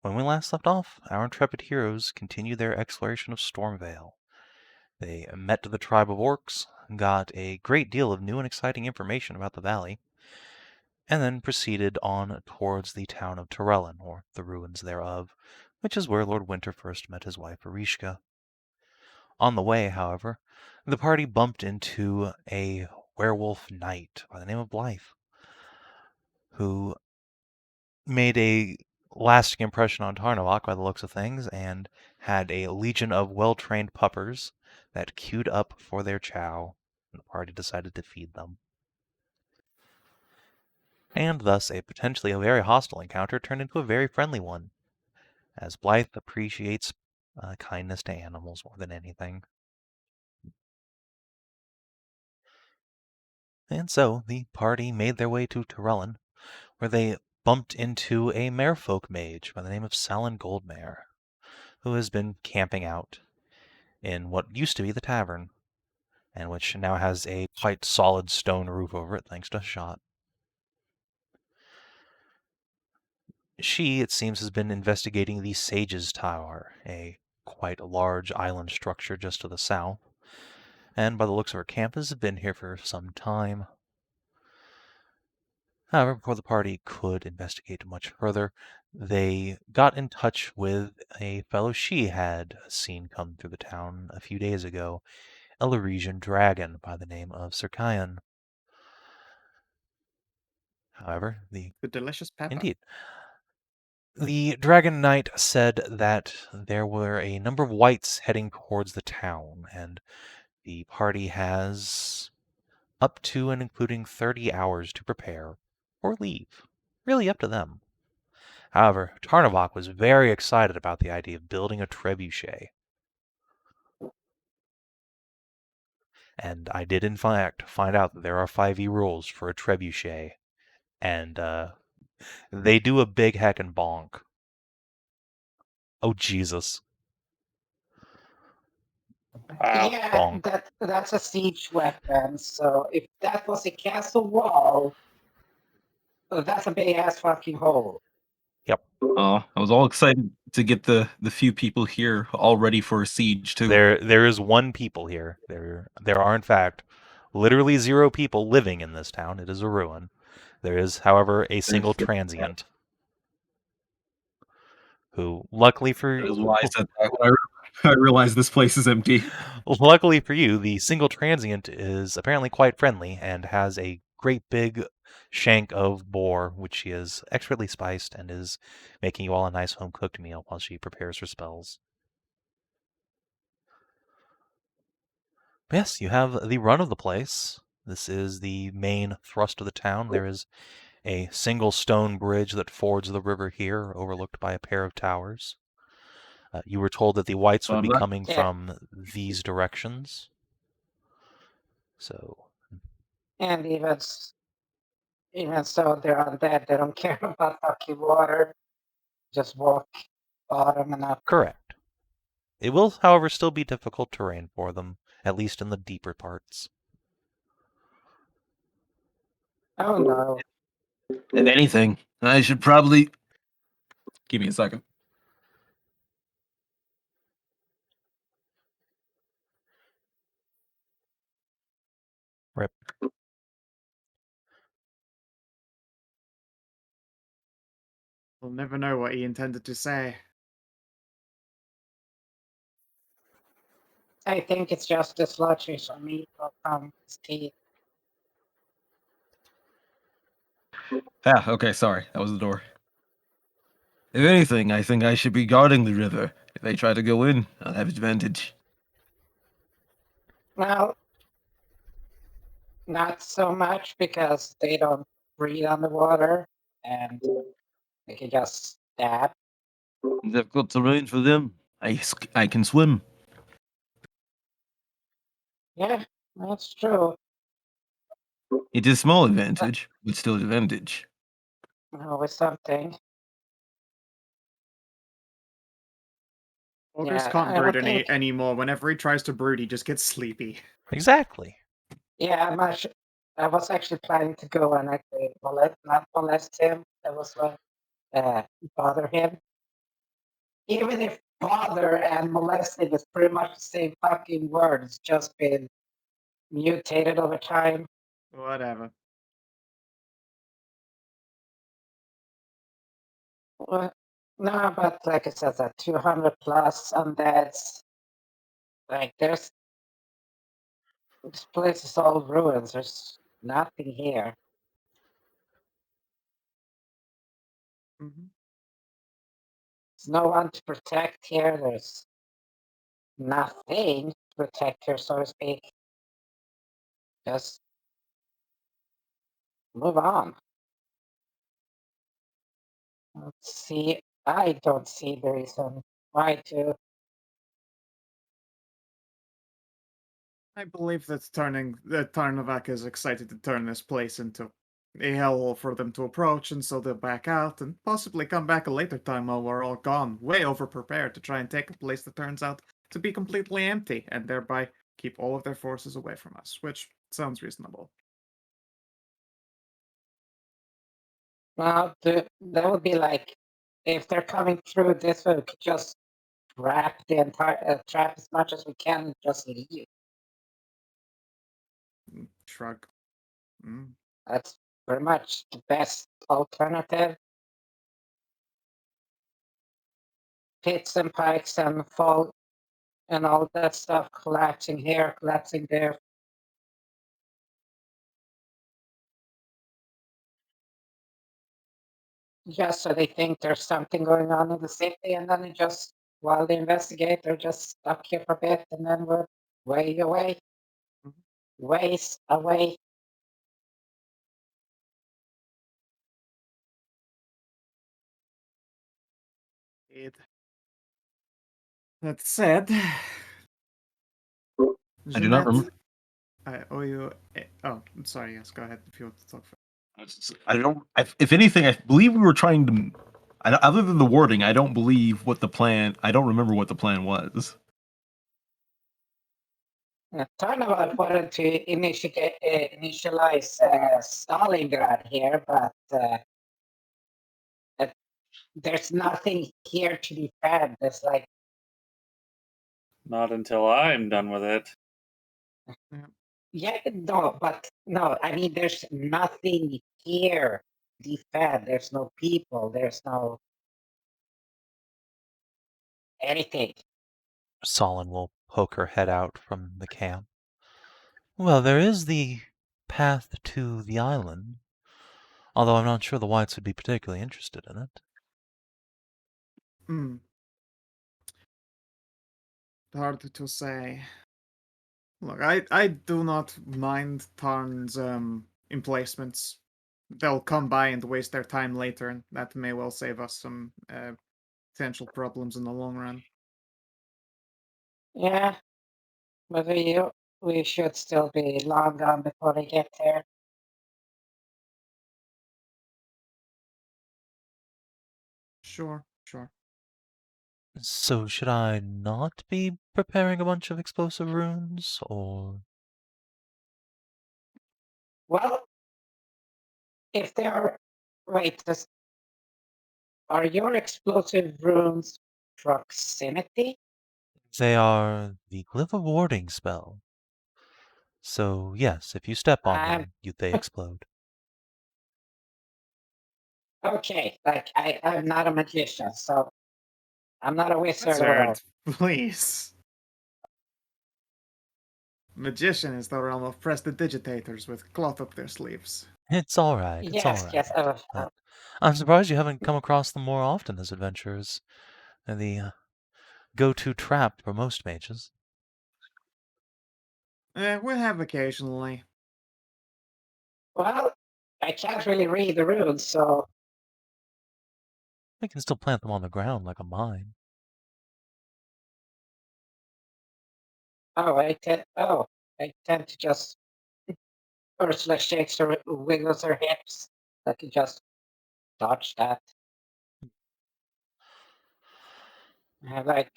When we last left off, our intrepid heroes continued their exploration of Stormvale. They met the tribe of orcs, got a great deal of new and exciting information about the valley, and then proceeded on towards the town of Torellin, or the ruins thereof, which is where Lord Winter first met his wife Arishka. On the way, however, the party bumped into a werewolf knight by the name of Blythe, who made a lasting impression on Tarnavak by the looks of things, and had a legion of well-trained puppers that queued up for their chow, and the party decided to feed them. And thus a potentially very hostile encounter turned into a very friendly one, as Blythe appreciates kindness to animals more than anything. And so the party made their way to Torellin, where they bumped into a merfolk mage by the name of Salin Goldmare, who has been camping out in what used to be the tavern, and which now has a quite solid stone roof over it thanks to Hashat. She, it seems, has been investigating the Sage's Tower, a quite large island structure just to the south, and by the looks of her camp has been here for some time. However, before the party could investigate much further, they got in touch with a fellow she had seen come through the town a few days ago, a Laresian dragon by the name of Sirkion. However, The delicious pepper. Indeed. The Dragon Knight said that there were a number of wights heading towards the town, and the party has up to and including 30 hours to prepare or leave. Really up to them. However, Tarnavak was very excited about the idea of building a trebuchet. And I did, in fact, find out that there are 5e rules for a trebuchet. And they do a big heckin' bonk. Oh, Jesus. Yeah, Bonk. that's a siege weapon. So if that was a castle wall, that's a big ass fucking hole. I was all excited to get the few people here all ready for a siege too. There is one people here. There are, in fact, literally 0 people living in this town. It is a ruin. There is, however, a single transient who, luckily for That is why I said that when I realized this place is empty. luckily for you, the single transient is apparently quite friendly and has a great big shank of boar, which she has expertly spiced and is making you all a nice home-cooked meal while she prepares her spells. Yes, you have the run of the place. This is the main thrust of the town. There is a single stone bridge that fords the river here, overlooked by a pair of towers. You were told that the wights would be Right. coming from these directions. So, And even so, they're undead. They don't care about fucking water. Just walk bottom and up. correct. It will, however, still be difficult terrain for them, at least in the deeper parts. Oh no. If anything, I should probably give me a second. Rip. We'll never know what he intended to say. I think it's just the sludges on me from his teeth. Okay, sorry. That was the door. If anything, I think I should be guarding the river. If they try to go in, I'll have advantage. Well, not so much because they don't breathe underwater and they can just stab. Difficult terrain for them. I can swim. Yeah, that's true. It is small advantage, but still advantage. Always something. August Yeah, can't I brood don't think- anymore. Whenever he tries to brood, he just gets sleepy. Exactly. Yeah, I was actually planning to go and actually not molest him. That was bother him. even if bother and molesting is pretty much the same fucking word, it's just been mutated over time. Whatever. Well, no, but like I said, that 200 plus undeads. Like, this place is all ruins. There's nothing here. Hmm. There's no one to protect here. There's nothing to protect here, so to speak. Just move on. Let's see. I don't see the reason why to. I believe that Tarnavak is excited to turn this place into a hellhole for them to approach, and so they'll back out and possibly come back a later time while we're all gone, way over prepared to try and take a place that turns out to be completely empty, and thereby keep all of their forces away from us, which sounds reasonable. Well, that would be like if they're coming through this way, we could just trap the entire trap as much as we can and just leave. Shrug. Mm. That's pretty much the best alternative. Pits and pikes and fall and all that stuff collapsing here, collapsing there. Just so they think there's something going on in the city, and then they just, while they investigate, they're just stuck here for a bit, and then we're way away. Mhm. Ways away. That said, I do not Jeanette, remember. I owe you. Oh, I'm sorry. Yes, go ahead if you want to talk first. I don't. If anything, I believe we were trying to. Other than the wording, I don't believe what the plan. I don't remember what the plan was. Tarnavak wanted to initialize Stalingrad here, but there's nothing here to defend. There's like, Not until I'm done with it. yeah, no, but no, I mean, there's nothing here to defend. There's no people. There's no anything. Solon will poke her head out from the camp. Well, there is the path to the island, although I'm not sure the Wights would be particularly interested in it. Hmm. Hard to say. Look, I do not mind Tarn's emplacements. They'll come by and waste their time later, and that may well save us some potential problems in the long run. Yeah, but we should still be long gone before they get there. Sure, sure. So should I not be preparing a bunch of explosive runes, or... Well, if they are, wait, are your explosive runes proximity? They are the Glyph of Warding spell. So yes, if you step on them, they explode. Okay, like I'm not a magician, so I'm not a wizard or whatever. Wizard, please. Magician is the realm of prestidigitators with cloth up their sleeves. It's alright, it's Yes, alright. yes. I'm surprised you haven't come across them more often as adventurers. They're the go-to trap for most mages. We have occasionally. Well, I can't really read the runes, so We can still plant them on the ground like a mine. I tend to just Ursula shakes her, wiggles her hips. I can just dodge that. I have like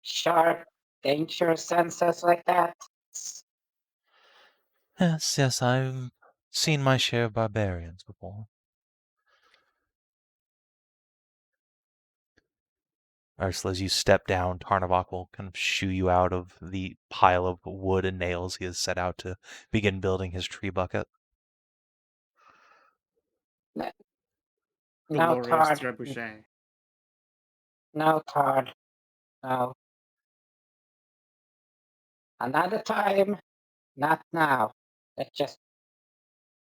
sharp, dangerous senses like that. Yes, yes, I've seen my share of barbarians before. Ursula, as you step down, Tarnavak will kind of shoo you out of the pile of wood and nails he has set out to begin building his tree bucket. No, Glorious Tard. trebuchet. No, Tard. No. Another time. Not now. Let's just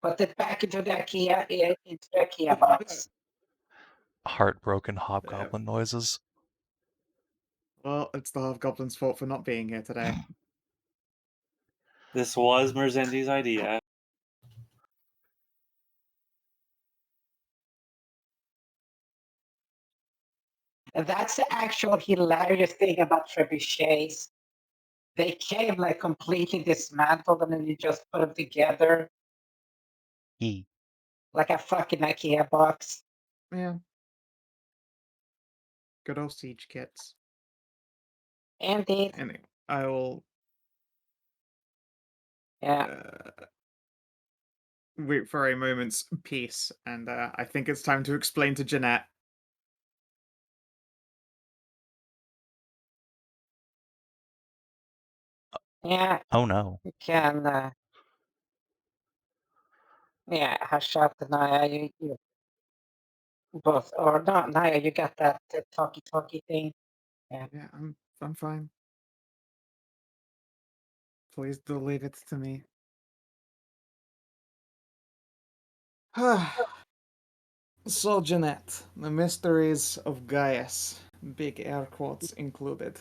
put it back into the IKEA box. Heartbroken hobgoblin noises. Well, it's the Hobgoblin's fault for not being here today. This was Merzendi's idea. And that's the actual hilarious thing about trebuchets. They came like completely dismantled and then you just put them together E. like a fucking IKEA box. Yeah. Good old siege kits. Indeed. Anyway, I will Yeah. wait for a moment's peace, and I think it's time to explain to Jeanette. Yeah. Oh no. You can yeah, Hashat and Nahia, you both or not Nahia, you got that talkie thing. Yeah, I'm fine. Please do leave it to me. So, Jeanette, the mysteries of Gaius, big air quotes included.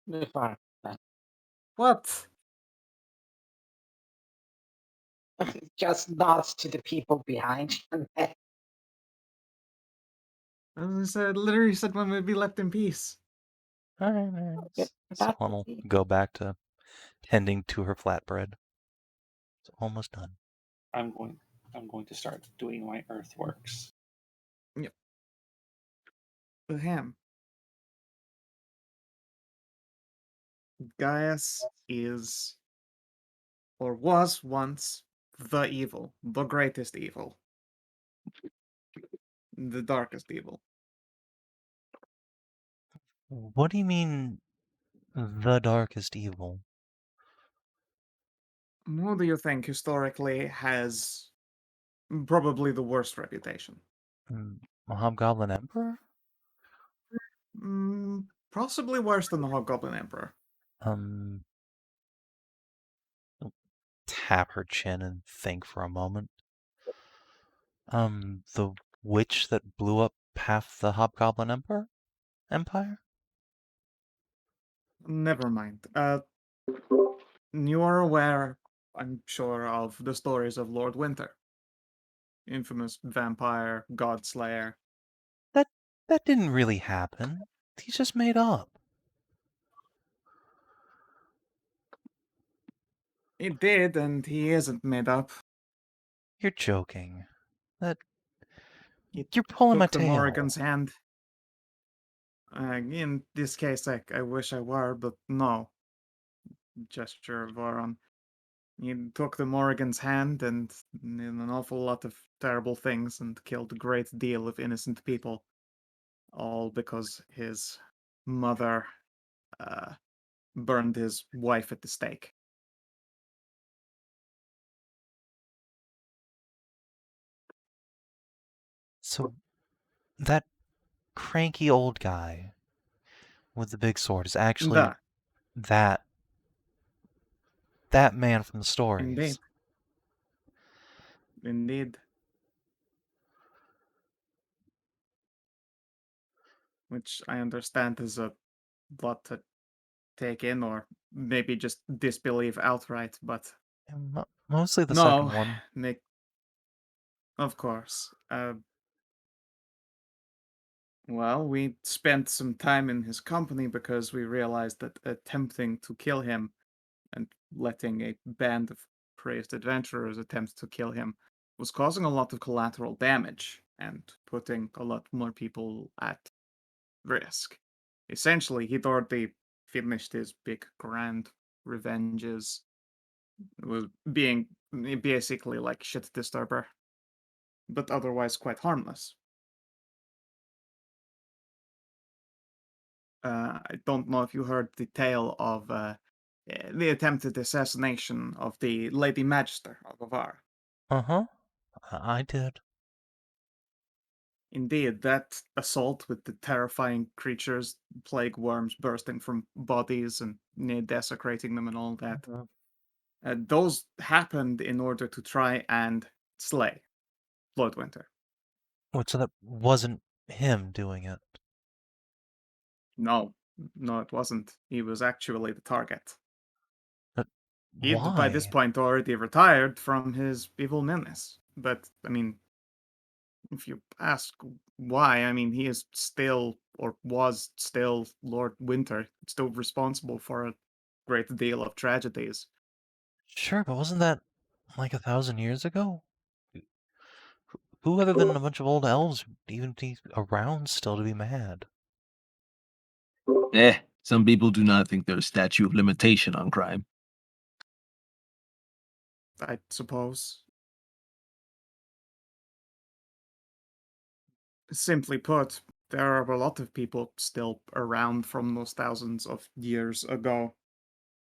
Before. What? Just nods to the people behind you. As I said, literally said when we'd be left in peace. Alright. That Someone will go back to tending to her flatbread. It's almost done. I'm going to start doing my earthworks. With him. Gaius is, or was once, the evil, the greatest evil, the darkest evil. What do you mean, the darkest evil? Who do you think historically has probably the worst reputation? Hobgoblin Emperor? Possibly worse than the Hobgoblin Emperor. Tap her chin and think for a moment. The witch that blew up half the Hobgoblin Empire? Never mind. You are aware, I'm sure, of the stories of Lord Winter, infamous vampire god slayer. That didn't really happen. He's just made up. It did, and he isn't made up. You're joking. That He you're pulling my took the tail. Morrigan's hand. In this case, I wish I were, but no. Gesture of Voron. He took the Morrigan's hand and did an awful lot of terrible things and killed a great deal of innocent people. All because his mother burned his wife at the stake. So that cranky old guy with the big sword is actually that man from the stories. Indeed. Indeed. Which I understand is a lot to take in, or maybe just disbelieve outright, but Mostly the no, second one. Nick. Of course. Well, we spent some time in his company because we realized that attempting to kill him and letting a band of crazed adventurers attempt to kill him was causing a lot of collateral damage and putting a lot more people at risk. Essentially, he'd already finished his big grand revenges. It was being basically like shit disturber. but otherwise quite harmless. I don't know if you heard the tale of the attempted assassination of the Lady Magister of Avar. Uh-huh. I did. Indeed, that assault with the terrifying creatures, plague worms bursting from bodies and near desecrating them and all that, Mhm. those happened in order to try and slay Lord Winter. Wait, so that wasn't him doing it? No, no, it wasn't. He was actually the target. But He'd by this why? point already retired from his evil menace. But, I mean, if you ask why, I mean, he is still, or was still, Lord Winter, still responsible for a great deal of tragedies. Sure, but wasn't that like 1,000 years ago? Who other than a bunch of old elves would even be around still to be mad? Some people do not think there's a statute of limitation on crime. I suppose. Simply put, there are a lot of people still around from those thousands of years ago.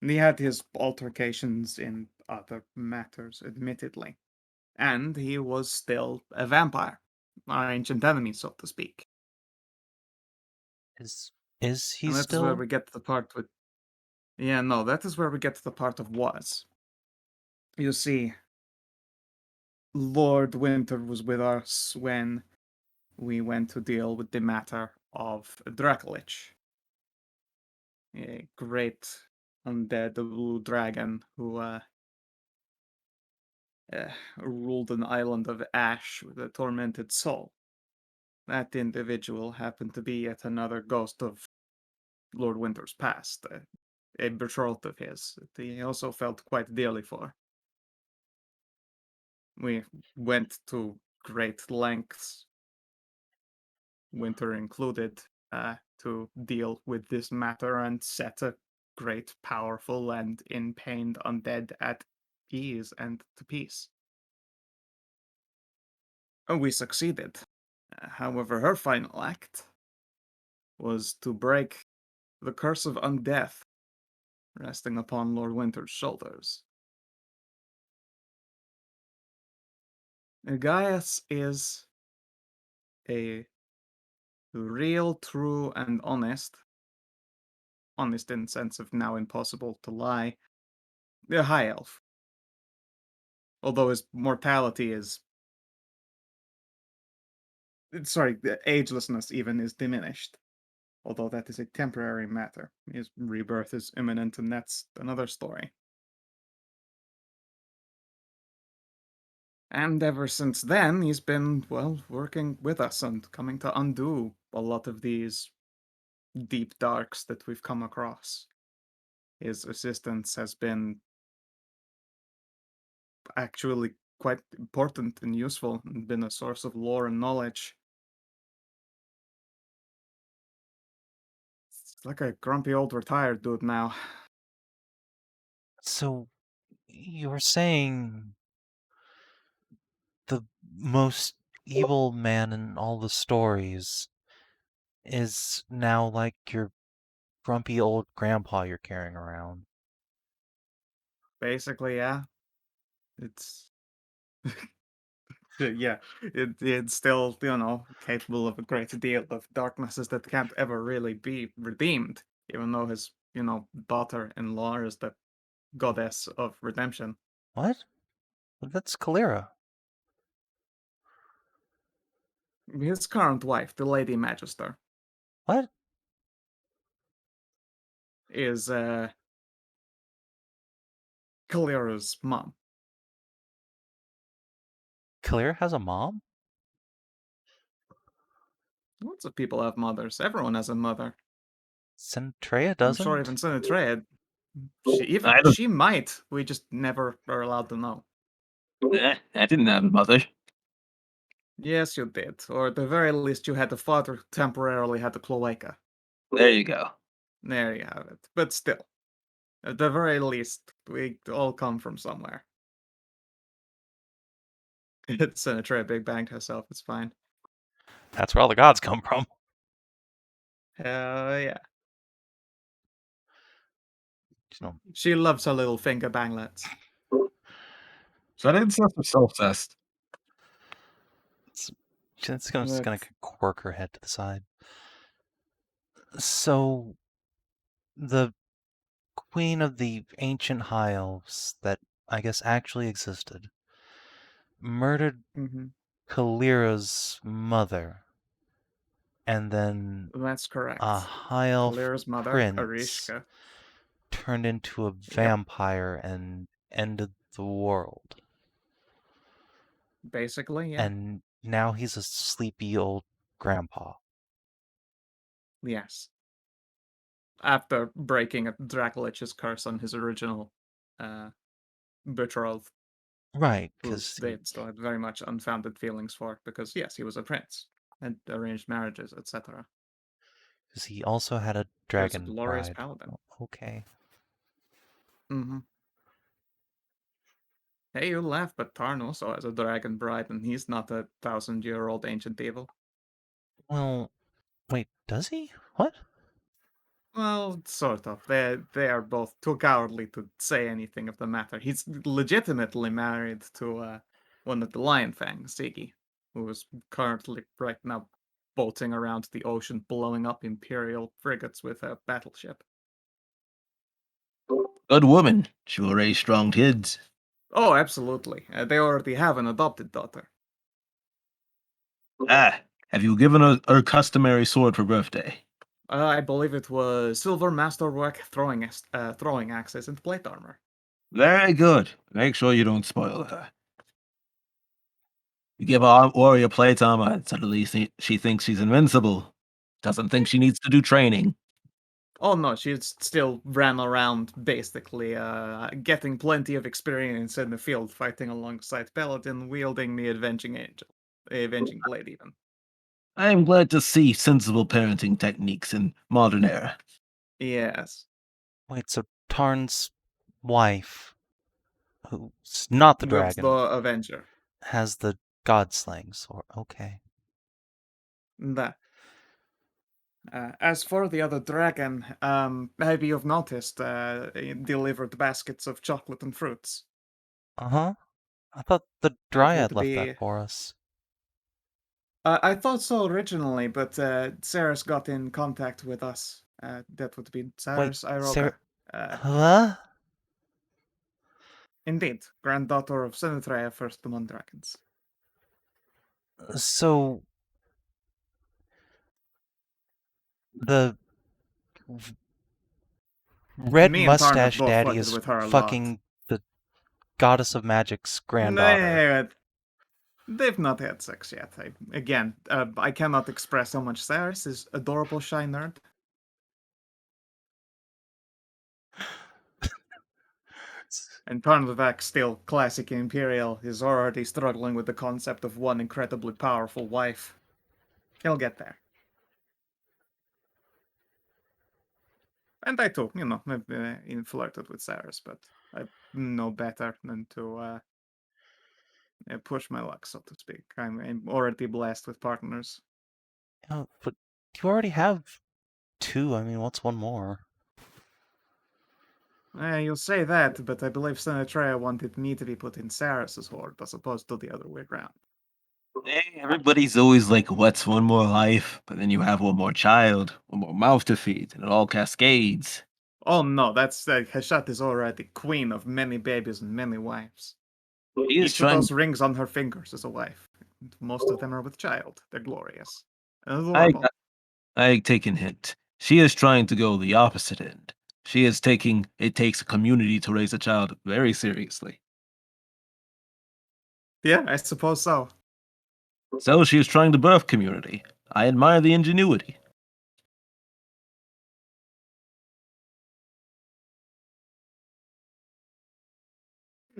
And he had his altercations in other matters, admittedly. And he was still a vampire, our ancient enemy, so to speak. Is he And that is where still? we get to the part with. Yeah, no, that is where we get to the part of was. You see, Lord Winter was with us when we went to deal with the matter of Dracolich, a great undead blue dragon who ruled an island of ash with a tormented soul. That individual happened to be yet another ghost of Lord Winter's past, a betrothed of his that he also felt quite dearly for. We went to great lengths, Winter included, to deal with this matter and set a great, powerful, and in-pained undead at ease and to peace. We succeeded. However, her final act was to break the curse of undeath resting upon Lord Winter's shoulders. Gaius is a real, true, and honest in the sense of now impossible to lie, a high elf. Although his mortality is. Sorry, the agelessness even is diminished. Although that is a temporary matter. His rebirth is imminent, and that's another story. And ever since then, he's been, well, working with us and coming to undo a lot of these deep darks that we've come across. His assistance has been actually quite important and useful and been a source of lore and knowledge. It's like a grumpy old retired dude now. So you're saying the most evil man in all the stories is now like your grumpy old grandpa you're carrying around? Basically, yeah. It's yeah, it's still, capable of a great deal of darknesses that can't ever really be redeemed, even though his, daughter-in-law is the goddess of redemption. What? That's Kalira. His current wife, the Lady Magister, What? is Kalira's mom. Kalira has a mom? Lots of people have mothers. Everyone has a mother. Centrea I'm sure even doesn't? Sinatrea, I don't. she might. We just never are allowed to know. I didn't have a mother. Yes, you did. Or at the very least, you had a father who temporarily had a cloaca. There you go. There you have it. But still, at the very least, we all come from somewhere. Sinatra big banged herself. It's fine. That's where all the gods come from. Hell yeah. You know, She loves her little finger banglets. So that incest or self-test? it's just gonna But- quirk her head to the side. So, the queen of the ancient high elves that I guess actually existed murdered Mhm. Kalira's mother, and then That's correct. a high elf Kalira's mother, prince Arishka. turned into a vampire and ended the world. Basically, yeah. And now he's a sleepy old grandpa. Yes. After breaking Dracolich's curse on his original betrothed, Right, who because they still had very much unfounded feelings for, because yes, he was a prince and arranged marriages, etc. he also had a He was a dragon glorious bride. paladin. Okay. Mm-hmm. Hey, you laugh, but Tarn also has a dragon bride, and he's not a 1,000-year-old ancient evil. Well, wait, does he? What? Well, sort of. They are both too cowardly to say anything of the matter. He's legitimately married to one of the Lion Fang, Ziggy, who is currently right now boating around the ocean, blowing up Imperial frigates with a battleship. Good woman. She will raise strong kids. Oh, absolutely. They already have an adopted daughter. Ah, have you given her customary sword for birthday? I believe it was silver masterwork, throwing axes, and plate armor. Very good. Make sure you don't spoil her. You give her warrior plate armor, and suddenly she thinks she's invincible. Doesn't think she needs to do training. Oh no, she's still ran around basically, getting plenty of experience in the field, fighting alongside Paladin, wielding the Avenging Blade even. I am glad to see sensible parenting techniques in modern era. Yes, Wait, so Tarn's wife, who's not the was the dragon, Avenger. has the god slaying sword. Okay. That. As for the other dragon, maybe you've noticed, it delivered baskets of chocolate and fruits. Uh-huh. I thought the That Dryad would left be. that for us. I thought so originally, but Saris got in contact with us. That would be Saris Iroga. Huh? Indeed, granddaughter of Sinathraya, first among dragons. So the red Me and Tarn have mustache both daddy flirted is with her a fucking the goddess of magic's granddaughter. They've not had sex yet. I cannot express how much Saris is adorable shy nerd. And Tarnavak, still classic Imperial, is already struggling with the concept of one incredibly powerful wife. He'll get there. And I too, have flirted with Saris, but I know better than to push my luck, so to speak. I'm already blessed with partners. But you already have two. I mean, what's one more? You'll say that, but I believe Sinathraya wanted me to be put in Saris's horde as opposed to the other way around. Hey, everybody's always like, what's one more life? But then you have one more child, one more mouth to feed, and it all cascades. Oh no, that's Hashat is already queen of many babies and many wives. He is Each of trying. those rings on her fingers is a wife. And most of them are with child. They're glorious. And I, adorable. I take a hint. She is trying to go the opposite end. She is taking it takes a community to raise a child very seriously. Yeah, I suppose so. So she is trying to birth community. I admire the ingenuity.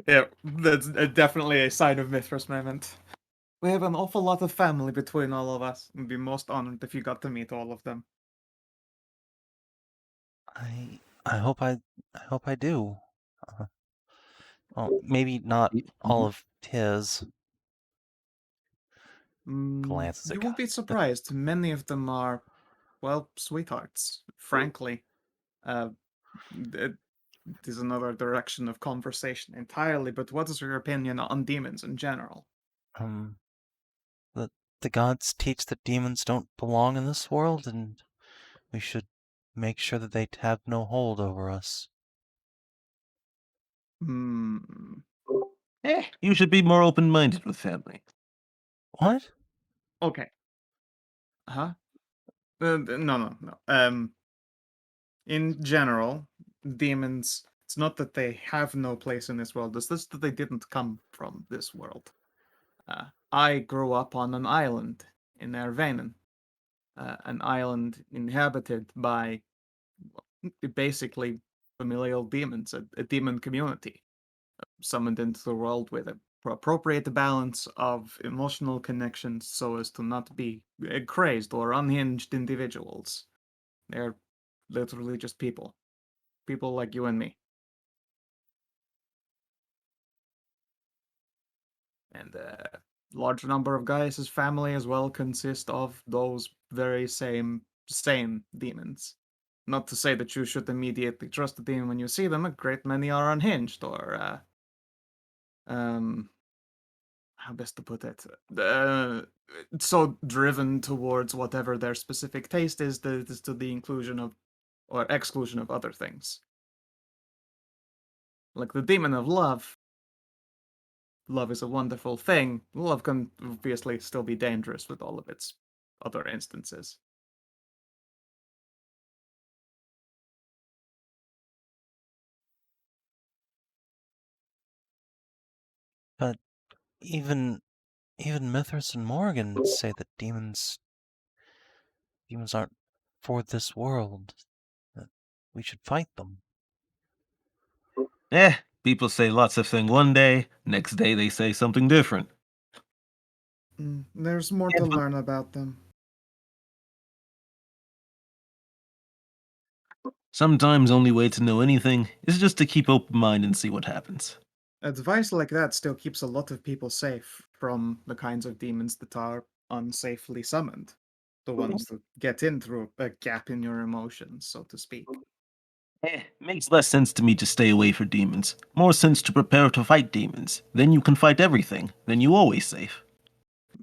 Yeah, that's definitely a sign of Mithras moment. We have an awful lot of family between all of us. I'd be most honored if you got to meet all of them. I hope I do. Well, maybe not all of his. Glances at You will be God. surprised. Many of them are, well, sweethearts. Frankly, it is another direction of conversation entirely. But what is your opinion on demons in general? Um, the gods teach that demons don't belong in this world, and we should make sure that they have no hold over us. Hmm. You should be more open-minded with family. What? Okay. Huh? No. In general, demons. It's not that they have no place in this world. It's just that they didn't come from this world. I grew up on an island in Ervanen, an island inhabited by basically familial demons, a demon community summoned into the world with a appropriate balance of emotional connections so as to not be crazed or unhinged individuals. They're literally just people. People like you and me. And a large number of guys' family as well consist of those very same demons. Not to say that you should immediately trust a demon when you see them. A great many are unhinged or how best to put it? So driven towards whatever their specific taste is, that is to the inclusion of or exclusion of other things. Like the demon of love. Love is a wonderful thing. Love can obviously still be dangerous with all of its other instances. But even Mithras and Morgan say that demons aren't for this world. That we should fight them. People say lots of things one day, next day they say something different. There's more to learn about them. Sometimes only way to know anything is just to keep open mind and see what happens. Advice like that still keeps a lot of people safe from the kinds of demons that are unsafely summoned. The ones that get in through a gap in your emotions, so to speak. Makes less sense to me to stay away from demons. More sense to prepare to fight demons. Then you can fight everything. Then you always safe.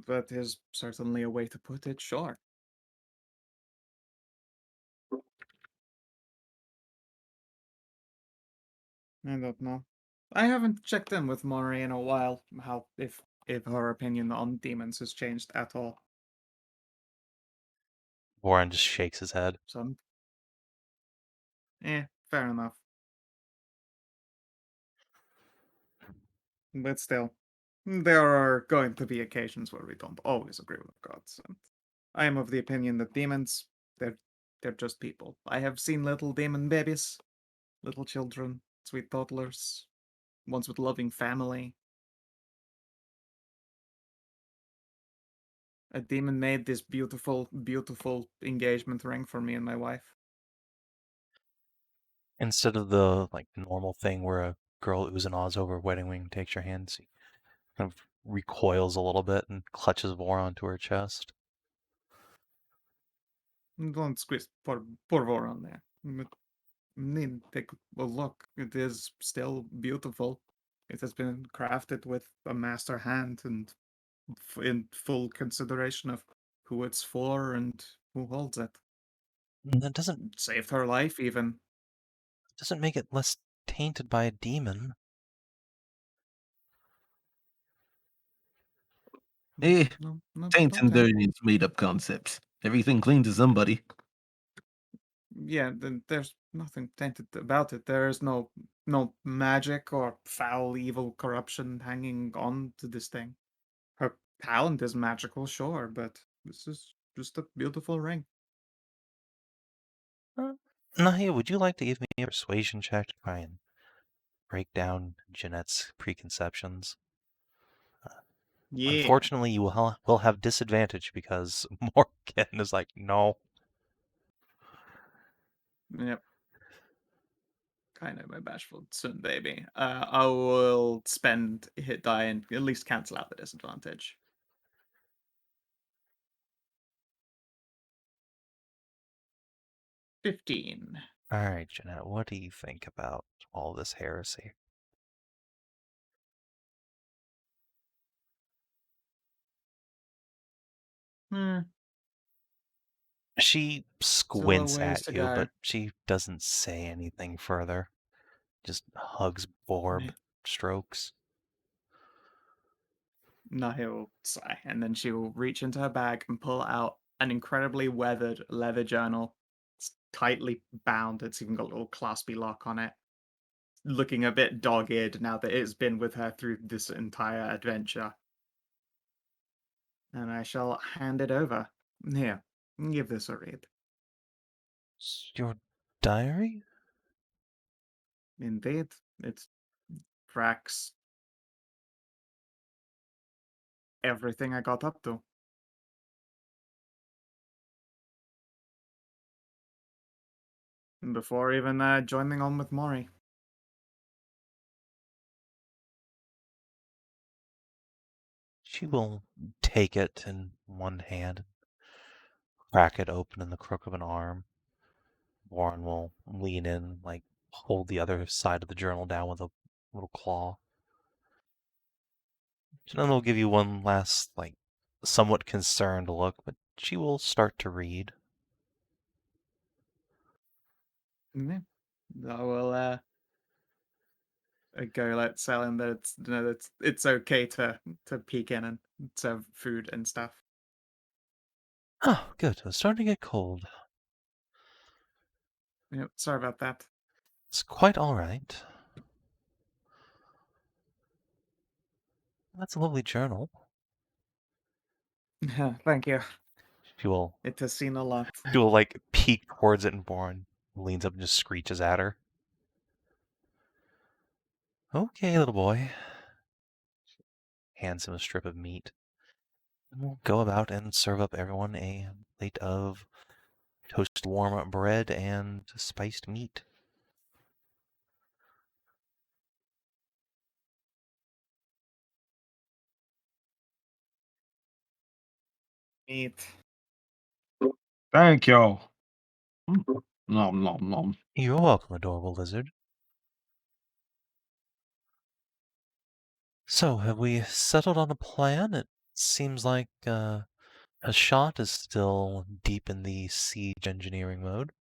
That is certainly a way to put it, sure. I don't know. I haven't checked in with Maury in a while, how if her opinion on demons has changed at all. Warren just shakes his head. Some fair enough. But still, there are going to be occasions where we don't always agree with gods. And I am of the opinion that demons, they're just people. I have seen little demon babies, little children, sweet toddlers, ones with loving family. A demon made this beautiful, beautiful engagement ring for me and my wife. Instead of the normal thing where a girl oohs and ahs over a wedding ring takes your hands, he kind of recoils a little bit and clutches Vor onto her chest. Don't squeeze poor Voron there. But need to take a look. It is still beautiful. It has been crafted with a master hand and in full consideration of who it's for and who holds it. That doesn't Saved her life, even. make it less tainted by a demon. Eh, No, taint and okay. dirty is made up concepts. Everything clean to somebody. Yeah, there's nothing tainted about it. There is no magic or foul, evil corruption hanging on to this thing. Her talent is magical, sure, but this is just a beautiful ring. Nahia, would you like to give me a persuasion check to try and break down Jeanette's preconceptions? Yeah. Unfortunately, you will have disadvantage because Morgan is like, no. Yep. Kind of a bashful son baby. I will spend hit die and at least cancel out the disadvantage. 15. Alright, Jeanette, what do you think about all this heresy? She Still a squints ways at to you, go. but she doesn't say anything further. Just hugs Borb, strokes. Nahia will sigh, and then she will reach into her bag and pull out an incredibly weathered leather journal. It's tightly bound. It's even got a little claspy lock on it. Looking a bit dog-eared now that it's been with her through this entire adventure. And I shall hand it over. Here, give this a read. Your diary? Indeed, it tracks everything I got up to. Before even joining on with Mori. She will take it in one hand, crack it open in the crook of an arm. Warren will lean in, like, hold the other side of the journal down with a little claw. And then they'll give you one last, like, somewhat concerned look, but she will start to read. Yeah. I will go let Salin that it's okay to peek in and serve food and stuff. Oh, good. It's starting to get cold. Yep, sorry about that. It's quite all right. That's a lovely journal. Thank you. She will, It has seen a lot. like, peek towards it, and Warren leans up and just screeches at her. Okay, little boy. Hands him a strip of meat. And we'll go about and serve up everyone a plate of toasted warm bread and spiced meat. Meat. Thank you. Nom nom nom. You're welcome, adorable lizard. So, have we settled on a plan? It seems like Hashat is still deep in the siege engineering mode.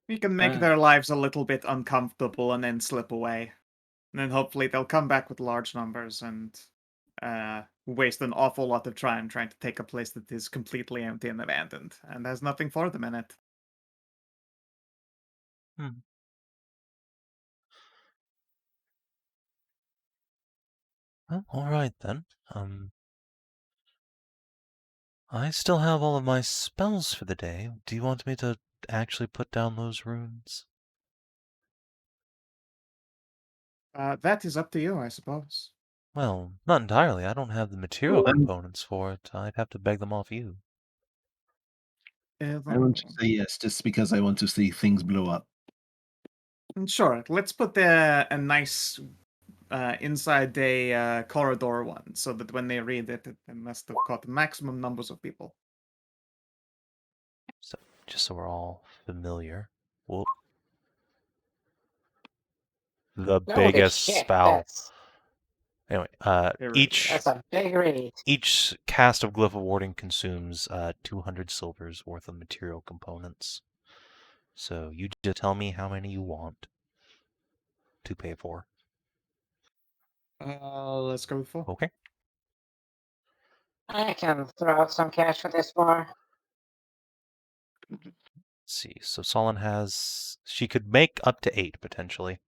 We can make their lives a little bit uncomfortable and then slip away. And then hopefully they'll come back with large numbers and waste an awful lot of time trying to take a place that is completely empty and abandoned and has nothing for them in it. Hmm. Well, alright then. I still have all of my spells for the day. Do you want me to actually put down those runes? That is up to you, I suppose. Well, not entirely. I don't have the material I'm- components for it. I'd have to beg them off you. I want to say yes, just because I want to see things blow up. Sure, let's put a nice inside a corridor one so that when they read it, it must have caught maximum numbers of people. So, just so we're all familiar. Whoop. The Holy biggest shit, spell. Anyway, Here it is. that's a big read. each cast of Glyph of Warding consumes 200 silvers worth of material components. So you just tell me how many you want to pay for. Let's go with 4. Okay. I can throw out some cash for this war. Let's see. So Solon has. She could make up to 8 potentially.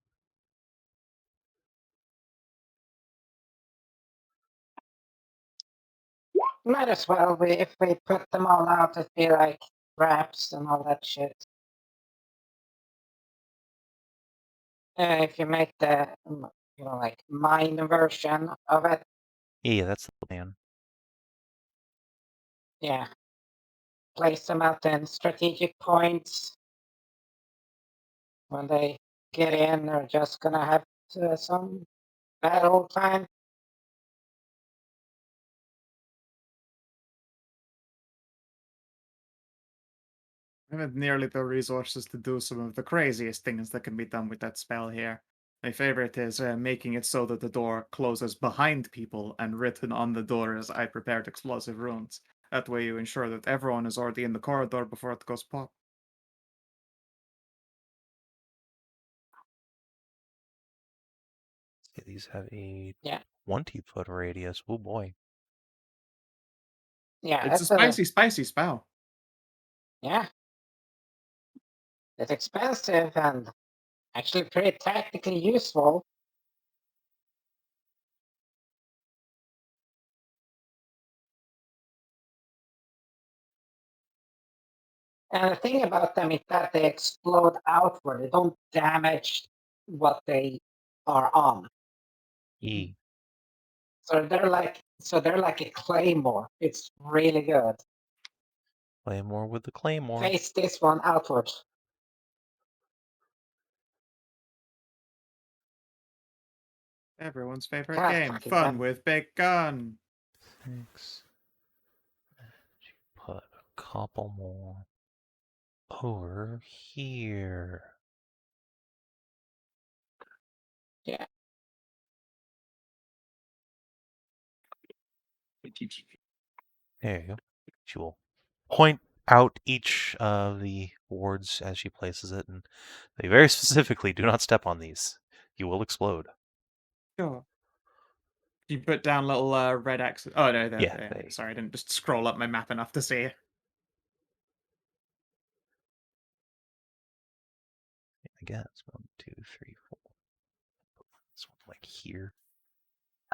Might as well. If we put them all out, it'd be like wraps and all that shit. If you make the like mine version of it, Yeah, that's the plan. yeah. Place them out in strategic points. When they get in, they're just gonna have some battle time. I haven't nearly the resources to do some of the craziest things that can be done with that spell here. My favorite is making it so that the door closes behind people, and written on the door is "I prepared explosive runes." That way you ensure that everyone is already in the corridor before it goes pop. Yeah, these have a Yeah. 20-foot radius. Oh boy. Yeah, It's a that's spicy spell. yeah. It's expensive and actually pretty tactically useful. And the thing about them is that they explode outward. They don't damage what they are on. E. So they're like a claymore. It's really good. Claymore with the claymore. Face this one outward. Everyone's favorite God game. fucking Fun damn. with big gun. 6. Put a couple more over here. Yeah. There you go. She will point out each of the wards as she places it, and they very specifically do not step on these. You will explode. Sure. You put down little red X's. Oh no, Yeah, there. they. Sorry, I didn't just scroll up my map enough to see it. I guess 1, 2, 3, 4. This one like here.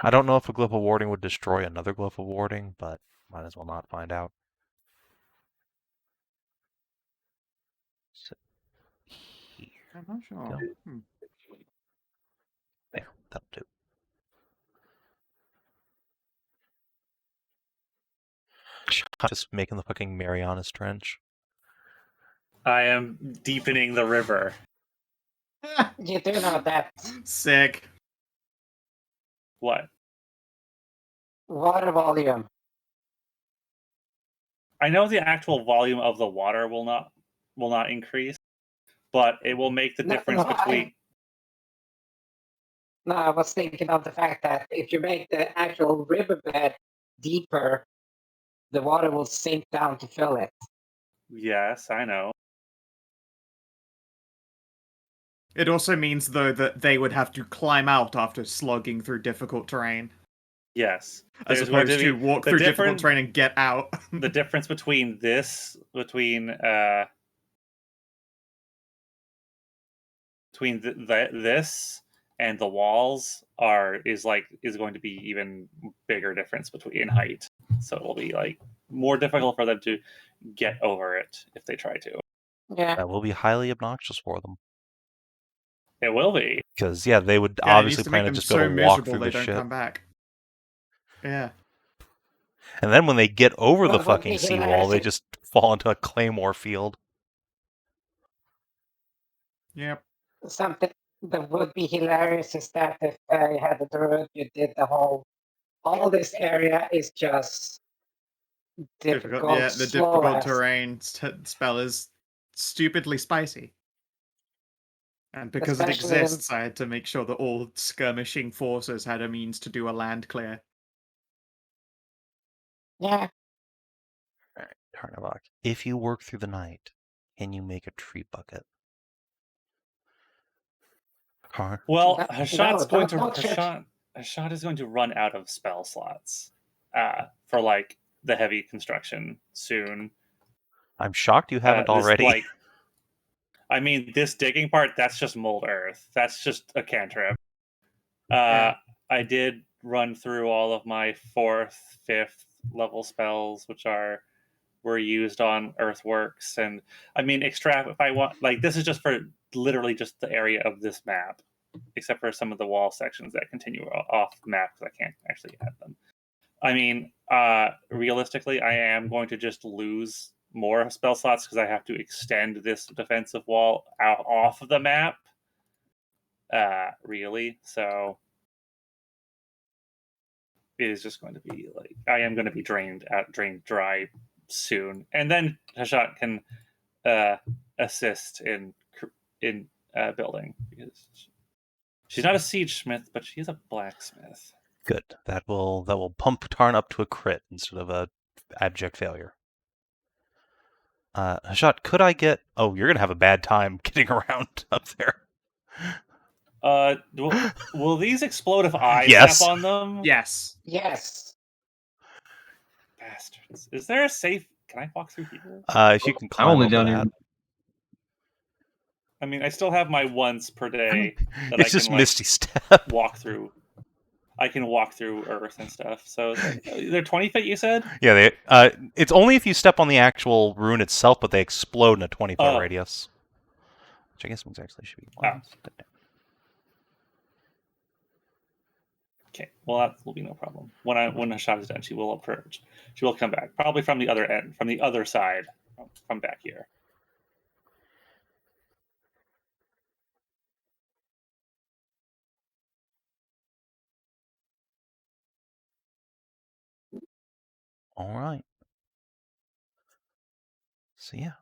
I don't know if a glyph of warding would destroy another glyph of warding, but might as well not find out. So here. I'm not sure. Go. Hmm. There, that'll do. Just making the fucking Marianas Trench. I am deepening the river. You do know that Sick. What? water volume. I know the actual volume of the water will not increase, but it will make the difference between. No, I was thinking of the fact that if you make the actual riverbed deeper, the water will sink down to fill it. Yes, I know. It also means, though, that they would have to climb out after slogging through difficult terrain, Yes, as there's going opposed to to be walk the through difficult difference. terrain and get out. The difference between this between this and the walls is going to be even bigger difference in height. So it will be like more difficult for them to get over it if they try to. Yeah. That will be highly obnoxious for them. It will be. Because, yeah, they would Yeah, it needs obviously to plan make to them just be able so to walk miserable through they the don't shit. come back. Yeah. And then when they get over the What would fucking be seawall, they hilarious just fall into a claymore field. Yep. something that would be hilarious is that if I had a druid, you did the whole. All this area is just difficult, Yeah, the slow difficult as. terrain spell is stupidly spicy. And because it Especially in- exists, I had to make sure that all skirmishing forces had a means to do a land clear. Yeah. Alright, Tarnavak. If you work through the night, can you make a tree bucket? Car? Well, No, Hashat is going to run out of spell slots for like the heavy construction soon. I'm shocked you haven't already. I mean, this digging part, that's just mold earth. That's just a cantrip. Yeah. I did run through all of my 4th, 5th level spells, which were used on earthworks, and I mean, extract if I want. Like, this is just for literally just the area of this map, except for some of the wall sections that continue off the map because I can't actually add them. I mean, realistically, I am going to just lose more spell slots because I have to extend this defensive wall out off of the map. Really, so it is just going to be like I am going to be drained dry soon, and then Hashat can assist in building, because she's not a siege smith, but she is a blacksmith. Good. That will pump Tarn up to a crit instead of a abject failure. Hashat, could I get... Oh, you're going to have a bad time getting around up there. Will these explode if I Yes. step on them? Yes. Yes. Bastards. Is there a safe... Can I walk through here? If you can climb only over down that. here. I mean, I still have my once per day that It's I just can Misty Step. walk through. I can walk through Earth and stuff. So they're 20 feet, you said? Yeah, it's only if you step on the actual rune itself, but they explode in a 20-foot Oh. radius. Which I guess means actually should be Oh. plus. Okay, well that will be no problem. When Hashat is done, she will approach. She will come back, probably from the other end, from the other side, from back here. All right. So yeah.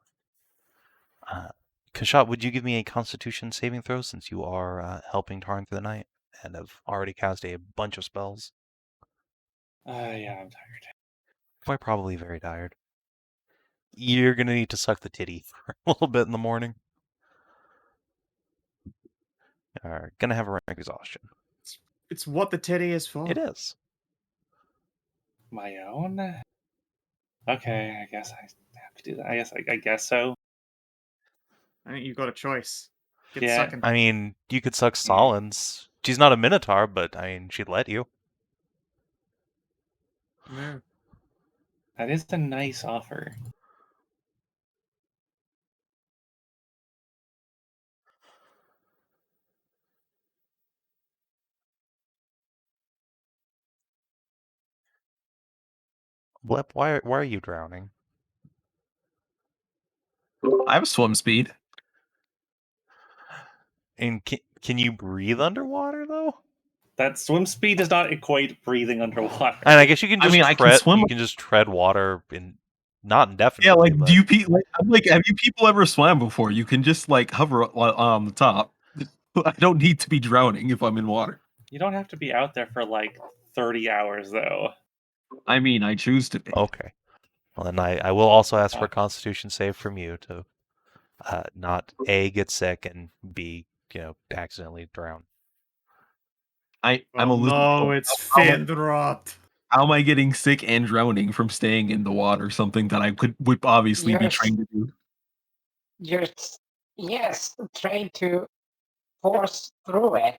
Kashat, would you give me a Constitution saving throw since you are helping Tarn through the night and have already cast a bunch of spells? Yeah, I'm tired. Quite probably very tired. You're gonna need to suck the titty for a little bit in the morning. Gonna have a rank exhaustion. It's what the titty is for. It is. My own? Okay, I guess I have to do that. I guess so. I think you've got a choice. Get Yeah. sucking. I mean, you could suck Solin's. She's not a Minotaur, but I mean, she'd let you. No. That is a nice offer. Blep, why are you drowning? I have swim speed. And can you breathe underwater though? That swim speed does not equate breathing underwater. And I guess you can just I tread. can swim. You can just tread water not indefinitely. Yeah, like but... do you I'm like, have you people ever swam before? You can just like hover on the top. I don't need to be drowning if I'm in water. You don't have to be out there for like 30 hours though. I mean, I choose to be. Okay. Well, then I will also ask for a Constitution save from you to not A, get sick, and B, accidentally drown. I'm a Oh lizard. no, it's fin rot. How am I getting sick and drowning from staying in the water? Something that I would obviously be Yes. trained to do. You're trained to force through it,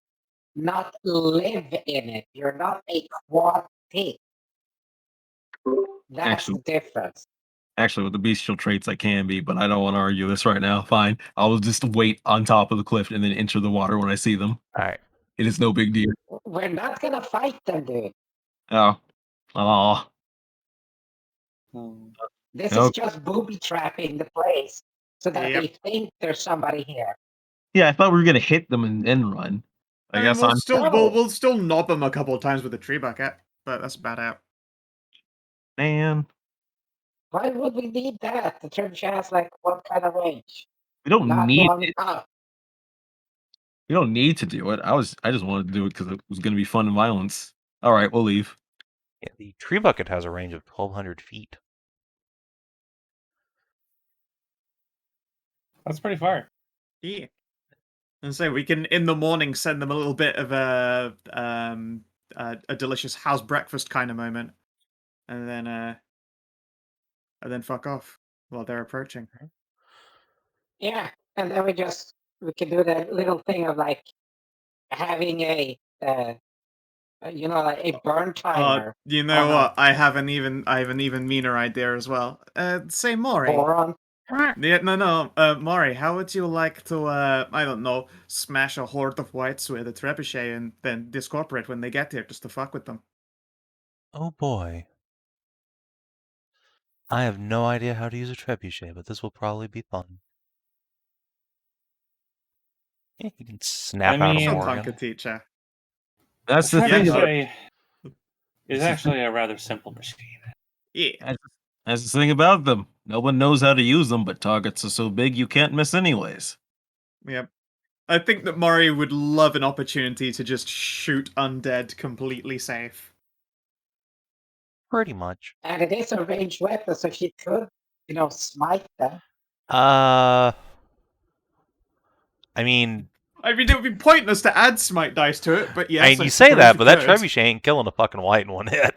not live in it. You're not a quad thief. That's Actually- the difference. Actually, with the bestial traits, I can be, but I don't want to argue this right now. Fine. I'll just wait on top of the cliff and then enter the water when I see them. All right. It is no big deal. We're not gonna fight them, dude. Oh. This Okay. is just booby trapping the place so that Yep. they think there's somebody here. Yeah, I thought we were gonna hit them and then run. I guess we'll I'm still No. we'll still knob them a couple of times with a tree bucket, but that's bad out. man. Why would we need that? The church has like what kind of range? We don't Not need long it. enough. We don't need to do it. I just wanted to do it because it was gonna be fun and violence. All right, we'll leave. Yeah, the tree bucket has a range of 1,200 feet. That's pretty far. Yeah. And so we can in the morning send them a little bit of a delicious house breakfast kind of moment, and then fuck off while they're approaching. Yeah, and then we can do that little thing of like having a like a burn timer. You know on a what? I have an even meaner idea as well. Say Maury. boron. Yeah, no, Maury, how would you like to, I don't know, smash a horde of wights with a trebuchet and then discorporate when they get here just to fuck with them? Oh boy. I have no idea how to use a trebuchet, but this will probably be fun. Yeah, you can snap I out mean- a She'll Morgan. Tonka teacher. That's the thing. Trebuchet is actually a rather simple machine. Yeah. That's the thing about them. No one knows how to use them, but targets are so big you can't miss anyways. Yep. I think that Mori would love an opportunity to just shoot undead completely safe. Pretty much. And it is a ranged weapon, so she could, smite them. I mean, I mean, it would be pointless to add smite dice to it, but yes, you say suppose that, you but that could. trebuchet ain't killing a fucking Wight in one hit.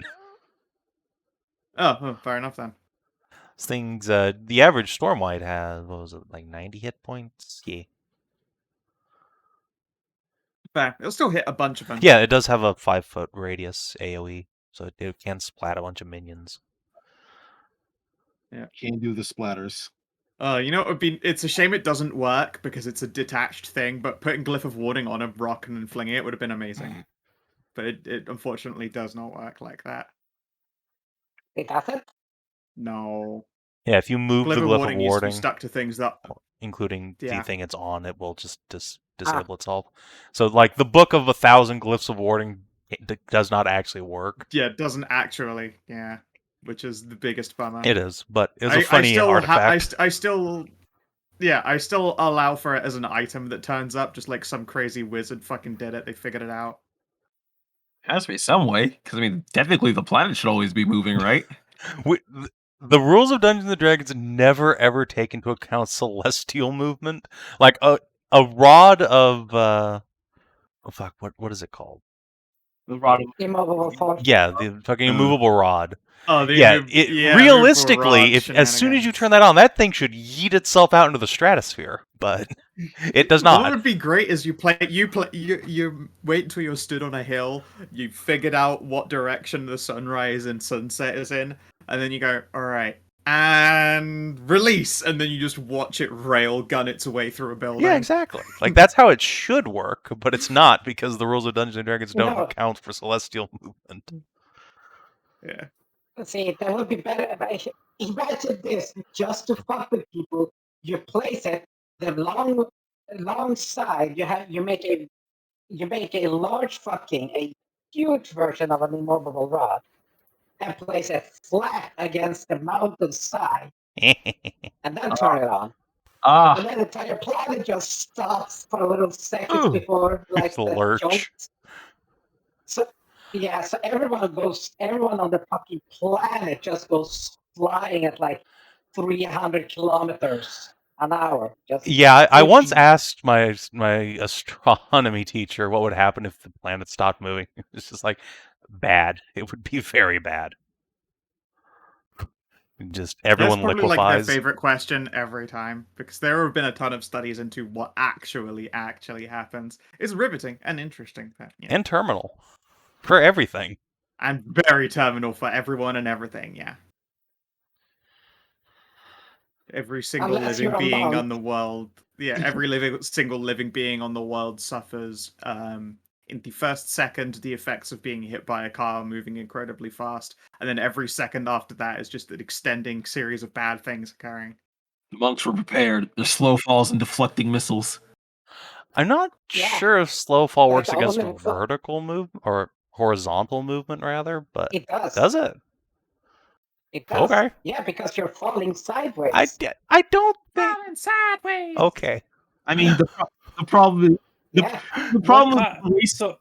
Oh, fair enough then. This thing's, the average Storm Wight has, what was it, like 90 hit points? Yeah. Fair. It'll still hit a bunch of them. Yeah, it does have a 5-foot radius AoE, so it can splat a bunch of minions. Can't do the splatters. It would be. It's a shame it doesn't work because it's a detached thing. But putting Glyph of Warding on a rock and then flinging it would have been amazing. But it unfortunately does not work like that. It doesn't? No. Yeah, if you move the Glyph of Warding used to be Warding, stuck to things that. including Yeah. the thing it's on, it will just disable itself. So, like, the Book of 1,000 Glyphs of Warding does not actually work. Yeah, it doesn't actually. Yeah, which is the biggest bummer. It is, but it's a funny artifact. I still allow for it as an item that turns up, just like some crazy wizard fucking did it. They figured it out. Has to be some way, because I mean, technically the planet should always be moving, right? The rules of Dungeons and Dragons never ever take into account celestial movement. Like a rod of what is it called? The rod of Immovable force. Yeah, the fucking immovable rod. Oh, Realistically, as soon as you turn that on, that thing should yeet itself out into the stratosphere, but it does not. What would be great is you wait until you're stood on a hill, you figured out what direction the sunrise and sunset is in, and then you go, all right, and release, and then you just watch it rail gun its way through a building. Yeah, exactly. Like, that's how it should work, but it's not because the rules of Dungeons and Dragons don't No. account for celestial movement. Yeah. See, that would be better. Imagine this, just to fuck with people, you place it the long side. You make a large a huge version of an immovable rod, and place it flat against the mountain side, and then turn it on. And then the entire planet just stops for a little seconds before, like, the the lurch. jolt. So everyone on the fucking planet just goes flying at like 300 kilometers an hour. Yeah, I once asked my astronomy teacher what would happen if the planet stopped moving. It's just like, bad. It would be very bad. Just everyone That's probably like liquefies. their favorite question every time, because there have been a ton of studies into what actually happens. It's riveting and interesting. And terminal. For everything. And very terminal for everyone and everything, yeah. Every single living being on the world, single living being on the world suffers in the first second the effects of being hit by a car moving incredibly fast, and then every second after that is just an extending series of bad things occurring. The monks were prepared. Their slow falls and deflecting missiles. I'm not sure if slow fall Like works against only- vertical movement, or horizontal movement rather, but It does. does it? It does. Okay. Yeah, because you're falling sideways. I don't think. Falling sideways. Okay. I mean, the problem is the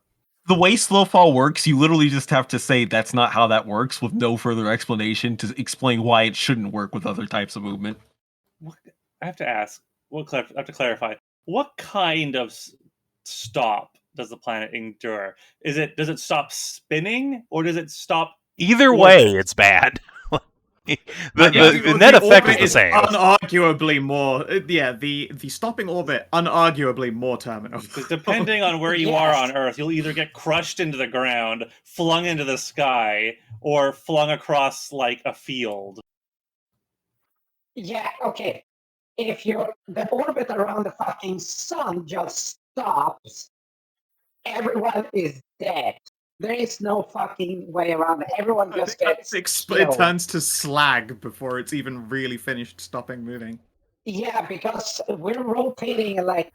way slow fall works. You literally just have to say that's not how that works with no further explanation to explain why it shouldn't work with other types of movement. I have to ask. I have to clarify. What kind of stop does the planet endure? Does it stop spinning, or does it stop? Either way, it's bad. the net effect is the same. Unarguably more, the stopping orbit, unarguably more terminal. Depending on where you are on Earth, you'll either get crushed into the ground, flung into the sky, or flung across like a field. Yeah, okay. If the orbit around the fucking sun just stops, everyone is dead. There is no fucking way around it. Everyone just gets it turns to slag before it's even really finished stopping moving. Yeah, because we're rotating like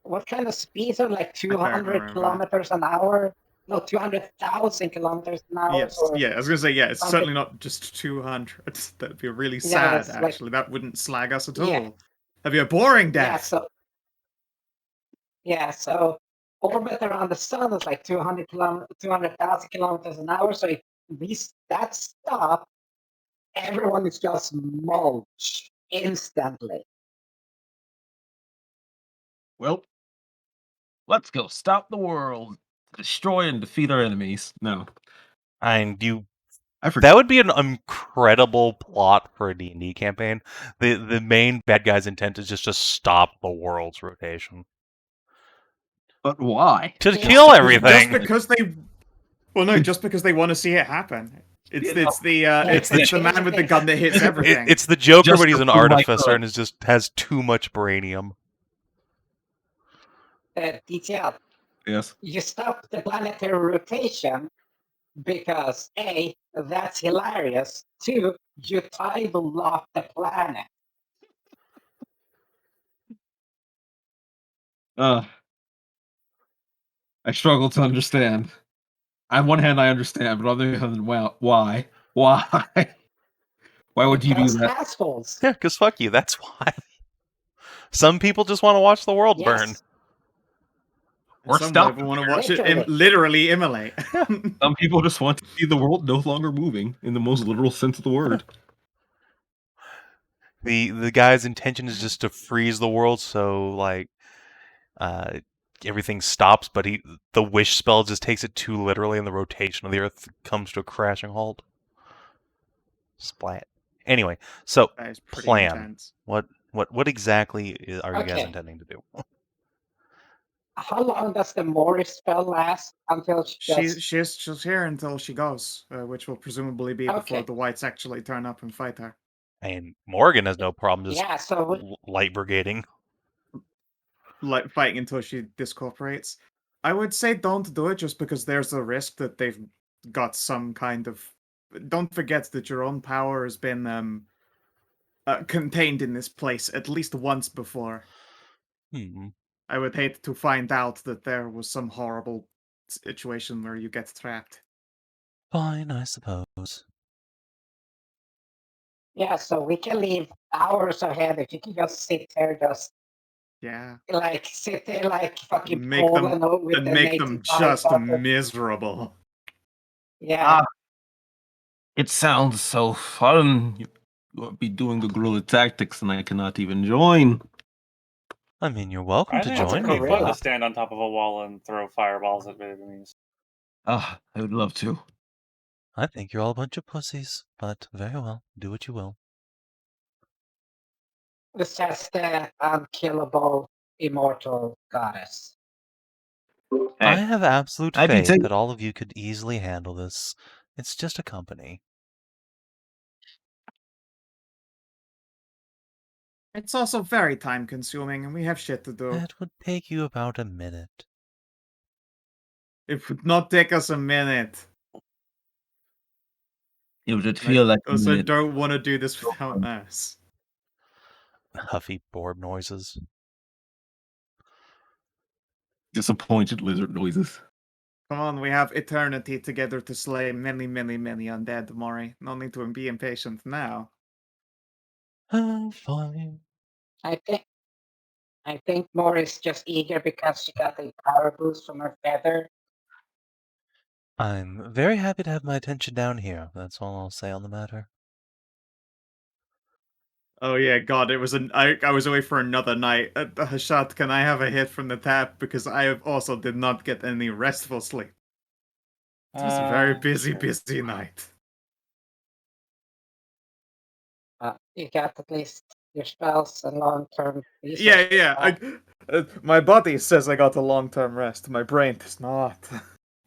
what kind of speed? Like 200 kilometers an hour? no, 200,000 kilometers an hour. Yes, Or yeah, I was gonna say, yeah, it's something. certainly not just 200. That'd be really Yeah, sad, that's like- actually. That wouldn't slag us at Yeah. all. That'd be a boring Yeah, death. so orbit around the sun is like 200,000 kilometers an hour. So if that stop, everyone is just mulch instantly. Well, let's go stop the world, destroy and defeat our enemies. No, And I forgot. that would be an incredible plot for a D&D campaign. The main bad guy's intent is just to stop the world's rotation. But why? To Yeah, kill just everything! Just because they, well, no, just because they want to see it happen. It's the man with the gun that hits everything. It's the Joker, Just but he's to an prove I artificer could. and has too much brainium. detail. Yes. You stop the planetary rotation because A, that's hilarious. 2, you tidal lock the planet. I struggle to understand. On one hand, I understand, but on the other hand, well, why? Why? Why would you do Because that? assholes. Yeah, because fuck you, that's why. Some people just want to watch the world burn. Yes. Or Some stop people want to it. watch it Literally. literally immolate. Some people just want to see the world no longer moving in the most literal sense of the word. The guy's intention is just to freeze the world, so like everything stops, but the wish spell just takes it too literally, and the rotation of the earth comes to a crashing halt. Splat. Anyway, so That is pretty plan. intense. What exactly are you guys Okay. intending to do? How long does the Morris spell last until she just... She's here until she goes, which will presumably be before Okay. the Wights actually turn up and fight her. And Morgan has no problem just Yeah, so light brigading. Like fighting until she discorporates. I would say don't do it just because there's a risk that they've got some kind of. Don't forget that your own power has been contained in this place at least once before. I would hate to find out that there was some horrible situation where you get trapped. Fine, I suppose. yeah, so we can leave hours ahead if you can just sit there, just Yeah. like sit there like fucking Make them Poland with and the make them 85 just button. miserable. Yeah. It sounds so fun. You'll be doing the guerrilla tactics, and I cannot even join. I mean, you're welcome I to think it's join pretty me, fun to but stand on top of a wall and throw fireballs at enemies. I would love to. I think you're all a bunch of pussies. But very well, do what you will. It's just the unkillable, immortal goddess. I Hey, have absolute I'd be faith taking- that all of you could easily handle this. It's just a company. It's also very time consuming and we have shit to do. It would take you about a minute. It would not take us a minute. it would I feel like a also minute. don't want to do this without us. Huffy Borb noises. Disappointed lizard noises. Come on, we have eternity together to slay many, many, many undead, Mori. No need to be impatient now. Fine. I think Morris just eager because she got a power boost from her feather. I'm very happy to have my attention down here. That's all I'll say on the matter. Oh yeah, God, it was I was away for another night. Hashat, can I have a hit from the tap? Because I also did not get any restful sleep. It was a very busy, Sure. busy night. You got at least your spells and long-term resources. Yeah. My body says I got a long-term rest. My brain does not.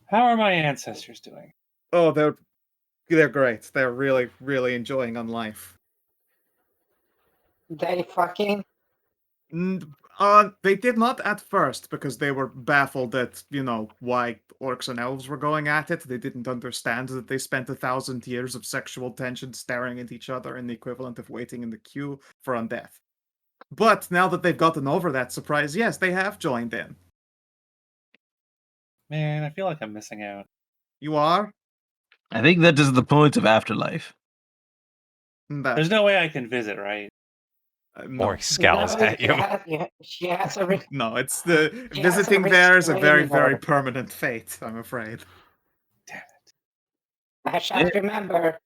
How are my ancestors doing? Oh, they're great. They're really, really enjoying on life. They fucking... They did not at first because they were baffled at, why orcs and elves were going at it. They didn't understand that they spent 1,000 years of sexual tension staring at each other in the equivalent of waiting in the queue for undeath. But now that they've gotten over that surprise, yes, they have joined in. Man, I feel like I'm missing out. You are? I think that is the point of afterlife. That, There's no way I can visit, right? no. Orc scowls No, at you. she has a No, it's the She has a visiting there is a very, restraining very order. permanent fate, I'm afraid. Hashat, remember,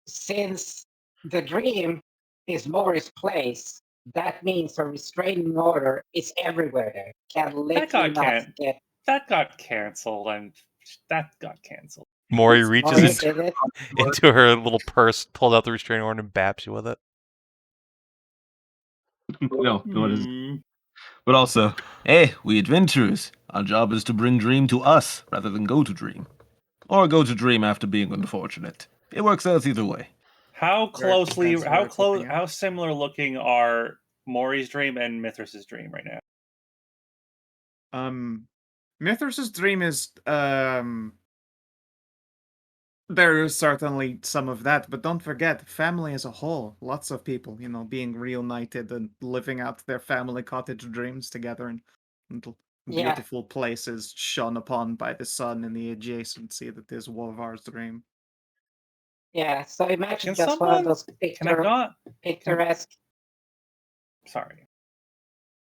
since the dream is Mori's place, that means a restraining order is everywhere there. Can literally not get. That got canceled. That got canceled. Mori reaches Mori into, did it. into her little purse, pulls out the restraining order, and baps you with it. No, what is it? Hmm. But also, hey, we adventurers. Our job is to bring Dream to us rather than go to Dream. Or go to Dream after being unfortunate. It works out either way. How Very closely, depends where it's looking at. how similar looking are Maury's dream and Mithras's dream right now? Mithras' dream is there is certainly some of that, but don't forget, family as a whole. Lots of people, being reunited and living out their family cottage dreams together in little Yeah. beautiful places shone upon by the sun in the adjacency that is Wolvar's dream. Yeah, so imagine Can just one of someone? those Can I not? picturesque. Sorry.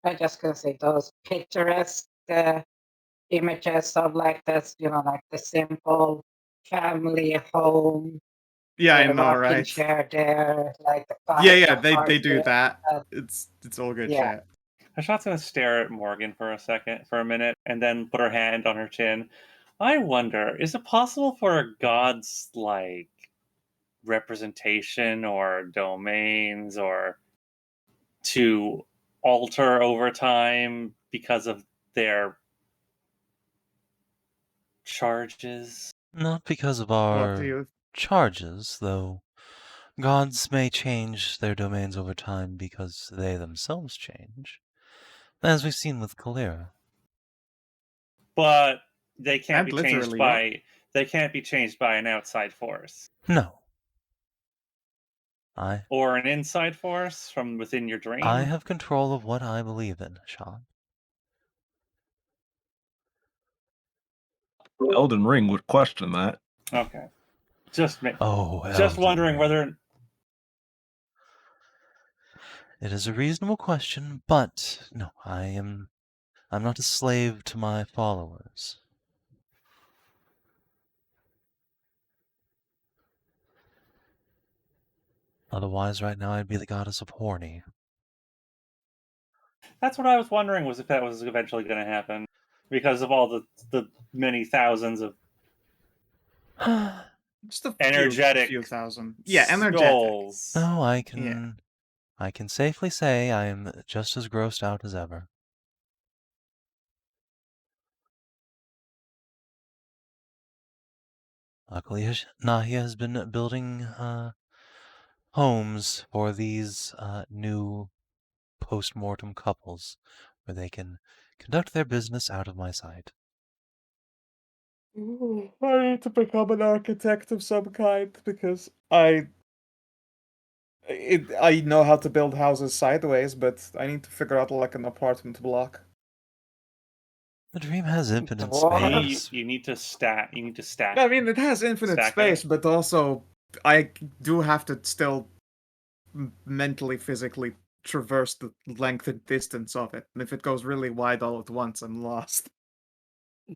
I'm just gonna say those picturesque images of like this, like the simple family home. Yeah, I the know, rocking right? chair there, like the Yeah, the heart they do there. that. It's all good Yeah. shit. Hashat's gonna stare at Morgan for a minute, and then put her hand on her chin. I wonder, is it possible for a god's like representation or domains or to alter over time because of their charges? Not because of What do our you charges, though. Gods may change their domains over time because they themselves change, as we've seen with Kalira. But they can't And be changed literally, by an outside force No. or an inside force from within your dream. I have control of what I believe in, Sean. Elden Ring would question that. Okay, just Elden wondering Ring. whether It is a reasonable question, but no, I'm not a slave to my followers. Otherwise, right now, I'd be the goddess of horny. that's what I was wondering, was if that was eventually going to happen because of all the many thousands of just a energetic few thousand. Yeah, energetic. skulls. No, I can safely say I am just as grossed out as ever. Luckily, Nahia has been building homes for these new post-mortem couples where they can conduct their business out of my sight. I need to become an architect of some kind because I know how to build houses sideways, but I need to figure out like an apartment block. The dream has infinite Dwarves? space. You need to stack. You need to stack. I mean, it has infinite Stacking. space, but also I do have to still mentally, physically traverse the length and distance of it. And if it goes really wide all at once, I'm lost.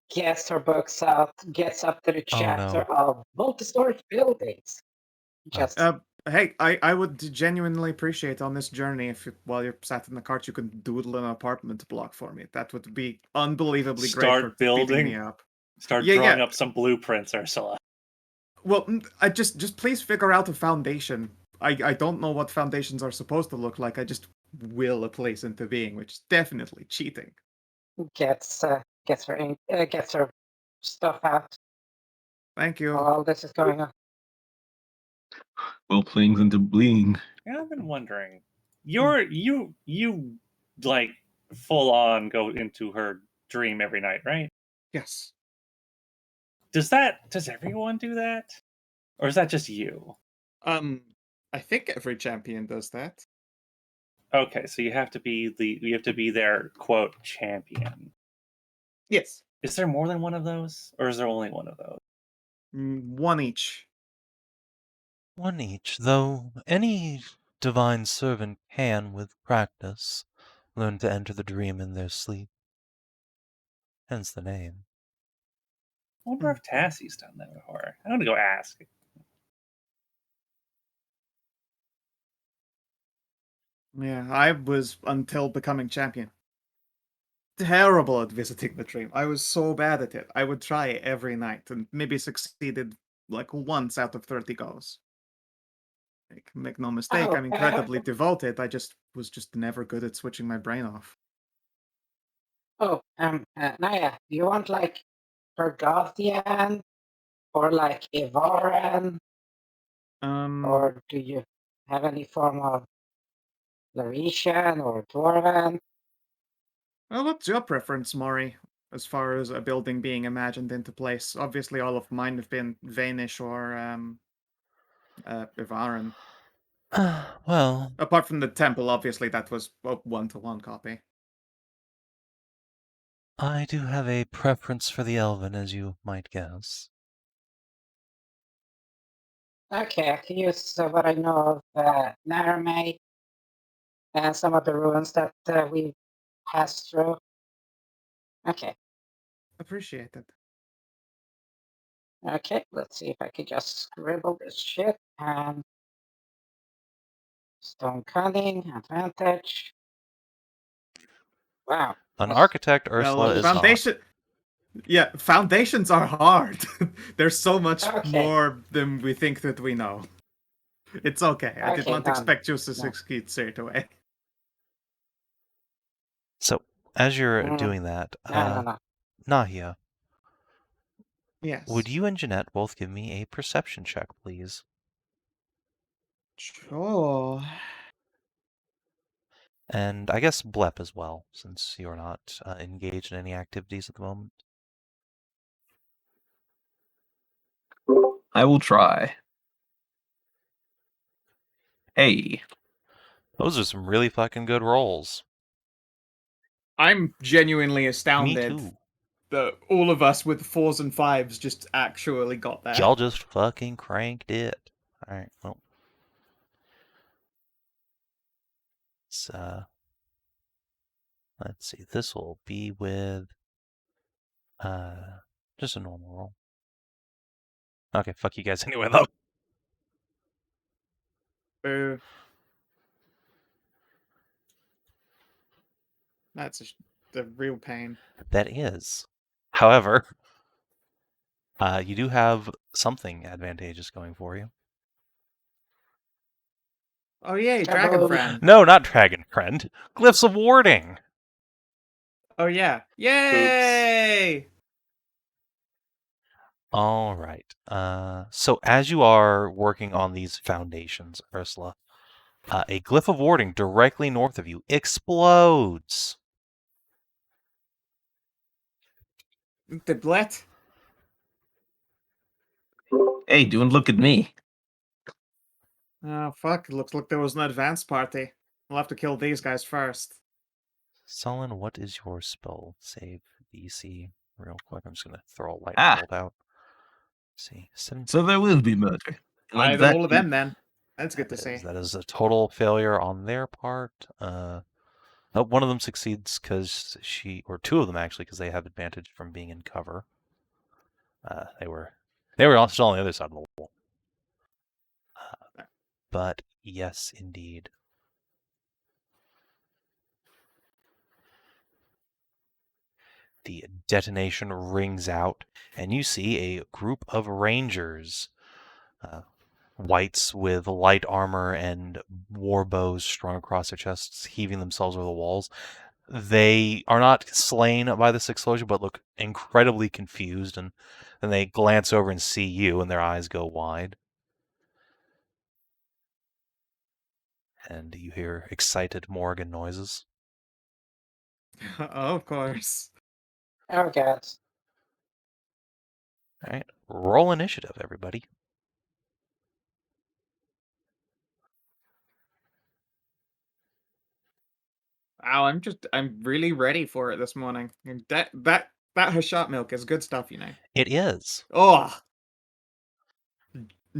Gets her books out, gets up to the Oh, chapter no. of multi-story buildings. Just Hey, I would genuinely appreciate on this journey if while you're sat in the cart you can doodle an apartment block for me. That would be unbelievably great for Start keeping building. me up. Start Yeah, drawing yeah. up some blueprints, Ursula. Well, I just please figure out a foundation. I don't know what foundations are supposed to look like. I just will a place into being, which is definitely cheating. gets her stuff out Thank you. while all this is going on. Well, playing into bleeding. Yeah, I've been wondering. You like full on go into her dream every night, right? Yes. Does everyone do that? Or is that just you? I think every champion does that. Okay, so you have to be their quote champion. Yes. Is there more than one of those, or is there only one of those? One each. One each, though any divine servant can, with practice, learn to enter the dream in their sleep. Hence the name. I wonder if Tassie's done that before. I'm gonna go ask. Yeah, I was until becoming champion. Terrible at visiting the dream. I was so bad at it. I would try it every night and maybe succeeded like once out of 30 goals. Like, make no mistake, Oh, I'm incredibly devoted. I just was just never good at switching my brain off. Nahia, do you want like Pergothian or like Ivaran, or do you have any form of Laurentian or Dwarven? Well, what's your preference, Maury, as far as a building being imagined into place? Obviously, all of mine have been Vanish or Ivaran. Well, Apart from the temple, obviously, that was a one-to-one copy. I do have a preference for the Elven, as you might guess. Okay, I can use what I know of Naramay and some of the ruins that we passed through. Okay, Appreciate it. okay, let's see if I can just scribble this shit. And stone cunning, advantage. Wow. An That's- architect, Ursula, Well, is not. foundation. Yeah, foundations are hard. There's so much Okay. more than we think that we know. It's okay. I did Okay, not done. expect you to Yeah. succeed straight away. So, as you're Mm. doing that, No. Nahia, Yes. would you and Jeanette both give me a perception check, please? Sure. And I guess Blep as well, since you're not engaged in any activities at the moment. I will try. Hey. Those are some really fucking good rolls. I'm genuinely Me astounded too. that all of us with 4s and 5s just actually got there. Y'all just fucking cranked it. Alright, well. Let's see. This will be with just a normal roll. Okay, fuck you guys anyway though. Boo. That's the real pain. That is. However, you do have something advantageous going for you. Oh yay, Dragon Kaboom. Friend. No, not Dragon Friend. Glyphs of Warding. Oh yeah. Yay! All right. So as you are working on these foundations, Ursula, a glyph of warding directly north of you explodes. The Blet. Hey, don't look at me. Oh fuck, it looks like there was an advance party. We'll have to kill these guys first. Sullen, what is your spell save DC? Real quick, I'm just gonna throw a lightning Ah. bolt out. Let's see, 17. So there will be murder. Like Either that. all of them then. That's good to see. That is a total failure on their part. Nope, one of them succeeds because or two of them actually, because they have advantage from being in cover. They were still on the other side of the wall. But yes, indeed. The detonation rings out, and you see a group of rangers, wights with light armor and war bows strung across their chests, heaving themselves over the walls. They are not slain by this explosion, but look incredibly confused, and then they glance over and see you, and their eyes go wide. And you hear excited Morgan noises. Oh, of course. Oh, God. All right, roll initiative, everybody. Wow, I'm really ready for it this morning. And that That Hashat milk is good stuff, you know. It is. Oh!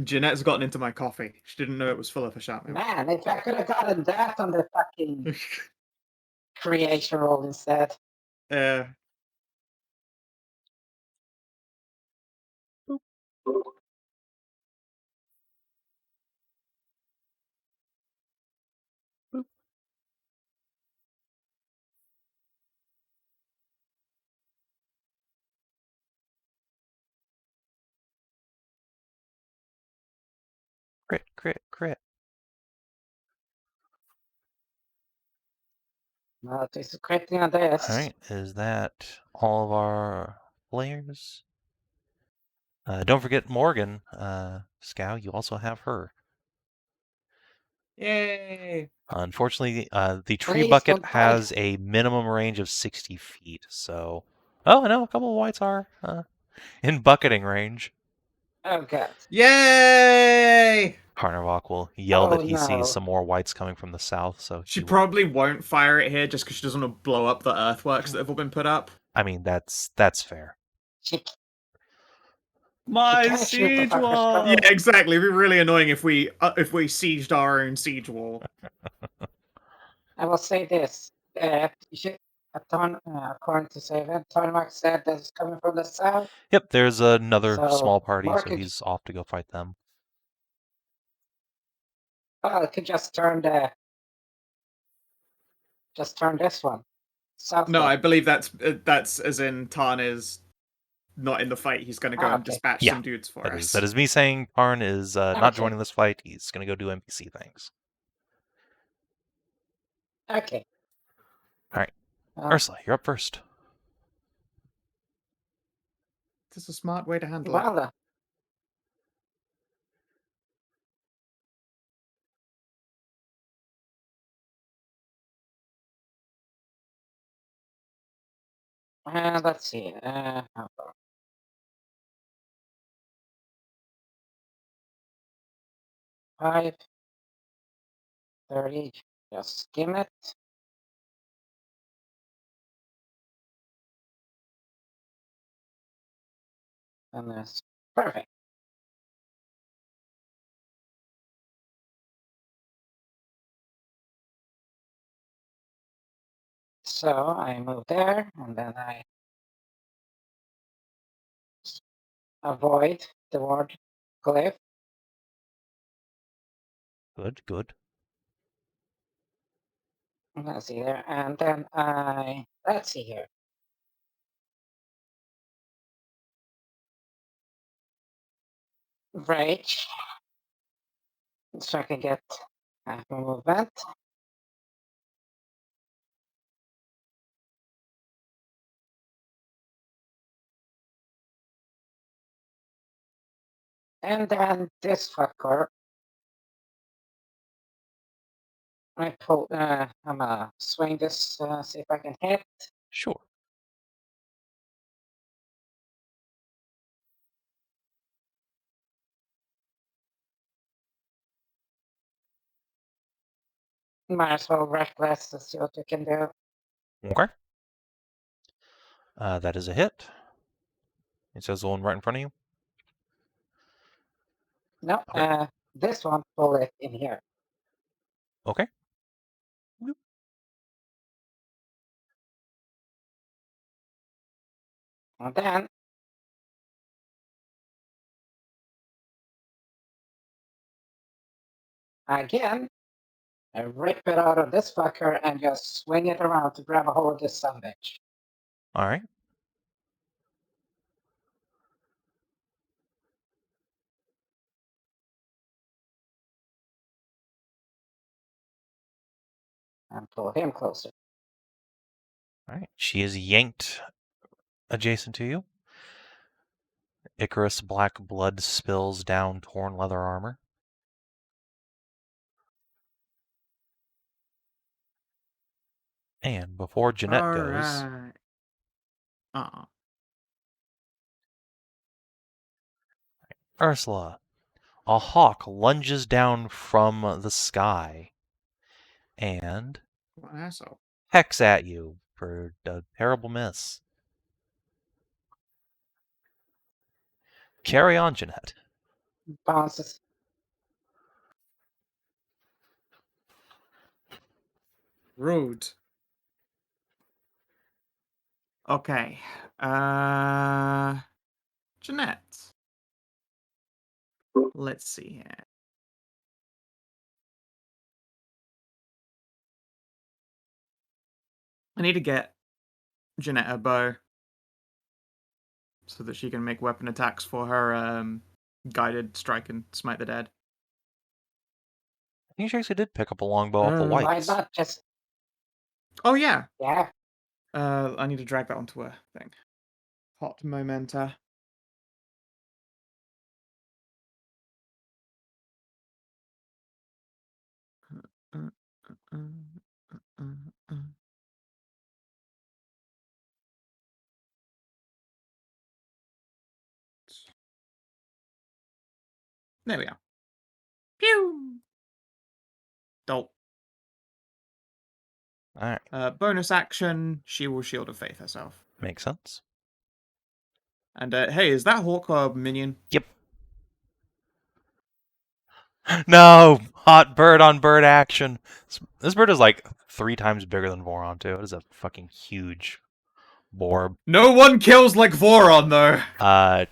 Jeanette's gotten into my coffee. She didn't know it was full of Hashat milk. Man, if I could have gotten that on the fucking creation roll instead. Crit, crit, crit. No, it's critting on this. Alright, is that all of our players? Don't forget Morgan. Scow, you also have her. Yay! Unfortunately, the tree Please bucket don't die. has a minimum range of 60 feet, so... Oh, no, a couple of whites are in bucketing range. Oh god. Yay! Tarnavak will yell that Oh, he no. sees some more whites coming from the south, so She he will... probably won't fire it here just because she doesn't want to blow up the earthworks that have all been put up. I mean, that's fair. She My can't shoot the siege fuckers wall! Yeah, exactly. It'd be really annoying if we sieged our own siege wall. I will say this. You should, according to Savin, Tarnavak said that it's coming from the south. Yep, there's another So, small party, so Mark, he's off to go fight them. Oh, I could just turn this one. South No, one. I believe that's as in Tarn is not in the fight. He's going to go and Okay. dispatch Yeah, some dudes for That us. is me saying Tarn is not Okay. joining this fight. He's going to go do NPC things. Okay. Alright. Uh, Ursula, you're up first. This is a smart way to handle it. well, let's see. How far? 5:30. Just skim it. And that's perfect. So I move there, and then I avoid the ward glyph. Good, good. Let's see there, and then let's see here. Rage. So I can get half a movement. And then this fucker. I'm gonna swing this, see if I can hit. Sure. Might as well reckless to see what we can do. Okay. That is a hit. It says the one right in front of you. No, Okay. this one, pull it in here. Okay. And then again, I rip it out of this fucker and just swing it around to grab a hold of this son bitch. Alright. And pull him closer. Alright. She is yanked adjacent to you. Icarus black blood spills down torn leather armor. And before Jeanette goes, Alright. Ursula, a hawk lunges down from the sky and What an asshole. hecks at you for a terrible miss. Carry on, Jeanette. Bounces. Rude. Okay. Jeanette. Let's see here. I need to get Jeanette a bow so that she can make weapon attacks for her guided strike and smite the dead. I think she actually did pick up a longbow off the Why Why Wights. not just, Oh yeah. yeah. I need to drag that onto a thing. Hot momenta. There we go. Pew! Dolt. Alright, Bonus action, she will Shield of Faith herself. makes sense. And hey, is that Hawk minion? Yep. No! Hot bird on bird action! This bird is like 3 times bigger than Voron, too. It is a fucking huge Borb. No one kills like Voron, though.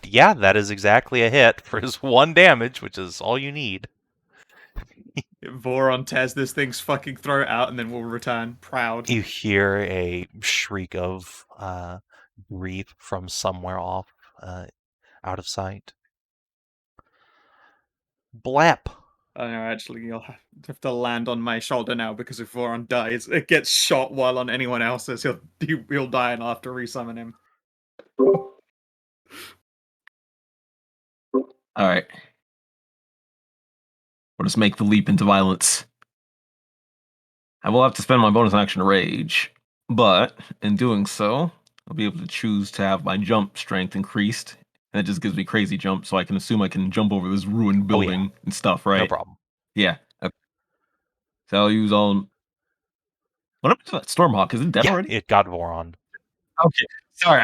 Yeah, that is exactly a hit for his 1 damage, which is all you need. Voron tears this thing's fucking throat out and then will return proud. You hear a shriek of grief from somewhere off, out of sight. Blep! Oh no, actually, you'll have to land on my shoulder now because if Voron dies, it gets shot while on anyone else's. He'll die and I'll have to resummon him. All right. We'll just make the leap into violence. I will have to spend my bonus action to rage, but in doing so, I'll be able to choose to have my jump strength increased. And that just gives me crazy jump, so I can assume I can jump over this ruined building and stuff, right? No problem. Yeah. Okay. So I'll use all. What happened to that Stormhawk? Is it dead Yeah, already? it got Voron. Okay. Sorry,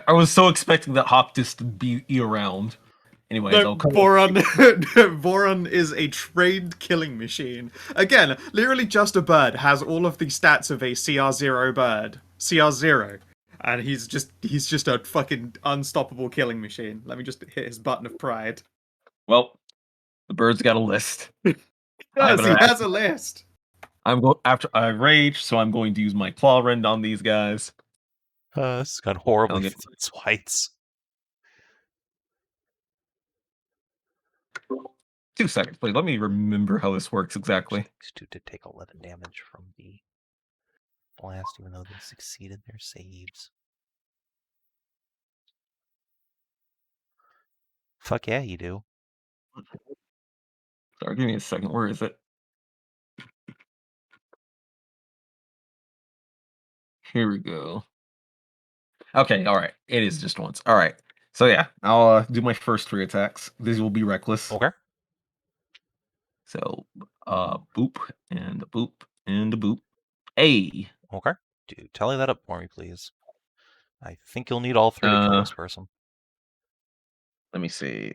I was so expecting that Hawk just to be around. Anyways, No, I'll come. Voron is a trained killing machine. Again, literally just a bird, has all of the stats of a CR0 bird. CR0. And he's just a fucking unstoppable killing machine. Let me just hit his button of pride. Well, the bird's got a list. Yes, he has a list. I'm going after I rage, so I'm going to use my claw rend on these guys. This got horribly get- swipes. 2 seconds, please. Let me remember how this works exactly. These 2 did take 11 damage from the blast, even though they succeeded their saves. Fuck yeah, you do. Sorry, give me a second. Where is it? Here we go. Okay, all right. It is just once. All right. So yeah, I'll do my first 3 attacks. These will be reckless. Okay. So, boop and a boop and a boop. Hey. Okay. Dude, tally that up for me, please. I think you'll need all 3 to kill this person. Let me see.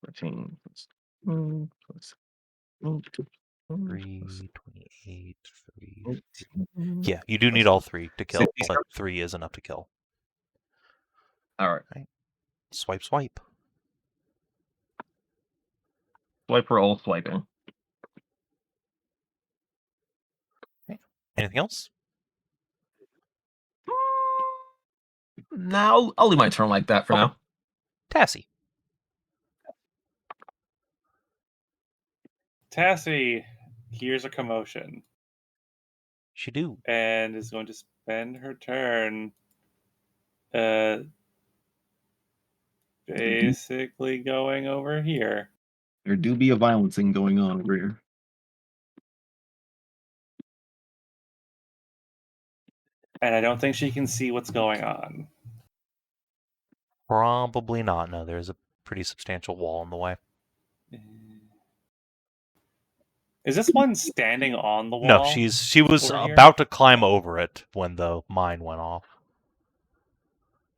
13 plus 3, 28, 3. Yeah, you do need all 3 to kill, but 3 is enough to kill. All right. Swipe, swipe. Swipe for all swiping. Anything else? Now I'll leave my turn like that for Okay. now. Tassie. Tassie hears a commotion She do. and is going to spend her turn basically going over here. There do be a violencing going on over here. And I don't think she can see what's going on. Probably not. No, there's a pretty substantial wall in the way. Is this one standing on the wall? No, she was over here? about to climb over it when the mine went off.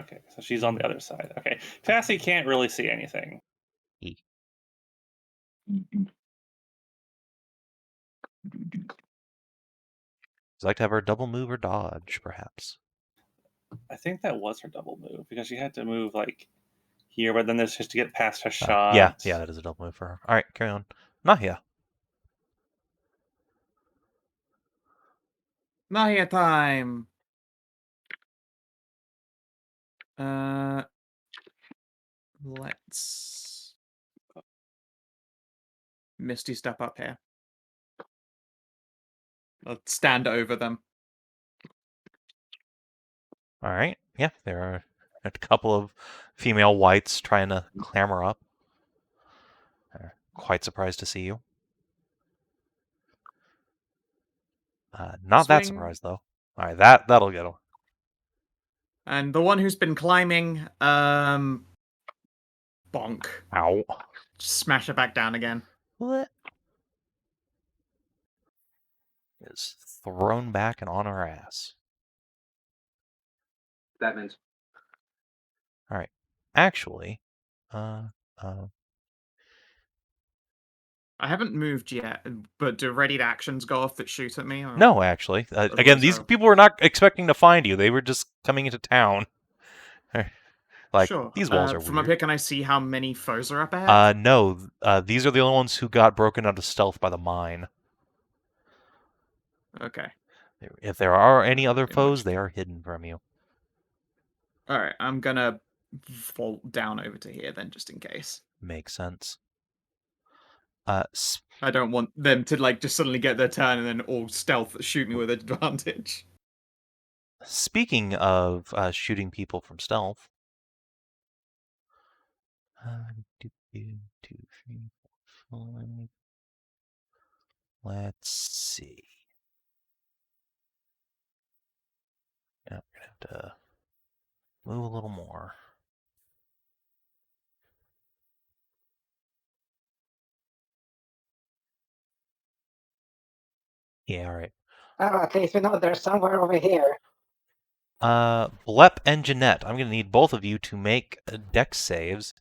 Okay, so she's on the other side. Okay, Cassie can't really see anything. E. Would you like to have her double move or dodge, perhaps? I think that was her double move because she had to move like here, but then there's just to get past Hashat. Yeah, that is a double move for her. All right, carry on. Nahia. Nahia time. Let's Misty step up here. Let's stand over them. All right. Yeah, there are a couple of female wights trying to clamber up. They're quite surprised to see you. Not that Swing. surprised though. All right, that'll get them. And the one who's been climbing, bonk. Ow. Smash it back down again. What? Is thrown back and on her ass. That means All right. Actually, I haven't moved yet, but do readied actions go off that shoot at me? Or... no, actually. Again, Otherwise, these I'll- people were not expecting to find you. They were just coming into town. Like, sure. these walls are From up weird. here, can I see how many foes are up ahead? No. These are the only ones who got broken out of stealth by the mine. Okay. If there are any other Very foes, much. they are hidden from you. Alright, I'm gonna vault down over to here then, just in case. Makes sense. I don't want them to, like, just suddenly get their turn and then all stealth shoot me with advantage. Speaking of shooting people from stealth. 2, 3, 4, 5. Let's see. Yeah, we're gonna have to move a little more. Yeah, all right. Oh, at least we know they're somewhere over here. Blep and Jeanette, I'm gonna need both of you to make dex saves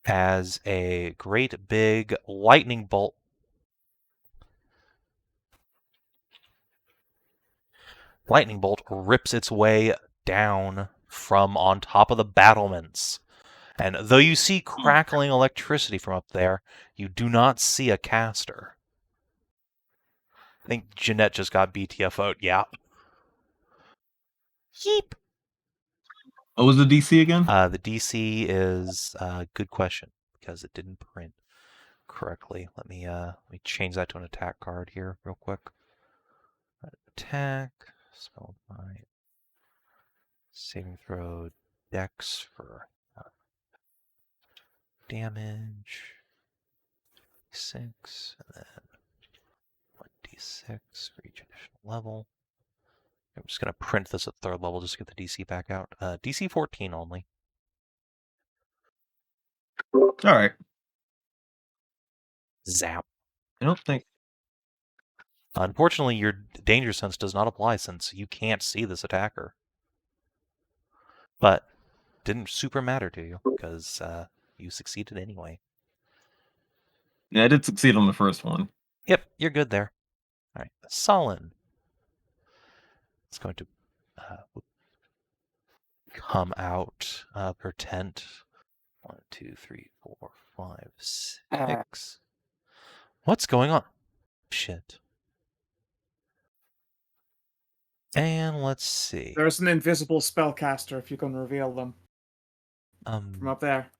as a great big lightning bolt. Lightning bolt rips its way down from on top of the battlements. And though you see crackling electricity from up there, you do not see a caster. I think Jeanette just got BTFO'd. Yeah. Yeep. What was the DC again? The DC is good question because it didn't print correctly. Let me change that to an attack card here real quick. Attack, spelled by saving throw, dex for damage, 6, and then 1d6 for each additional level. I'm just going to print this at 3rd level just to get the DC back out. DC 14 only. All right. Zap. I don't think. Unfortunately, your danger sense does not apply since you can't see this attacker. But didn't super matter to you because you succeeded anyway. Yeah, I did succeed on the first one. Yep, you're good there. All right, Solin. It's going to come out of her tent. 1, 2, 3, 4, 5, 6. What's going on? Shit. And let's see. There's an invisible spellcaster if you can reveal them from up there.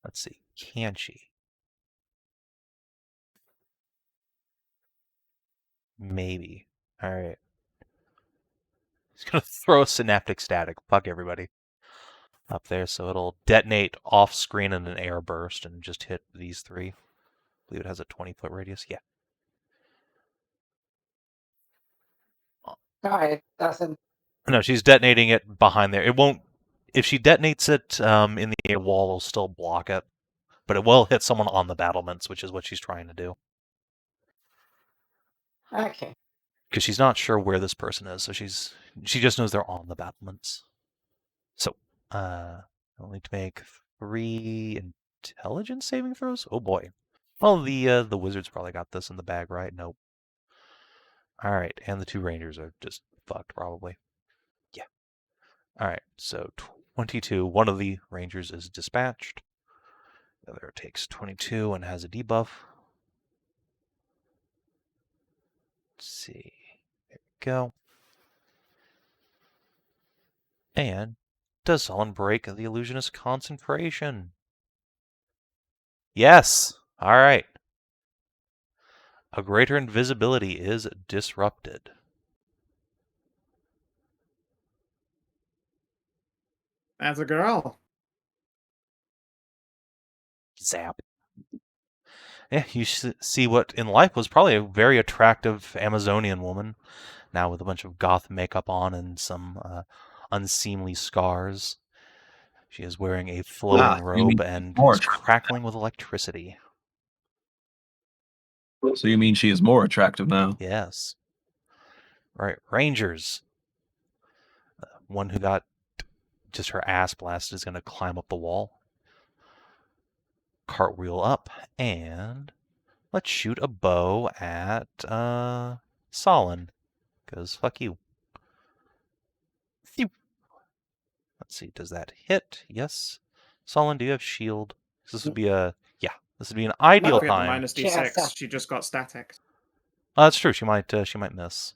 Let's see. Can she? Maybe. All right. He's gonna throw a synaptic static. Fuck everybody. Up there, so it'll detonate off screen in an air burst and just hit these 3. I believe it has a 20-foot radius. Yeah. No, it doesn't. No, she's detonating it behind there. It won't. If she detonates it in the air wall, it'll still block it. But it will hit someone on the battlements, which is what she's trying to do. Okay. because she's not sure where this person is, so she just knows they're on the battlements. So, I'll need to make 3 intelligence saving throws. Oh boy. Well, the wizards probably got this in the bag, right? Nope. All right, and the 2 rangers are just fucked, probably. Yeah. All right, so 22. One of the rangers is dispatched. The other takes 22 and has a debuff. Let's see. There we go. And does someone break the illusionist concentration? Yes. All right. A greater invisibility is disrupted. That's a girl. Zap. Yeah, you see what in life was probably a very attractive Amazonian woman, now with a bunch of goth makeup on and some unseemly scars. She is wearing a flowing you robe mean and more is attractive. crackling with electricity. So you mean she is more attractive now? Yes. Right, Rangers. One who got just her ass blasted is going to climb up the wall. Cartwheel up, and let's shoot a bow at Solin, because fuck you. Phew. Let's see, does that hit? Yes. Solin, do you have shield? This would be this would be an ideal If we had the time. minus She has d6, that. she just got static. Oh, that's true. She might miss.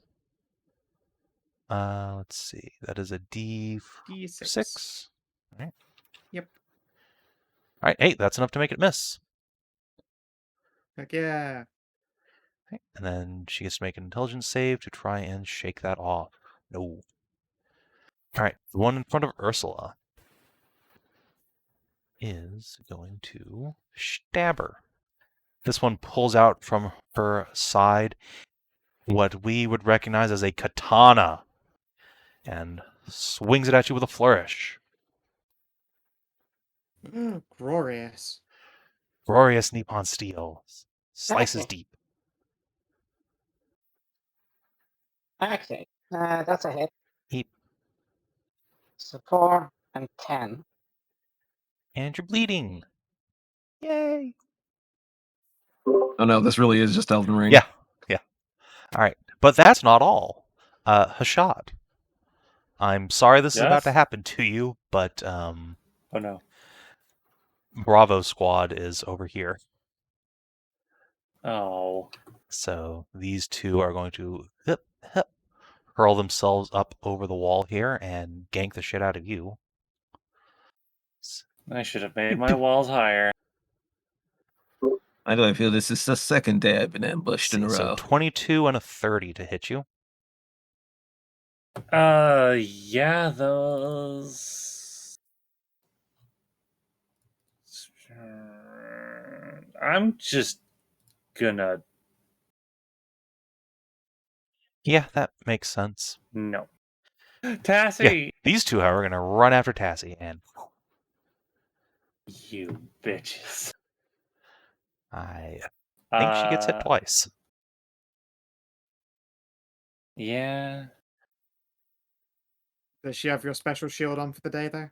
Let's see. That is a D6. D6. All right. Yep. All right. Hey, that's enough to make it miss. Heck yeah. Okay. And then she gets to make an intelligence save to try and shake that off. No. All right. The one in front of Ursula is going to stab her. This one pulls out from her side what we would recognize as a katana and swings it at you with a flourish. Glorious. Glorious Nippon steel. Slices Okay. deep. Okay. That's a hit. Heap. So 4 and 10. And you're bleeding. Yay. Oh no, this really is just Elden Ring. Yeah. All right. But that's not all. Hashat. I'm sorry this is about to Yes? happen to you, but Oh no. Bravo Squad is over here. Oh. So these two are going to hurl themselves up over the wall here and gank the shit out of you. I should have made my walls higher. Why do I feel this is the second day I've been ambushed in a So row? 22 and a 30 to hit you. Yeah, those. I'm just gonna. Yeah, that makes sense. No. Tassie! These two, however, are going to run after Tassie, and You bitches. I think she gets hit twice. Yeah. Does she have your special shield on for the day, though?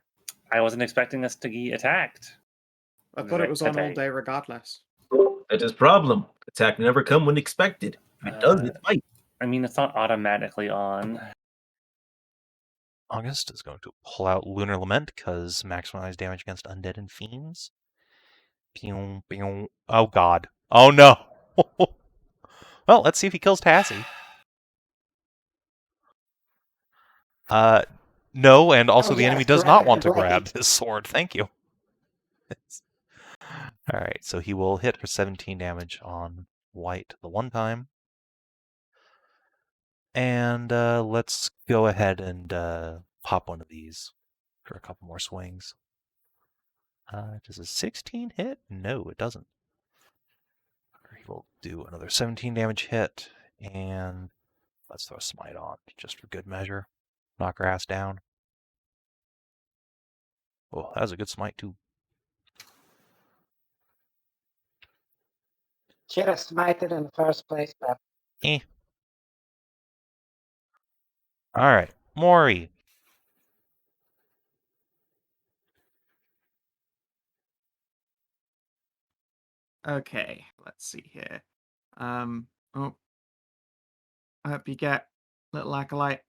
I wasn't expecting us to get attacked. I thought it was on all Today. day regardless. That's his problem. Attack never come when expected. If it does, it's fight. I mean, it's not automatically on. August is going to pull out Lunar Lament because maximize damage against undead and fiends. Pew, pew. Oh god. Oh no. Well, let's see if he kills Tassie. No, and also the enemy yes, does not grab want the to grab blade. his sword. Thank you. Alright, so he will hit for 17 damage on Wight the one time. And let's go ahead and pop one of these for a couple more swings. Does a 16 hit? No, it doesn't. He will do another 17 damage hit, and let's throw a smite on, just for good measure. Knock her ass down. Oh, that was a good smite, too. Should have smited in the first place, but Eh. All right, Maury. Okay, let's see here. Oh, I hope you get little acolyte.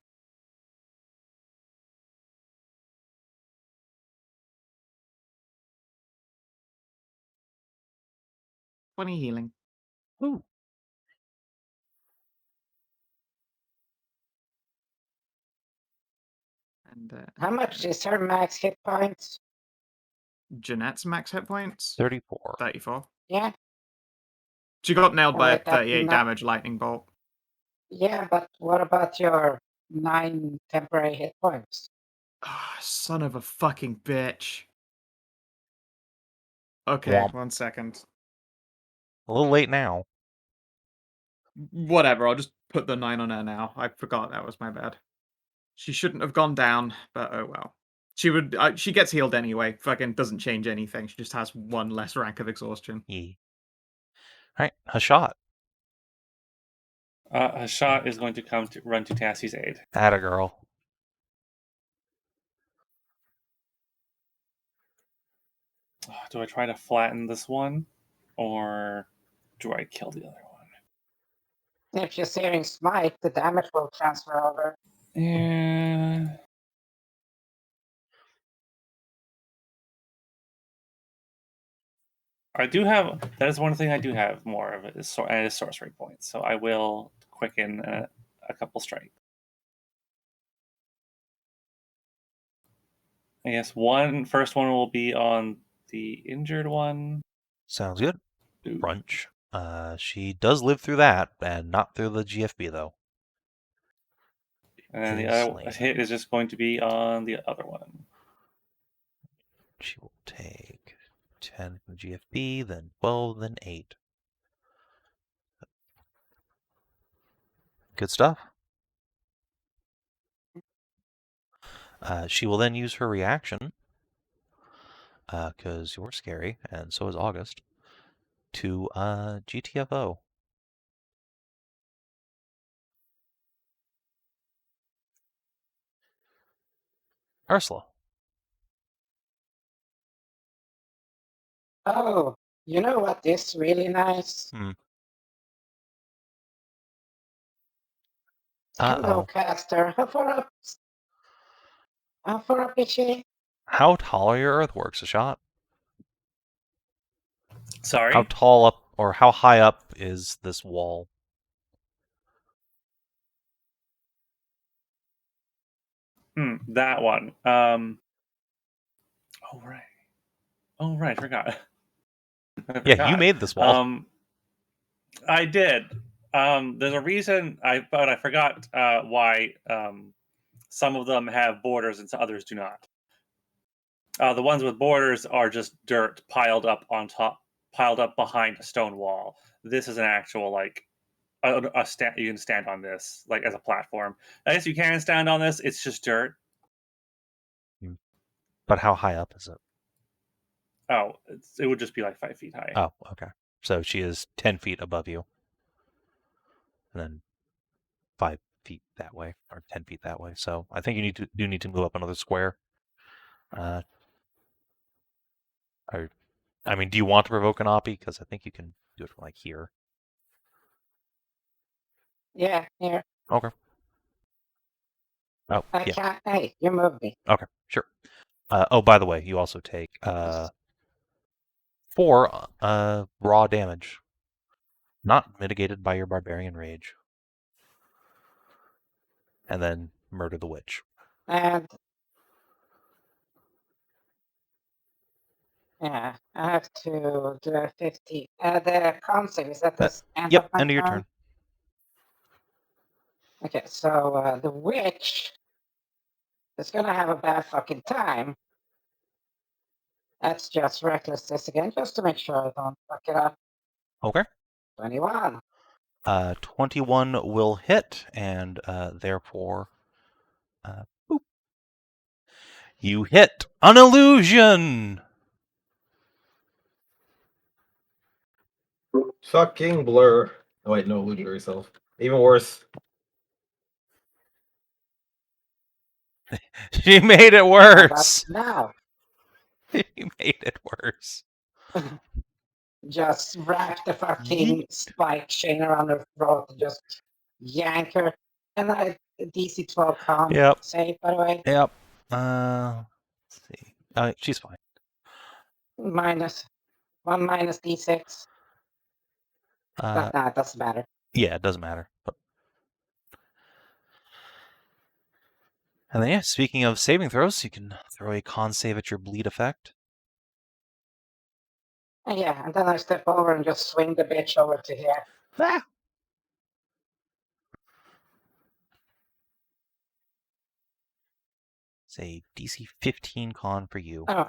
Funny healing. Ooh. And How much is her max hit points? Jeanette's max hit points? 34. 34. Yeah, She got nailed by a Alright, that's 38 not- damage lightning bolt. yeah, but what about your 9 temporary hit points? Ah, son of a fucking bitch. Okay, Womp. 1 second. A little late now. Whatever, I'll just put the 9 on her now. I forgot that was my bad. She shouldn't have gone down, but oh well. She would. She gets healed anyway. Fucking doesn't change anything. She just has 1 less rank of exhaustion. Yee. All right, Hashat. Hashat is going to run to Tassie's aid. Atta girl. Do I try to flatten this one, or do I kill the other one? If you're searing smite, the damage will transfer over. Yeah. I do have. That is one thing I do have more of. Is sorcery points. So I will quicken a couple strikes. I guess first one will be on the injured one. Sounds good. Ooh. Brunch. She does live through that, and not through the GFB though. And then the Is other slain. hit is just going to be on the other one. She will take 10 from the GFB, then 12, then 8. Good stuff. She will then use her reaction, because you're scary, and so is August, to GTFO. Ursula. Oh, you know what is really nice? Hmm. Hello, Uh-oh. caster. How far up is she? How tall are your earthworks, Hashat? Sorry. How tall up, or how high up is this wall? That one. Oh right. I forgot. Yeah, you made this wall. I did. There's a reason but I forgot why some of them have borders and some others do not. The ones with borders are just dirt piled up on top, piled up behind a stone wall. This is an actual a stand. You can stand on this like as a platform. I guess you can stand on this. It's just dirt. But how high up is it? Oh, it would just be like 5 feet high. Oh, okay. So she is 10 feet above you. And then 5 feet that way, or 10 feet that way. So I think you do need to move up another square. I mean, do you want to provoke an Oppie? Because I think you can do it from like here. Yeah, here. Okay. Oh, I yeah. can't. Hey, you moved me. Okay, sure. Oh, by the way, you also take 4 raw damage, not mitigated by your Barbarian Rage. And then murder the witch. And yeah, I have to do a 50. The con save, is that the end Yep, of my end of your turn? turn. Okay, so the witch is gonna have a bad fucking time. That's just recklessness again, just to make sure I don't fuck it up. Okay. 21. 21 will hit, and therefore, boop. You hit an illusion! Fucking blur. Oh wait, no, illusionary self. Even worse. She made it How worse. about now? She made it worse. Just wrap the fucking spike chain around her throat and just yank her. And I DC 12 con Yep. save, by the way. Yep. Let's see. She's fine. Minus 1 minus D6. But nah, it doesn't matter. Yeah, it doesn't matter. But... And then, yeah, speaking of saving throws, you can throw a con save at your bleed effect. And yeah, and then I step over and just swing the bitch over to here. Ah! It's a DC 15 con for you. Oh.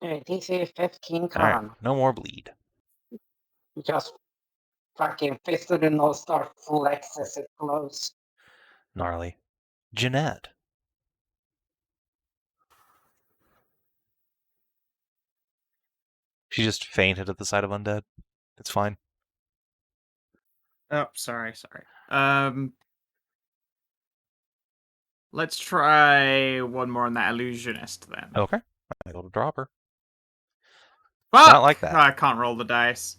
DC 15 con. Alright, no more bleed. Just fucking fist of the North Star flex as it glows. Gnarly. Jeanette. She just fainted at the sight of undead. It's fine. Oh, sorry. Let's try one more on that illusionist then. Okay. I'm able to drop her. Fuck! Not like that. I can't roll the dice.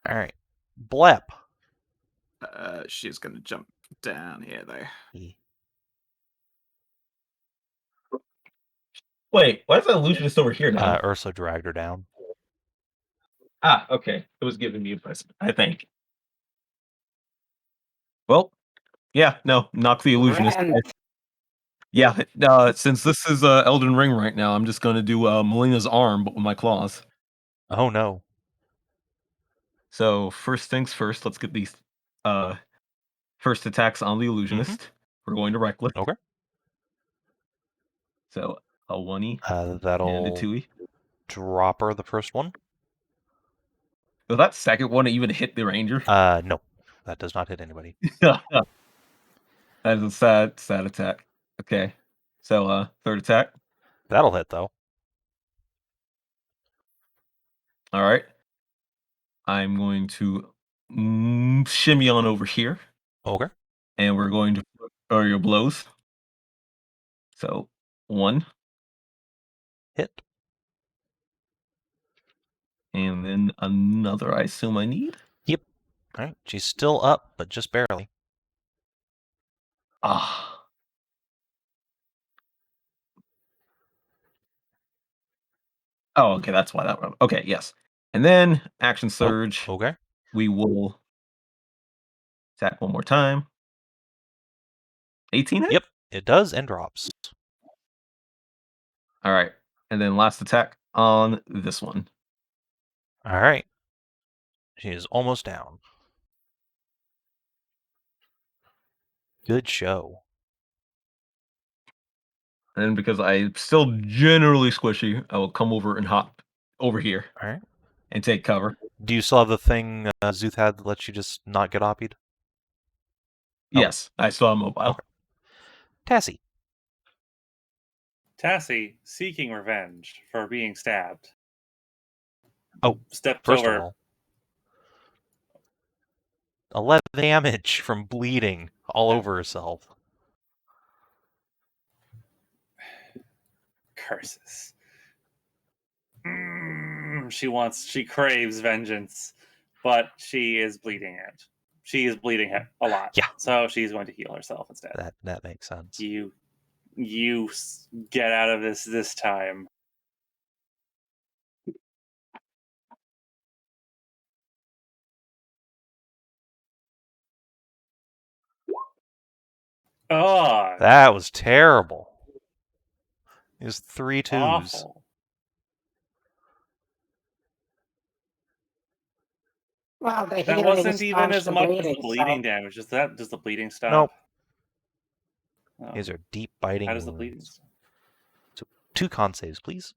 Alright. Blep. She's gonna jump down here though. Wait, why is that illusionist over here now? Ursula dragged her down. Okay. It was giving me a present, I think. Well, yeah, no, knock the illusionist. Rent. Yeah, since this is Elden Ring right now, I'm just gonna do Melina's arm, but with my claws. Oh no. So first things first, let's get these first attacks on the illusionist. We're going to reckless. Okay. So a 1e and a That'll 2e. drop her the first one. Will that second one even hit the ranger? No. That does not hit anybody. That is a sad attack. Okay. So third attack. That'll hit though. All right. I'm going to shimmy on over here. Okay. And we're going to throw your blows. So 1. Hit. And then another, I assume I need. Yep. Alright. She's still up, but just barely. Ah. Oh, okay, that's why that one. Okay, yes. And then action surge. Oh, okay. We will attack one more time. 18 hit? Yep. It does and drops. All right. And then last attack on this one. Alright. She is almost down. Good show. And because I'm still generally squishy, I will come over and hop over here Alright. and take cover. Do you still have the thing Zuth had that lets you just not get oppied? Yes, I still have mobile. Okay. Tassie. Tassie seeking revenge for being stabbed. Oh, Stepped first over. of all, 11 damage from bleeding all over herself. Curses. She craves vengeance, but she is bleeding it. She is bleeding it a lot. Yeah. So she's going to heal herself instead. That makes sense. You get out of this time. Oh, That was terrible. It was 3 twos. awful. Well, the That healing wasn't even sponged as the much as bleeding, the bleeding so... damage. Does the bleeding stop? Nope. Oh. These are deep biting How does the bleeding wounds. stop? So 2 con saves, please.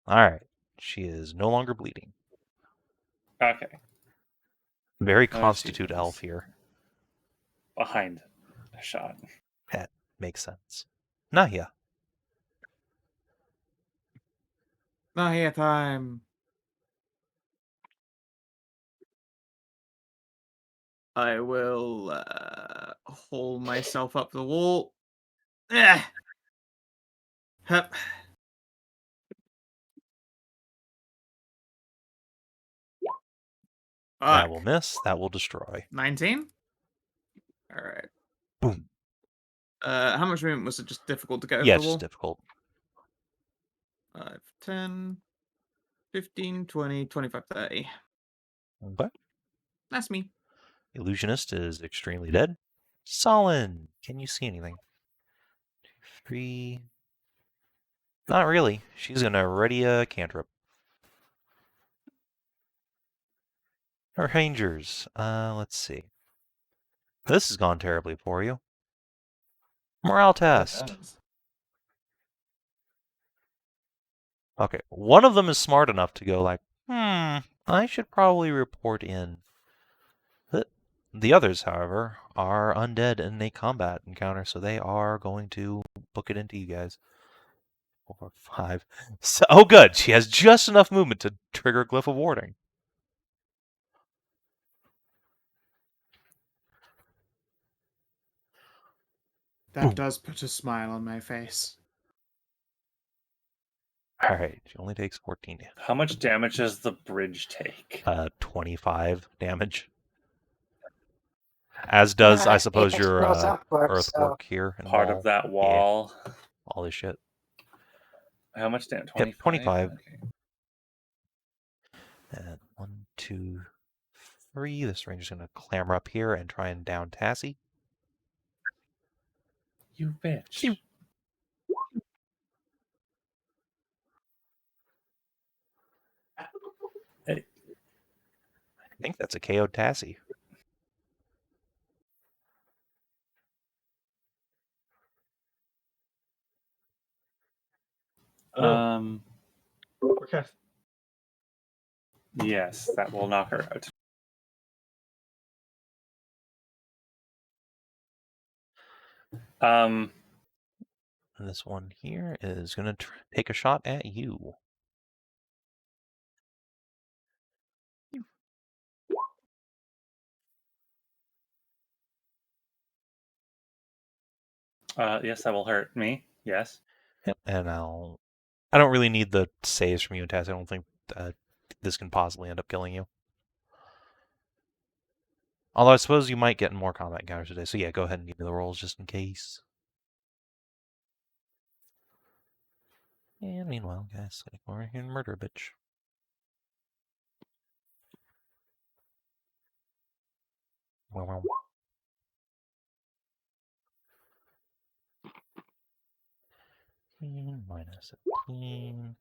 Alright. She is no longer bleeding. Okay. Very Oh, constitute Jesus. elf here. Behind a shot. That makes sense. Nahia. Nahia time. I will haul myself up the wall. Ah! Hup. That will miss. That will destroy. 19? Alright. Boom. How much movement was it? Just difficult to get over Yeah, the it's wall? just difficult. 5, 10, 15, 20, 25, 30. Okay. That's me. Illusionist is extremely dead. Solid. Can you see anything? 2, 3. Not really. She's gonna ready a cantrip. Rangers. Let's see. This has gone terribly for you. Morale test. Okay, one of them is smart enough to go like, I should probably report in. The others, however, are undead in a combat encounter, so they are going to book it into you guys. 4, 5. So, oh, good. She has just enough movement to trigger Glyph of Warding. That Boom. does put a smile on my face. All right, she only takes 14 damage. How much damage does the bridge take? 25 damage. As does, I suppose, Apex your goes upwards, so earthwork here. And Part of that wall. Yeah, all this shit. How much damage? Yep, 25. Okay. And 1, 2, 3. This ranger's going to clamber up here and try and down Tassie. You bitch. You. Hey. I think that's a KO'd Tassie. Okay. Yes, that will knock her out. And this one here is going to take a shot at you. Yes, that will hurt me. Yes. Yep. And I don't really need the saves from you and Tassie. I don't think this can possibly end up killing you. Although I suppose you might get in more combat encounters today. So yeah, go ahead and give me the rolls just in case. And meanwhile, guys, go over here and murder a bitch. Wow. Minus 15.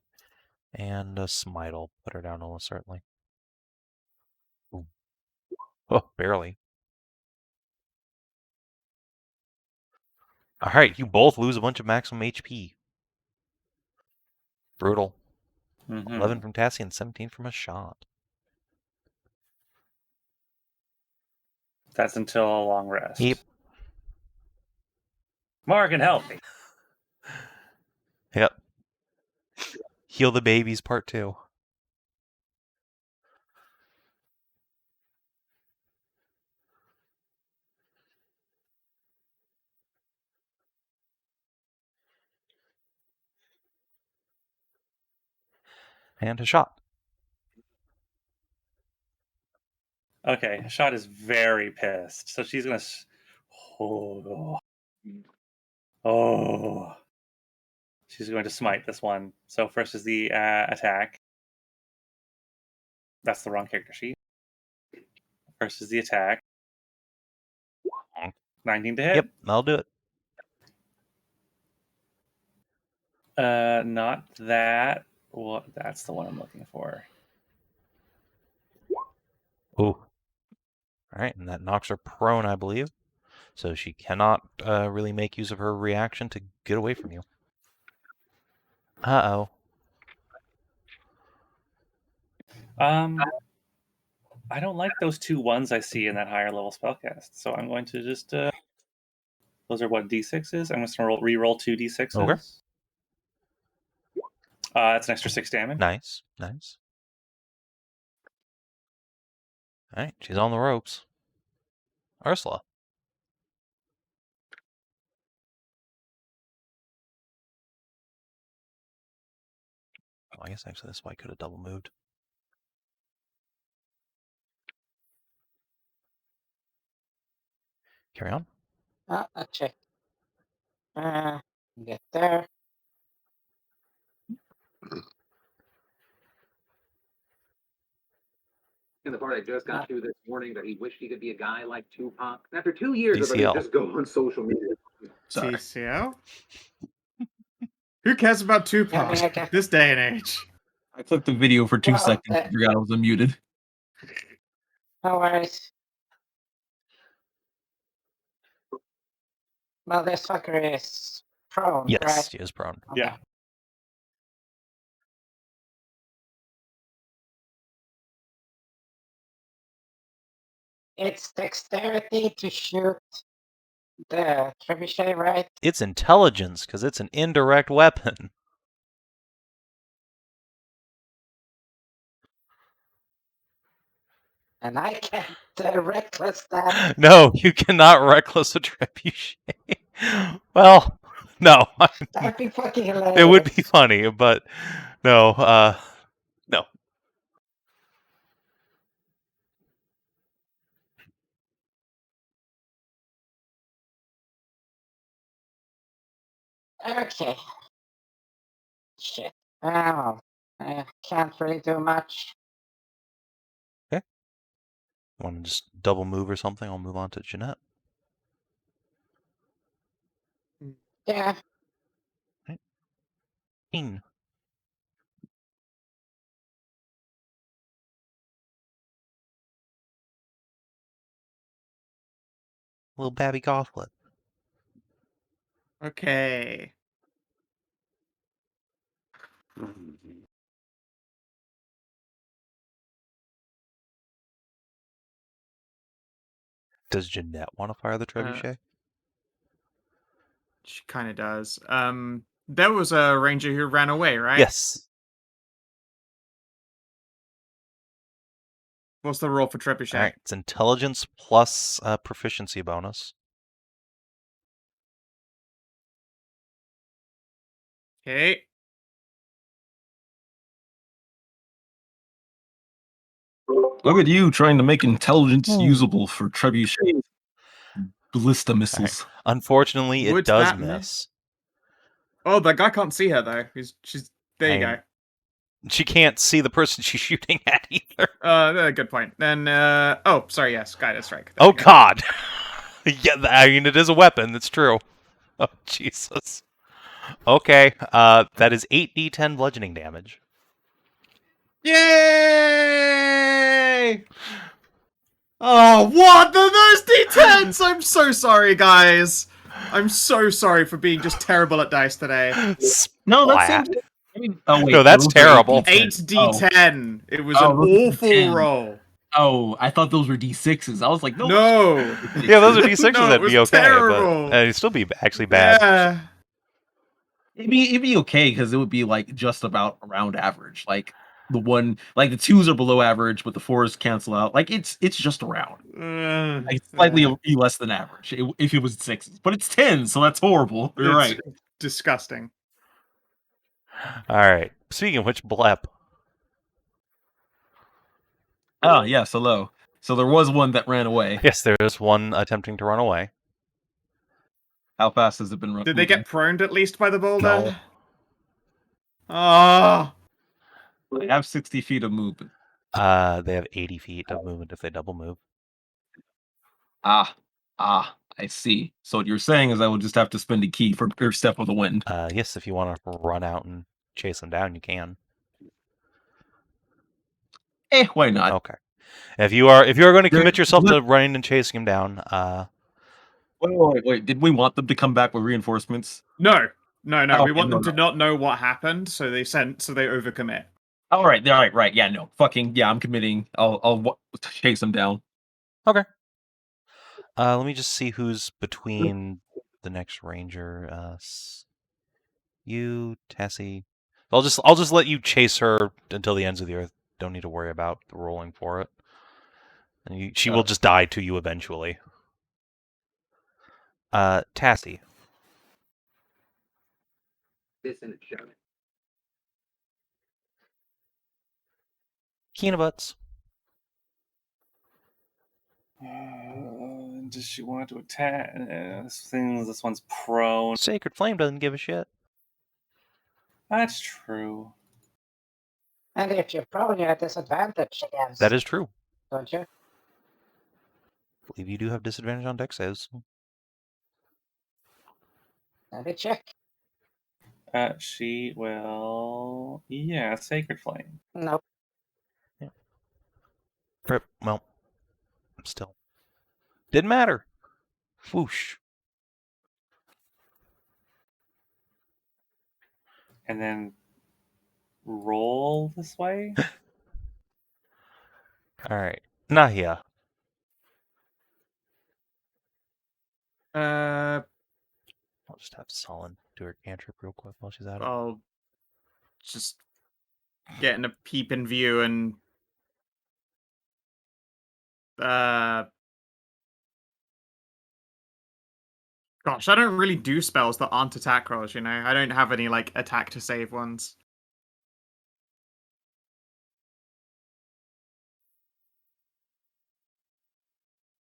And a smite will put her down almost certainly. Ooh. Oh, barely. Alright, you both lose a bunch of maximum HP. Brutal. 11 from Tassie and 17 from Hashat. That's until a long rest. Yep. Morgan, help me. Yep. Heal the babies, part 2. And Hashat. Okay, Hashat is very pissed. So she's going to... Oh. She's going to smite this one. So first is the attack. That's the wrong character sheet. First is the attack. 19 to hit. Yep, that'll do it. Not that. Well, that's the one I'm looking for. Ooh. Alright, and that knocks her prone, I believe. So she cannot really make use of her reaction to get away from you. Uh-oh. I don't like those 2 1s I see in that higher level spellcast. So I'm going to just... those are what, D6s? I'm just going to re-roll 2 D6s. Okay. That's an extra 6 damage. Nice, nice. Alright, she's on the ropes. Ursula. Oh, I guess actually this Wight could have double moved. Carry on. I'll check. Get there. In the part I just got to this morning that he wished he could be a guy like Tupac. After 2 years of it, DCL. just go on social media. Sorry. TCL? Who cares about Tupac I guess- this day and age? I clicked the video for 2 Well, seconds and forgot I was unmuted. No worries. Well, this fucker is prone, Yes, right? she is prone. Okay. Yeah. It's dexterity to shoot the trebuchet, right? It's intelligence, because it's an indirect weapon. And I can't reckless that. No, you cannot reckless a trebuchet. Well, no. That'd be fucking hilarious. It would be funny, but no, no. Okay. Shit. Oh, I can't really do much. Want to just double move or something? I'll move on to Jeanette. Yeah. Ping. Little babby gauntlet. Okay. Does Jeanette want to fire the trebuchet? She kind of does. There was a ranger who ran away, right? Yes. What's the roll for trebuchet? All right. It's intelligence plus proficiency bonus. Okay. Look at you trying to make intelligence Ooh. usable for trebuchet ballista missiles. Unfortunately, it Would does that miss. Oh, that guy can't see her though. She's there. You I- go. She can't see the person she's shooting at either. Good point. Then, oh, sorry. Yes, guided strike. There Oh we go. God. Yeah, I mean it is a weapon. That's true. Oh Jesus. Okay. That is 8d10 bludgeoning damage. Yay! Oh, what? Those D10s! I'm so sorry, guys. I'm so sorry for being just terrible at dice today. No, that Splat. seems. I mean, oh wait, No, that's those are terrible. 8d10. It was Oh, an those are awful D10. roll. Oh, I thought those were D6s. I was like, no. No. Yeah, those are d6s. No, it That'd was be okay, terrible. but it'd still be actually bad. Yeah. It'd be okay because it would be like just about around average. Like the 2s are below average, but the 4s cancel out. Like it's just around. Like, it's slightly less than average if it was 6s, but it's 10, so that's horrible. You're It's right. disgusting. All right. Speaking of which, Blep. Oh yes, hello. So there was one that ran away. Yes, there is one attempting to run away. How fast has it been running? Did they get pruned at least by the boulder? No. Oh. They have 60 feet of movement. They have 80 feet of movement if they double move. I see. So what you're saying is I will just have to spend a key for Step of the Wind. Yes, if you want to run out and chase them down, you can. Why not? Okay. If you are going to There- commit yourself to running and chasing him down, Wait. Did we want them to come back with reinforcements? No. Oh, We want no, them to not know what happened, so they overcommit. All right. Right. Yeah, no. I'm committing. I'll chase them down. okay. Let me just see who's between the next ranger. You, Tessie. I'll just let you chase her until the ends of the earth. Don't need to worry about the rolling for it. And she will just die to you eventually. Tassie. This in a show. Kinabuts. Does she want to attack? This one's prone. Sacred Flame doesn't give a shit. That's true. And if you're prone, you're at disadvantage against. That is true. Don't you? I believe you do have disadvantage on dex saves. Let me check. She will. Yeah, Sacred Flame. Nope. Rip. Well, still. Didn't matter. Whoosh. And then roll this way. Alright. Nahia. Uh, I'll just have Sullen do her cantrip real quick while she's at it. I'll just get in a peep in view and gosh, I don't really do spells that aren't attack rolls, you know. I don't have any like attack to save ones.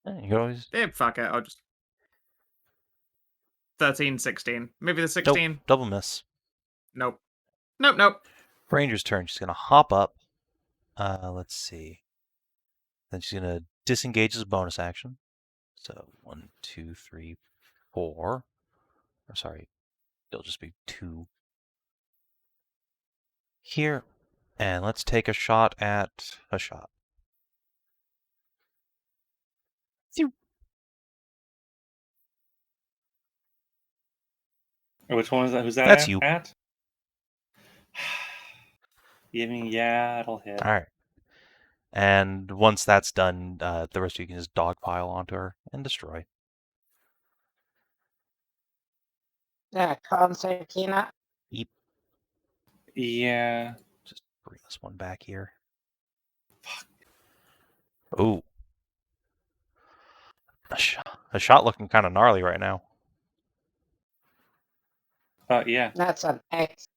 Yeah, you can always. Yeah, fuck it. I'll just 13, 16. Maybe the 16. Nope. Double miss. Nope. Nope, nope. Ranger's turn. She's gonna hop up. Let's see. Then she's gonna disengage as a bonus action. So 1, 2, 3, 4. Or sorry, it'll just be 2 here. And let's take a shot at Hashat. Which one is that? Who's that? That's you. At? Yeah, it'll hit. Alright. And once that's done, the rest of you can just dogpile onto her and destroy. Yeah, con save, Kina. Yeah. Just bring this one back here. Oh. A shot looking kind of gnarly right now. Yeah. That's an X.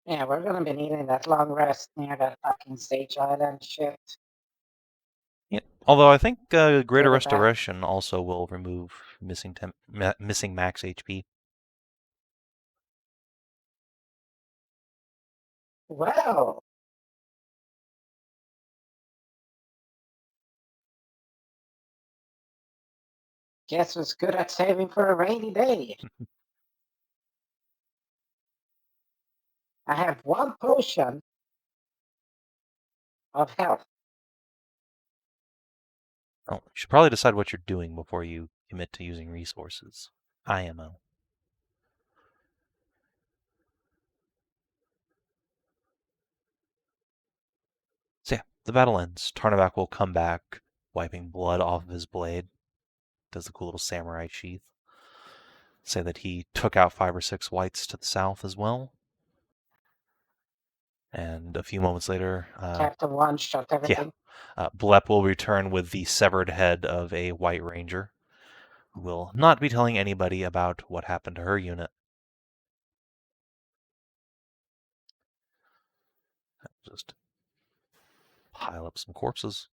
Yeah, we're gonna be needing that long rest near that fucking stage island shit. Yeah. Although I think Greater Further back. Restoration also will remove missing max HP. Well. Guess who's good at saving for a rainy day? I have 1 potion of health. Oh, you should probably decide what you're doing before you commit to using resources. IMO. So yeah, the battle ends. Tarnavak will come back, wiping blood off of his blade. Does the cool little samurai sheath. Say that he took out 5 or 6 wights to the south as well. And a few moments later, Captain One shot everything. Blep will return with the severed head of a White Ranger, who will not be telling anybody about what happened to her unit. Just pile up some corpses.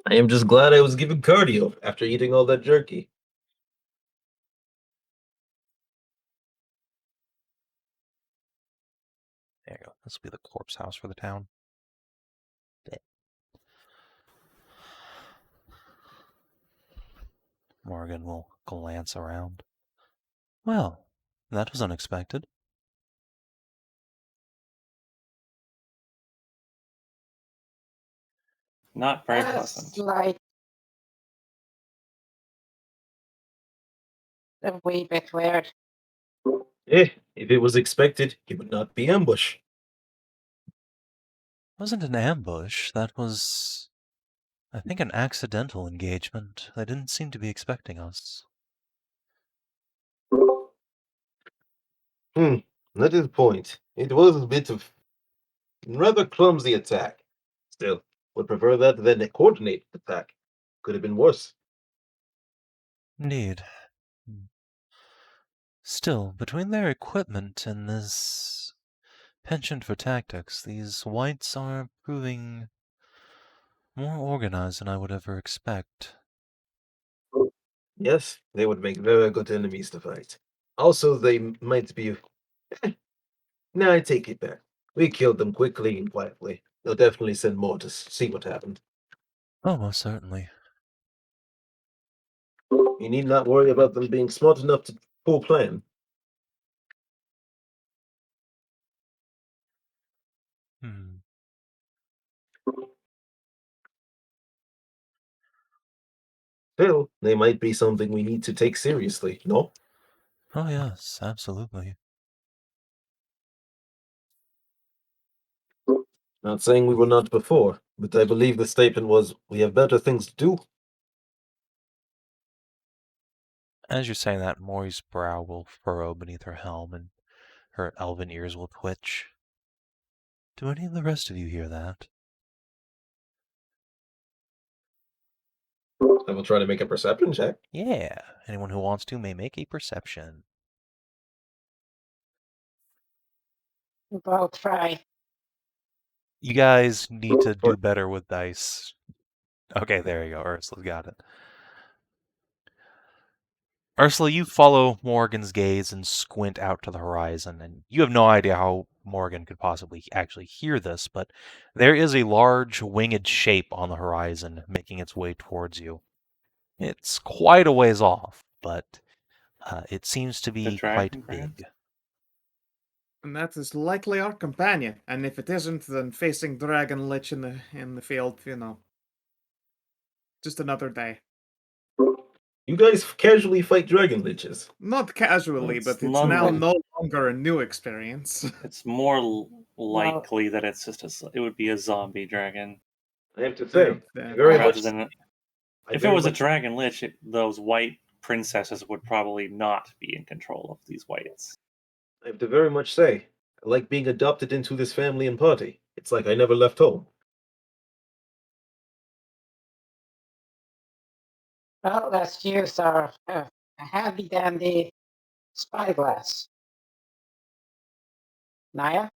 I am just glad I was given cardio after eating all that jerky. There you go. This will be the corpse house for the town. There. Morgan will glance around. Well, that was unexpected. Not very That's pleasant. like a wee bit weird. If it was expected, it would not be ambush. It wasn't an ambush. That was, I think, an accidental engagement. They didn't seem to be expecting us. That is the point. It was a bit of rather clumsy attack. Still, would prefer that than a coordinated attack. Could have been worse. Indeed. Still, between their equipment and this penchant for tactics, these Wights are proving more organized than I would ever expect. Yes, they would make very good enemies to fight. Also, they might be... No, I take it back. We killed them quickly and quietly. They'll definitely send more to see what happened. Oh, most certainly. You need not worry about them being smart enough to pull plan. Hmm. Still, they might be something we need to take seriously, no? Oh, yes, absolutely. Not saying we were not before, but I believe the statement was, we have better things to do. As you say that, Mori's brow will furrow beneath her helm, and her elven ears will twitch. Do any of the rest of you hear that? I will try to make a perception check. Yeah, anyone who wants to may make a perception. I'll try. You guys need to do better with dice. Okay, there you go. Ursula's got it. Ursula, you follow Morgan's gaze and squint out to the horizon, and you have no idea how Morgan could possibly actually hear this, but there is a large winged shape on the horizon making its way towards you. It's quite a ways off, but it seems to be quite dragon, perhaps? big. And that is likely our companion. And if it isn't, then facing Dragon Lich in the field, just another day. You guys casually fight dragon liches. Not casually, It's but it's none now of- no longer a new experience. It's more likely that it's just it would be a zombie dragon I have to say, Yeah. very rather much. than I if it very was a much- dragon lich. Those white princesses would probably not be in control of these whites. I have to very much say, I like being adopted into this family and party. It's like I never left home. Well, let's use our handy dandy spyglass. Nahia?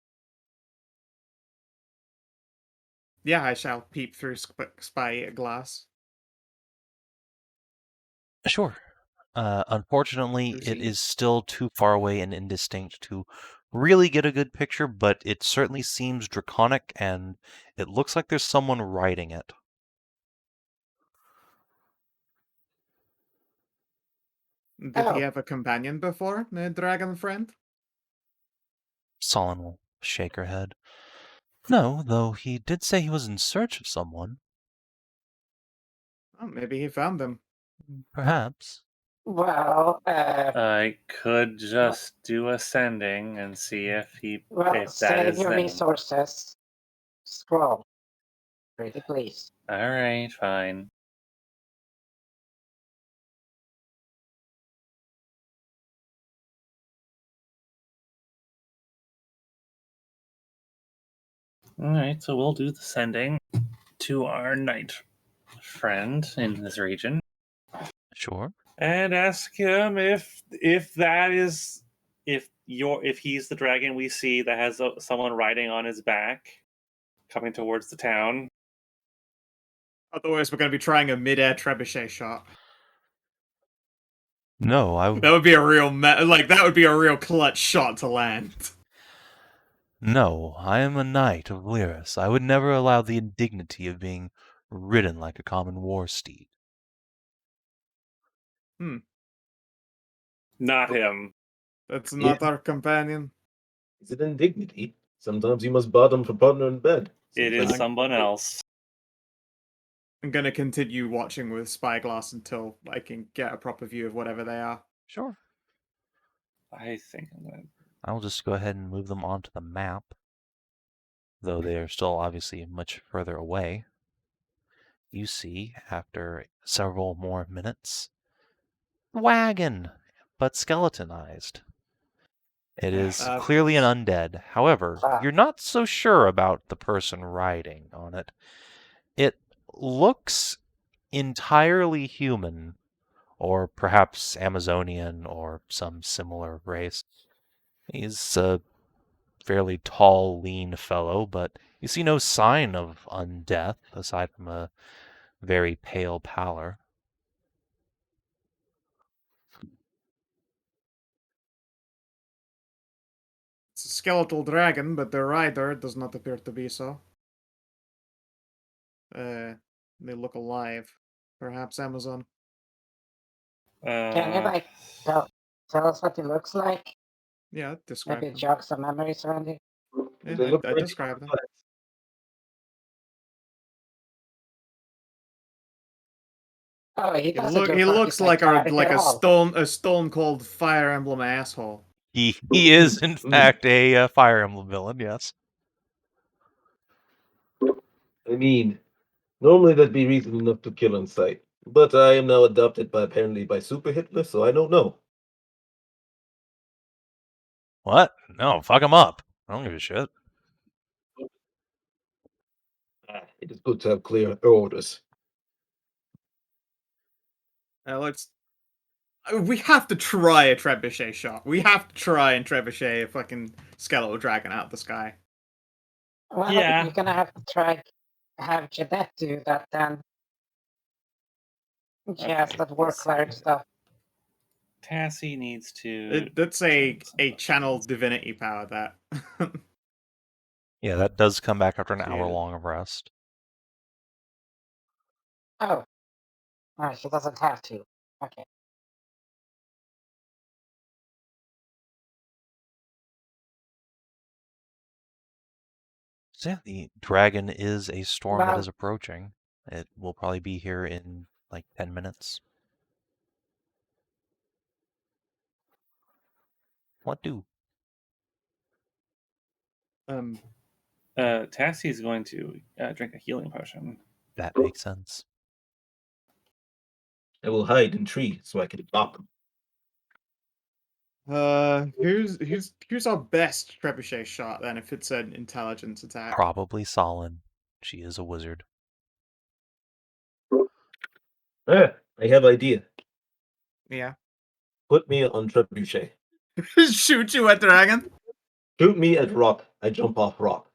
Yeah, I shall peep through spy glass. Sure. Unfortunately, it Proceed. is still too far away and indistinct to really get a good picture, but it certainly seems draconic, and it looks like there's someone riding it. Did he have a companion before, the dragon friend? Solon will shake her head. No, though he did say he was in search of someone. Oh, maybe he found them. Perhaps. Well, I could just do ascending and see if that save is your them. resources. Scroll. Pretty please. All right, fine. All right, so we'll do the sending to our knight friend in this region. Sure. And ask him if he's the dragon we see that has someone riding on his back coming towards the town. Otherwise, we're going to be trying a mid-air trebuchet shot. No, That would be a real that would be a real clutch shot to land. No, I am a knight of Lyris. I would never allow the indignity of being ridden like a common war steed. Not him. That's not our companion. Is it indignity? Sometimes you must bottom for partner in bed. It Seems is like- someone else. I'm going to continue watching with spyglass until I can get a proper view of whatever they are. Sure. I think I'm gonna. I'll just go ahead and move them onto the map, though they are still obviously much further away. You see, after several more minutes, wagon, but skeletonized. It is Uh, clearly an undead. However, you're not so sure about the person riding on it. It looks entirely human, or perhaps Amazonian or some similar race. He's a fairly tall, lean fellow, but you see no sign of undeath aside from a very pale pallor. It's a skeletal dragon, but the rider does not appear to be so. They look alive. Perhaps Amazon. Can you like tell us what it looks like? Yeah, describe Maybe them. jog some memories around it. Yeah, They look I pretty described them. complex. Oh, he doesn't He looks like a stone. stone cold Fire Emblem asshole. He is, in Mm. fact, a Fire Emblem villain, yes. I mean, normally that'd be reason enough to kill on sight. But I am now adopted apparently by Super Hitler, so I don't know. What? No, fuck him up. I don't give a shit. It is good to have clear orders. We have to try a trebuchet shot. We have to try and trebuchet a fucking skeletal dragon out of the sky. Well, Yeah. you're gonna have to have Jeanette do that then. Yes, Okay. that work cleric stuff. Tassie needs to. That's a channel divinity power. That. Yeah, that does come back after an Yeah. hour long of rest. Oh. No, she doesn't have to. Okay. So yeah, the dragon is a storm that Well- is approaching. It will probably be here in like 10 minutes. What do? Tassie is going to drink a healing potion. That makes sense. I will hide in trees so I can bop them. Here's our best trebuchet shot then. If it's an intelligence attack. Probably Solin. She is a wizard. I have idea. Yeah. Put me on trebuchet. Shoot you at dragon. Shoot me at rock. I jump off rock.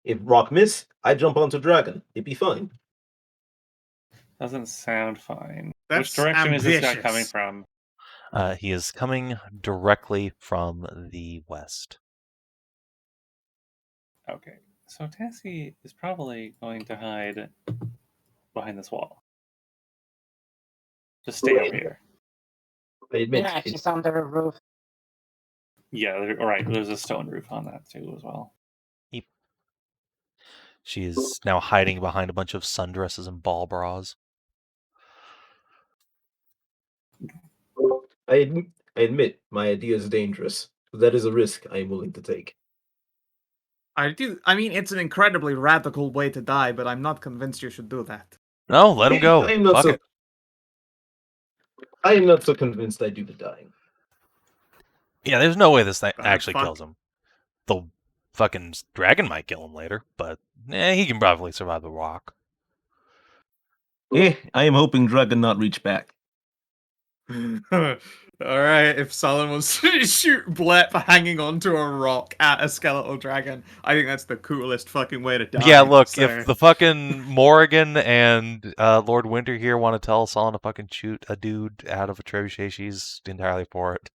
If rock miss, I jump onto dragon. It'd be fine. Doesn't sound fine. That's Which direction is this guy ambitious. coming from? He is coming directly from the west. Okay, so Tassie is probably going to hide behind this wall. Just stay over here. I admit. Yeah, she's under a roof. Yeah, right. There's a stone roof on that too as well. She is now hiding behind a bunch of sundresses and ball bras. I admit my idea is dangerous. That is a risk I am willing to take. I mean, it's an incredibly radical way to die, but I'm not convinced you should do that. No, let him go. I am not Fuck so. it. I am not so convinced I do the dying. Yeah, there's no way this thing God, actually fuck. kills him. The fucking dragon might kill him later, but he can probably survive the rock. I am hoping dragon not reach back. Alright, if Solin wants to shoot Blep hanging onto a rock at a skeletal dragon, I think that's the coolest fucking way to die. Yeah, look, so- if the fucking Morrigan and Lord Winter here want to tell Solon to fucking shoot a dude out of a trebuchet, she's entirely for it.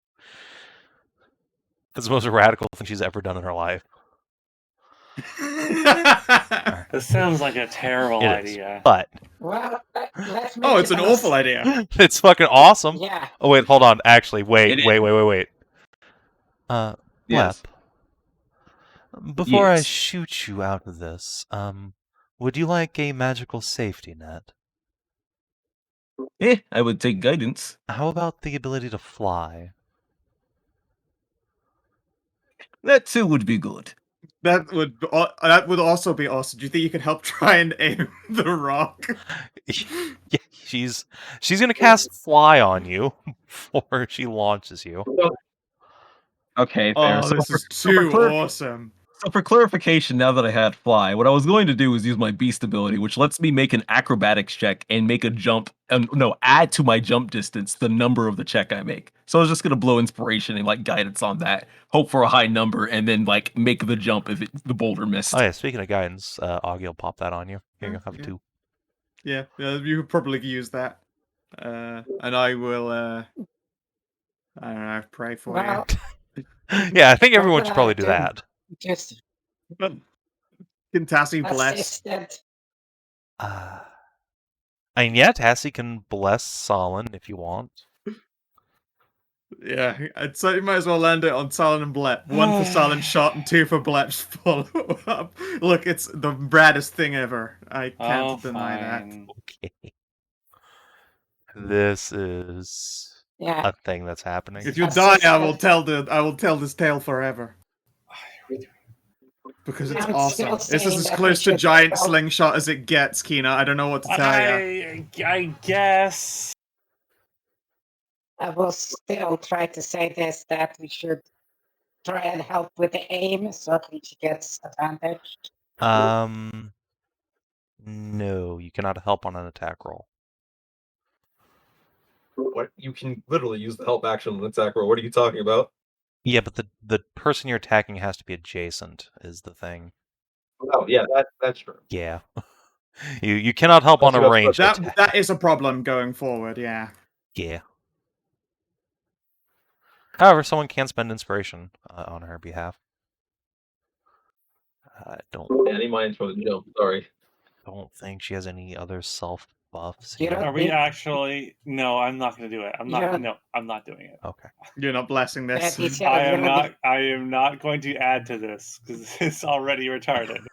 That's the most radical thing she's ever done in her life. This sounds like a terrible It is, idea. but Well, let's make Oh, it's it an a- awful idea. it's fucking awesome. Yeah. Oh wait, hold on. Actually, wait. It is. Wait. Yes. Blep, before I Yes. shoot you out of this, would you like a magical safety net? I would take guidance. How about the ability to fly? That too would be good. That would also be awesome. Do you think you could help try and aim the rock? Yeah, she's gonna cast fly on you before she launches you. Okay, fair. Oh, this is for too clar- awesome. So for clarification, now that I had fly, what I was going to do is use my beast ability, which lets me make an acrobatics check and make a jump, and add to my jump distance the number of the check I make. So I was just gonna blow inspiration and like guidance on that, hope for a high number, and then like make the jump if the boulder missed. Oh yeah, speaking of guidance, Augie will pop that on you. Here you have Yeah. 2. Yeah, you could probably use that. And I will, I don't know, pray for Well, Yeah, I think what everyone can should I probably do do? that. Just you. Kinathis bless. assisted. I mean, yeah, Tassie can bless Solon if you want. Yeah, I'd say you might as well land it on Salon and Blep. 1 for Salon's shot and 2 for Blep's follow-up. Look, it's the raddest thing ever. I can't deny that. Okay. This is Yeah. a thing that's happening. If you die, I will Assisted. tell this tale forever. Because it's I'm awesome. still This is saying as that close we to should giant help. slingshot as it gets, Kina. I don't know what to tell you. I guess. I will still try to say this, that we should try and help with the aim so at least she gets advantage. No, you cannot help on an attack roll. What? You can literally use the help action on an attack roll. What are you talking about? Yeah, but the person you're attacking has to be adjacent, is the thing. Oh, yeah, that's true. Yeah. you cannot help on a ranged attack. That is a problem going forward, yeah. Yeah. However, someone can spend inspiration on her behalf. I don't Any minds for the jump, sorry. don't think she has any other self buffs You here. don't Are we think- actually? No, I'm not going to do it. I'm not. Yeah. No, I'm not doing it. Okay. You're not blessing this. Yeah, he's- I am not. I am not going to add to this because it's already retarded.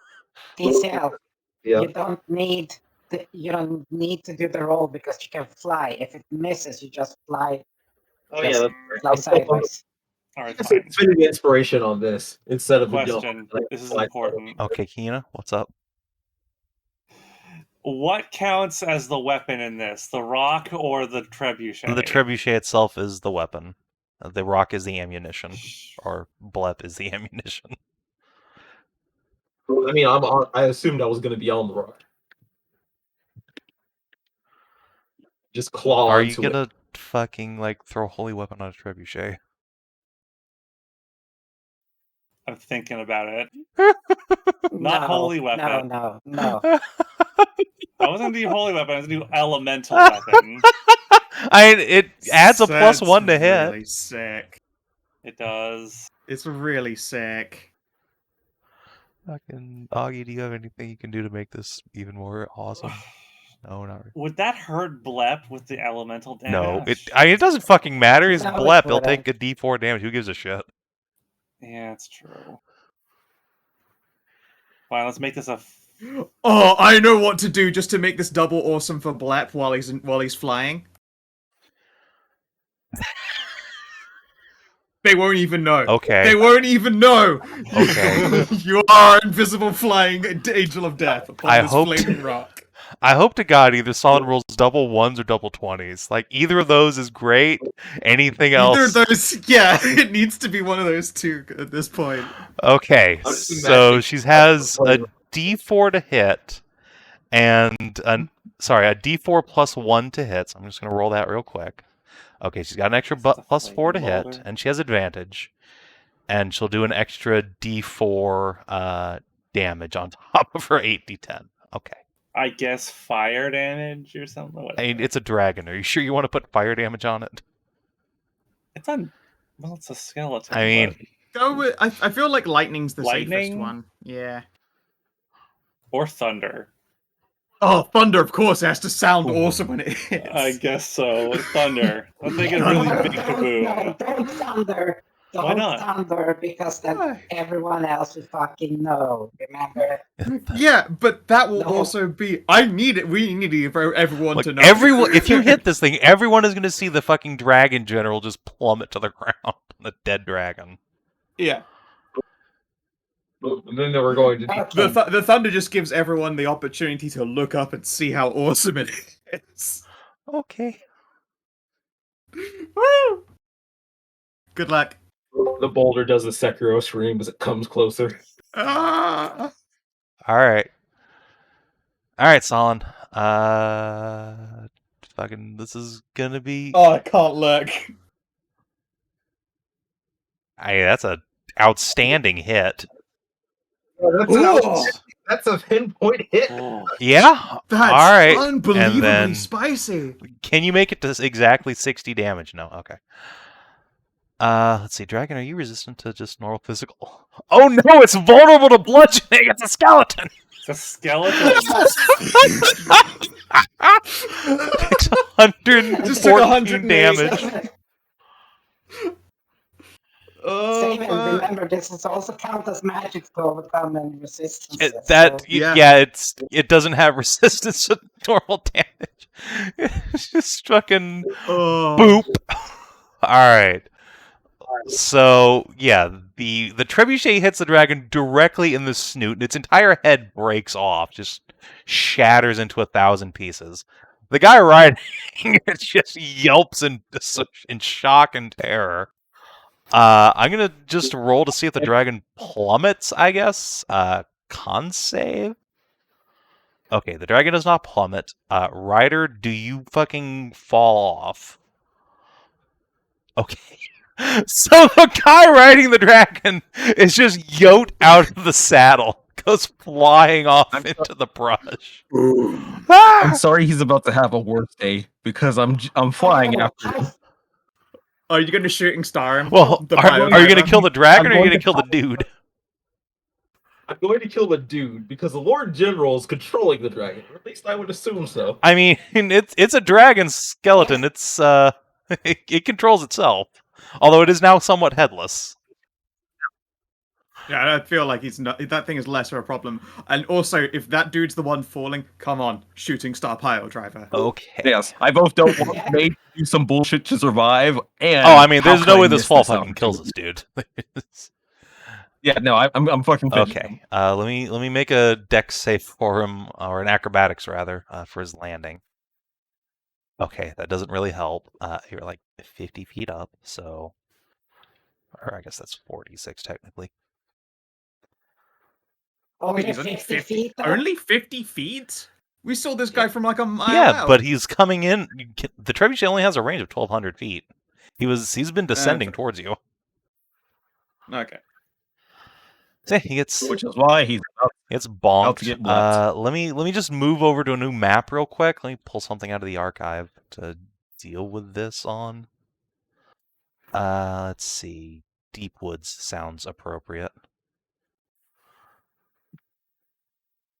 DCL, Yeah. you don't need to do the roll because you can fly. If it misses, you just fly. Oh, Just yeah, fly sideways. All right, that's fine. spending the inspiration on this instead of a jump. Question. Like, This is fly important. Okay, Kina, what's up? What counts as the weapon in this? The rock or the trebuchet? The trebuchet itself is the weapon. The rock is the ammunition, or Blep is the ammunition. I mean, I assumed I was going to be on the rock. Just claw Are you into it. gonna fucking like throw a holy weapon on a trebuchet? I'm thinking about it. No, Not holy weapon. No. I wasn't gonna do holy weapon. I was gonna do elemental weapon. It adds a That's +1 to hit. really sick. It does. It's really sick. Fucking Augie, do you have anything you can do to make this even more awesome? No, not really. Would that hurt Blep with the elemental No, damage? it doesn't fucking matter. He's No, it Blep. He'll wouldn't. take a D4 damage. Who gives a shit? Yeah, it's true. Fine, let's make this a. Oh, I know what to do just to make this double awesome for Blep while he's flying. They won't even know. Okay. They won't even know. Okay. You are invisible flying angel of death upon I this hope flaming rock. I hope to God either Solid rolls double 1s or double 20s. Like, either of those is great. Anything else... Either of those, yeah, it needs to be one of those two at this point. Okay, I'm just so imagining- she has a D4 to hit, and a D4 plus 1 to hit. So I'm just going to roll that real quick. Okay, she's got an extra plus 4 to hit, boulder. and she has advantage. And she'll do an extra D4 damage on top of her 8d10. Okay. I guess fire damage or something. I mean, it's a dragon. Are you sure you want to put fire damage on it? It's on. Well, it's a skeleton. I mean, Go with, I feel like lightning's the safest Lightning? one. Yeah. or thunder. Oh, thunder, of course, it has to sound Ooh. awesome when it hits. I guess so. Thunder. Let's make it a really big No, kaboom. don't thunder. Why Don't not? thunder because then Why? everyone else will fucking know. Remember? Yeah, but that will No. also be. I need it. We need it for everyone like to know. everyone, if you hit this thing, everyone is going to see the fucking dragon general just plummet to the ground. The dead dragon. Yeah. And then they were going to. Okay. The thunder just gives everyone the opportunity to look up and see how awesome it is. Okay. Woo! Good luck. The boulder does a Sekiro scream as it comes closer. Ah! Alright. Alright, Solon. Fucking, this is gonna be... Oh, I can't look. That's a outstanding hit. Oh, that's a pinpoint hit. Oh. Yeah? That's Alright. unbelievably And then, spicy. can you make it to exactly 60 damage? No, okay. Let's see, Dragon, are you resistant to just normal physical? Oh no, it's vulnerable to bludgeoning! It's a skeleton! It's a skeleton. It's 114 damage. Oh, Savin, remember, this is also count as magic to overcome and resistance. It doesn't have resistance to normal damage. It's just fucking boop. Alright. So, yeah, the trebuchet hits the dragon directly in the snoot, and its entire head breaks off, just shatters into 1,000 pieces. The guy riding it just yelps in shock and terror. I'm gonna just roll to see if the dragon plummets, I guess. Con save? Okay, the dragon does not plummet. Rider, do you fucking fall off? Okay. So the guy riding the dragon is just yoked out of the saddle, goes flying off into the brush. I'm sorry he's about to have a worse day because I'm flying after him. Are you going to shooting star him? Well, are you going to kill the dragon or are you going to kill the dude? I'm going to kill the dude because the Lord General is controlling the dragon. Or at least I would assume so. I mean, it's a dragon skeleton. It's it controls itself, although it is now somewhat headless. Yeah, I feel like he's not. That thing is less of a problem. And also, if that dude's the one falling, come on, shooting star pile driver. Okay. Yes, I both don't want May to do some bullshit to survive, and I mean, there's how no could way I this miss fall fucking kills this opportunity? dude. Yeah, no, I'm fucking finished. Okay. Let me make a dex save for him, or an acrobatics rather, for his landing. Okay, that doesn't really help. You're like 50 feet up, so, or I guess that's 46 technically. Only He's only 50 feet? though? Only 50 feet? We saw this guy from like a mile Yeah, out. but he's coming in. The trebuchet only has a range of 1,200 feet. He's been descending towards you. Okay. So he gets Which is why he's bonked. to get blepped. Let me just move over to a new map real quick. Let me pull something out of the archive to deal with this on. Let's see. Deep Woods sounds appropriate.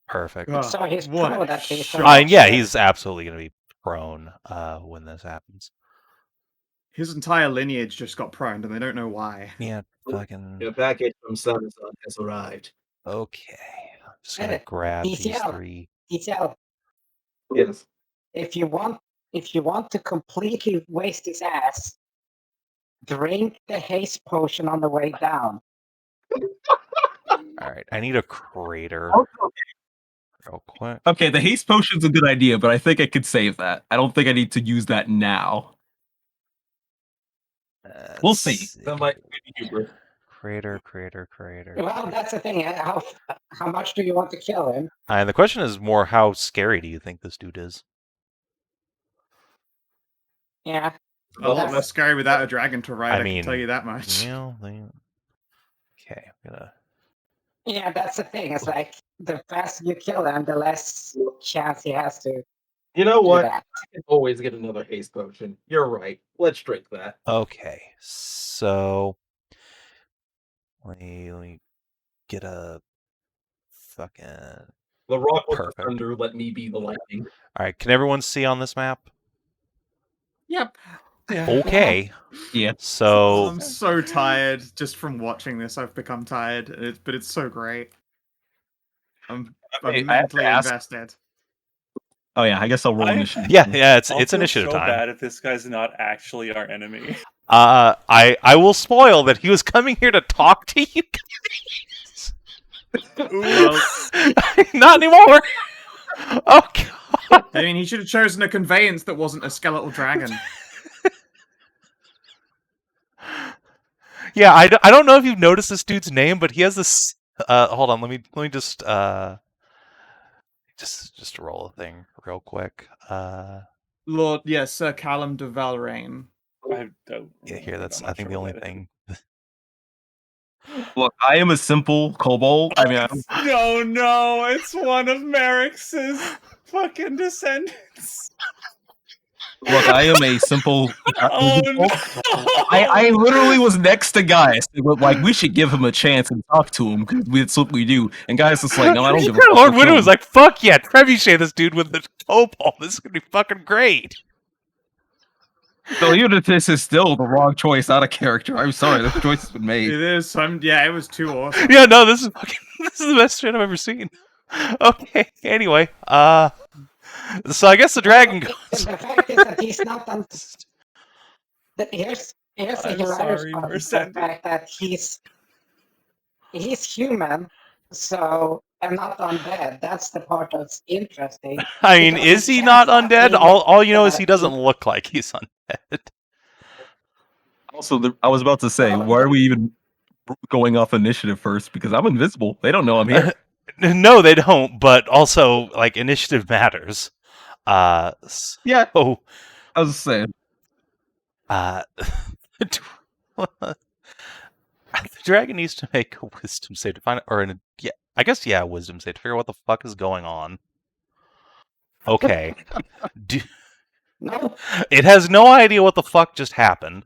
Perfect. So he's what prone a at least. shot. Yeah, he's absolutely going to be prone when this happens. His entire lineage just got pruned, and they don't know why. Yeah, fucking. Your package from Samazon has arrived. Okay. I'm just going to grab He's these out. 3. He's out. Yes. If you want to completely waste his ass, drink the haste potion on the way down. Alright, I need a crater. Real quick. Okay, the haste potion's a good idea, but I think I could save that. I don't think I need to use that now. We'll see. That might be Huber. Crater. Well, that's the thing. How much do you want to kill him? And the question is more, how scary do you think this dude is? Yeah. A lot less scary without a dragon to ride, I mean, can tell you that much. You know, okay, I'm gonna. Yeah, that's the thing. It's like the faster you kill him, the less chance he has to. You know do what? that. I can always get another haste potion. You're right. Let's drink that. Okay, so let me get a fucking. The rock with Perfect. the thunder, let me be the lightning. All right, can everyone see on this map? Yep. Okay. Yeah. So I'm so tired just from watching this. I've become tired, but it's so great. I'm I have to mentally ask- invested. Oh yeah, I guess I'll roll initiative. yeah, it's I'll feel initiative so time. bad if this guy's not actually our enemy. I will spoil that he was coming here to talk to you guys. Well, Not anymore. Oh god. I mean, he should have chosen a conveyance that wasn't a skeletal dragon. Yeah, I don't know if you've noticed this dude's name, but he has this. Hold on, let me just roll a thing real quick. Lord, yes, Sir Callum de Valraine. I don't. Yeah, here. remember, That's I'm not I think sure the what only that is. thing. Look, I am a simple kobold. I mean, No, it's one of Merrick's fucking descendants. look, I am a simple. Oh no! I literally was next to Gaius. Like, we should give him a chance and talk to him because that's what we do. And Gaius is like, no, I don't give a fuck. Lord We'll Widow kill was him. like, "Fuck yeah, trebuchet this dude with the cobalt. This is gonna be fucking great." So Kinathis is still the wrong choice out of character. I'm sorry, this choice has been made. It is. Yeah, it was too awesome. Yeah, no, this is the best shit I've ever seen. Okay, anyway, so I guess the dragon The goes. fact is that he's not on. Here's a I'm hilarious sorry, part: the Merzendi. fact that he's human, so and not undead. That's the part that's interesting. I mean, Because is he chance not that undead? he All you know is he that doesn't look like he's undead. Also, I was about to say, why are we even going off initiative first? Because I'm invisible. They don't know I'm here. No, they don't. But also, like, initiative matters. Yeah, So, I was saying. the dragon needs to make a wisdom save to find, a wisdom save to figure out what the fuck is going on. Okay. No, It has no idea what the fuck just happened.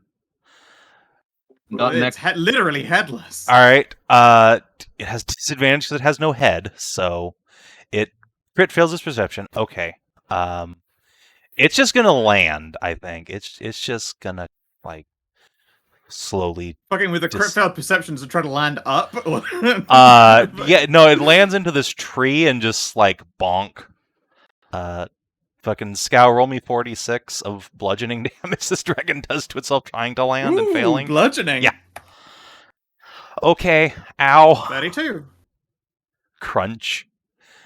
Not It's next. literally headless. All right. It has disadvantage because it has no head, so it crit fails its perception. Okay. It's just gonna land. I think it's just gonna like slowly. Fucking with the crit Just- failed perceptions and try to land up. Yeah, no, it lands into this tree and just like bonk. Fucking Scow, roll me 46 of bludgeoning damage this dragon does to itself trying to land and Ooh, failing. bludgeoning. Yeah. Okay, ow. 32. Crunch.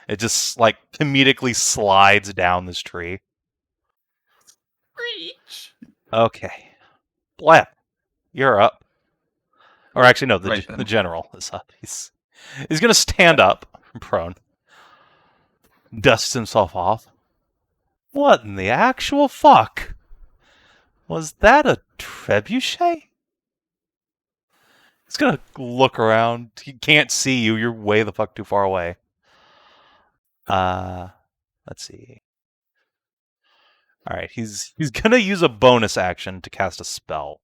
It just like comedically slides down this tree. Reach. Okay. Blep, you're up. Or actually, no, Right then. the general is up. He's gonna stand up from prone. Dusts himself off. What in the actual fuck? Was that a trebuchet? He's gonna look around. He can't see you. You're way the fuck too far away. Let's see. All right, he's gonna use a bonus action to cast a spell.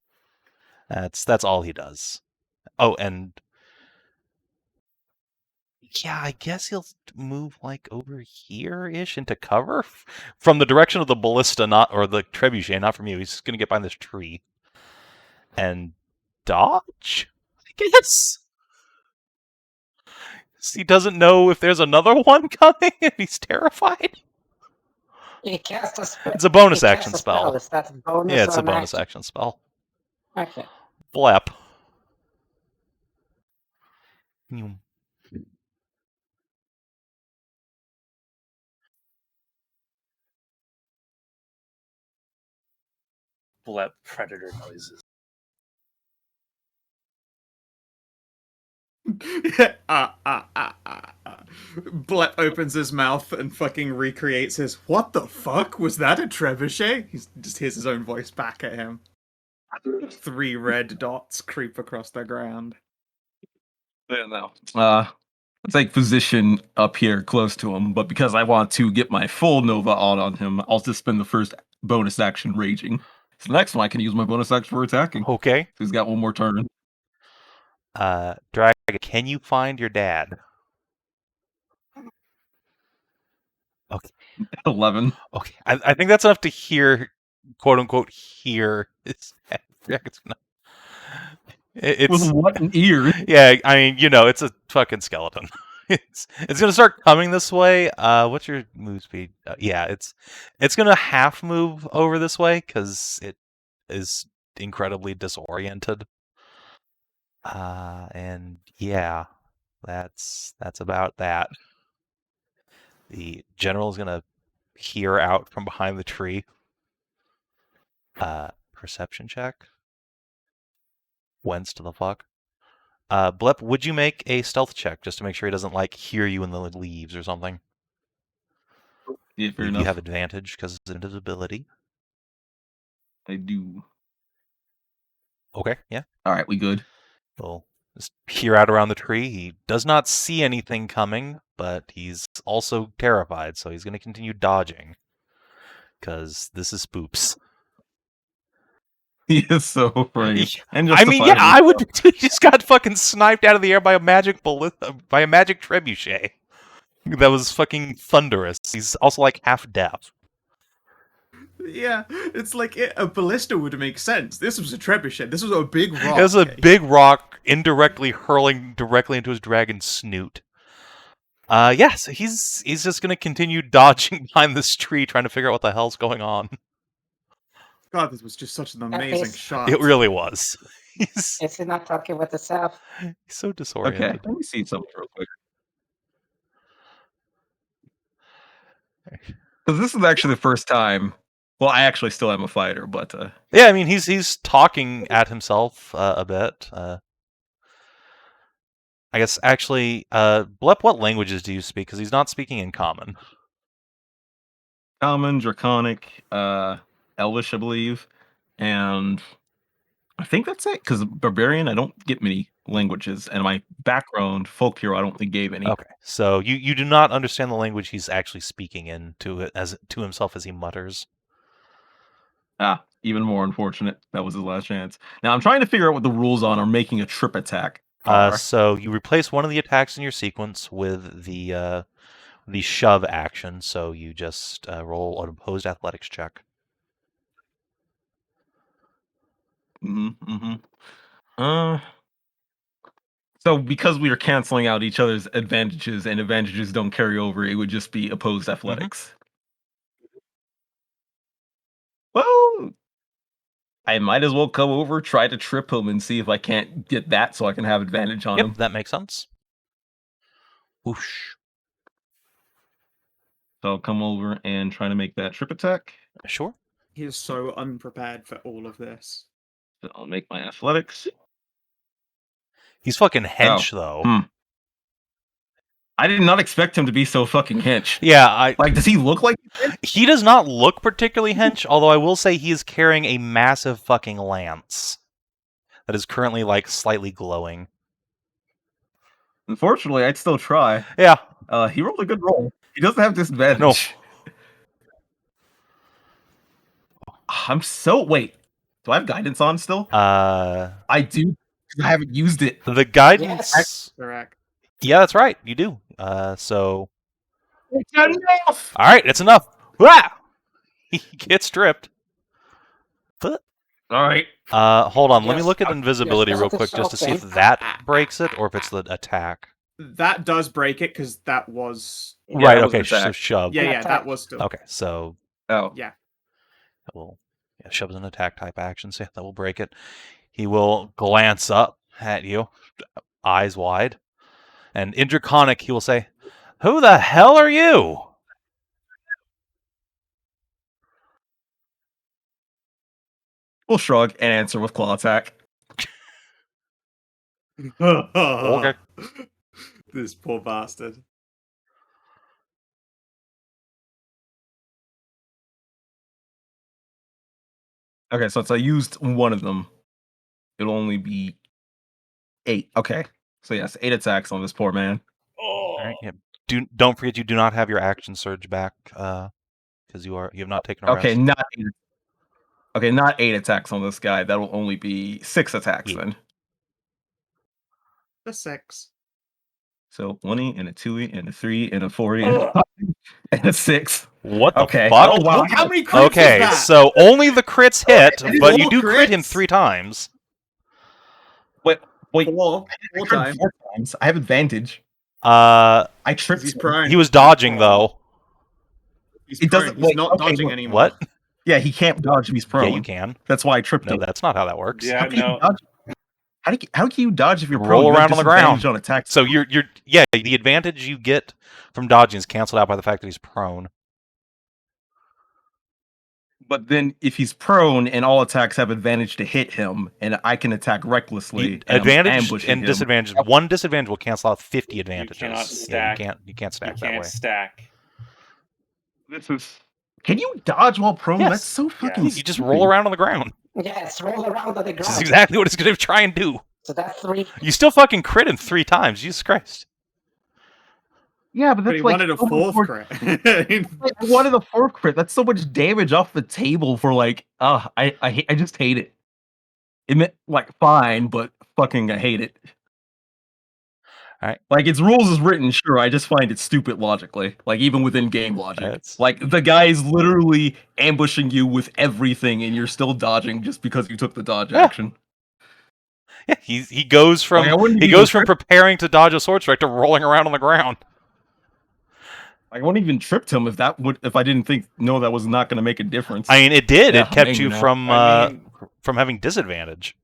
That's all he does. Oh, and yeah, I guess he'll move like over here-ish into cover from the direction of the ballista, or the trebuchet, not from you. He's just gonna get behind this tree and dodge, I guess. He doesn't know if there's another one coming, and he's terrified. he cast a spell. It's a bonus action spell. Is that a bonus? Yeah, it's or a an bonus action? action spell. Okay. Blep. Blep predator noises. Blep opens his mouth and fucking recreates his "What the fuck? Was that a trebuchet?" He just hears his own voice back at him. 3 red dots creep across the ground. Yeah, no. Let's take position up here close to him, but because I want to get my full Nova out on him, I'll just spend the first bonus action raging. So the next one I can use my bonus action for attacking. Okay. So he's got one more turn. Dragon, can you find your dad? 11. Okay, I think that's enough to hear, quote unquote, hear his head. It's With what an ear. yeah. I mean, it's a fucking skeleton. It's gonna start coming this way. What's your move speed? Yeah, it's gonna half move over this way because it is incredibly disoriented. And yeah, that's about that. The general is gonna peer out from behind the tree. Perception check. Whence to the fuck? Blep, would you make a stealth check just to make sure he doesn't like hear you in the leaves or something? Yeah, fair You enough. have advantage because it's invisibility. I do. Okay, yeah. All right, we good. We'll just peer out around the tree. He does not see anything coming, but he's also terrified, so he's going to continue dodging. Because this is spoops. He is so brave. And I mean, yeah, justifiably I would. He just got fucking sniped out of the air by a magic by a magic trebuchet. That was fucking thunderous. He's also like half deaf. Yeah, it's like a ballista would make sense. This was a trebuchet. This was a big rock. It was a big rock indirectly hurling directly into his dragon's snoot. Yeah, so he's just gonna continue dodging behind this tree, trying to figure out what the hell's going on. God, this was just such an amazing shot. It really was. He's Is he not talking with the Sav? so disoriented. Okay, let me see something real quick. Because this is actually the first time. Well, I actually still am a fighter, but Yeah, I mean he's talking at himself a bit. I guess actually, Blep, what languages do you speak? Because he's not speaking in Common. Common, Draconic, Elvish, I believe, and I think that's it. Because Barbarian, I don't get many languages, and my background, Folk Hero, I don't think gave any. Okay, so you do not understand the language he's actually speaking in to himself as he mutters. Ah, even more unfortunate. That was his last chance. Now I'm trying to figure out what the rules on making a trip attack are. So you replace one of the attacks in your sequence with the shove action. So you just roll an opposed athletics check. So because we are canceling out each other's advantages and advantages don't carry over, it would just be opposed athletics. Well, I might as well come over, try to trip him, and see if I can't get that so I can have advantage on him. Yep, that makes sense. Whoosh. So I'll come over and try to make that trip attack. Sure. He is so unprepared for all of this. So I'll make my athletics. He's fucking hench, though. I did not expect him to be so fucking hench. Yeah, like, does he look like he does not look particularly hench, although I will say he is carrying a massive fucking lance that is currently, like, slightly glowing. Unfortunately, I'd still try. Yeah. He rolled a good roll. He doesn't have disadvantage. No. I'm so... Wait. Do I have guidance on still? I do. I haven't used it. The guidance... Yes. Correct. Yeah, that's right. You do. So... It's not enough! Alright, it's enough. Wah! He gets stripped. Alright. Hold on. Let me look at invisibility real quick just to see if that breaks it or if it's the attack. That does break it because that was... Right, okay, so shove. Yeah, that was still... Okay, so... Oh. Yeah. That will... Yeah, shove is an attack type action, so yeah, that will break it. He will glance up at you, eyes wide, and in Draconic he will say, "Who the hell are you?" We'll shrug and answer with claw attack. Okay. This poor bastard. Okay, so since I used one of them, it'll only be 8. Okay. So yes, 8 attacks on this poor man. All right. Yeah. Don't forget you do not have your action surge back because you have not taken a rest. Okay, not 8. Okay, not 8 attacks on this guy. That'll only be 6 attacks then. The 6. So 1 and a 2 and a 3 and a 4 and a 5 and a 6. What the fuck? Oh, wow. How many crits Okay, is that? so only the crits hit, but you do crits? crit him 3 times. Wait. 4 times. 4 times. I have advantage. I tripped. He's prone. He was dodging though. He's It doesn't. He's not dodging anymore. What? Yeah, he can't dodge if he's prone. Yeah, you can. That's why I tripped No, him. that's not how that works. Yeah, no. How can you dodge if you're prone? Roll You have around on the ground. disadvantage on attack. So the advantage you get from dodging is canceled out by the fact that he's prone. But then if he's prone and all attacks have advantage to hit him, and I can attack recklessly, and I'm Advantage ambushing and him, disadvantage. One disadvantage will cancel out 50 You advantages. cannot Yeah, stack. you can't stack You that can't way. stack. This is. Can you dodge while prone? Yes. That's so fucking. You just roll around on the ground. Yes, roll around on the This is ground. exactly what it's going to try and do. So that's 3. You still fucking crit him 3 times. Jesus Christ. Yeah, but But that's he like wanted a so much fourth more- crit. I wanted a 4th crit. That's so much damage off the table for like. I just hate it. It meant like fine, but fucking I hate it. Alright. Like its rules is written, sure. I just find it stupid logically. Like even within game logic. That's- Like the guy is literally ambushing you with everything, and you're still dodging just because you took the dodge Yeah. action. Yeah, he goes from Like, I wouldn't he even goes from trip- preparing to dodge a sword strike to rolling around on the ground. I wouldn't even tripped him if I didn't know that was not going to make a difference. I mean, it did. Yeah, It kept I'm you angry now. from I mean- from having disadvantage.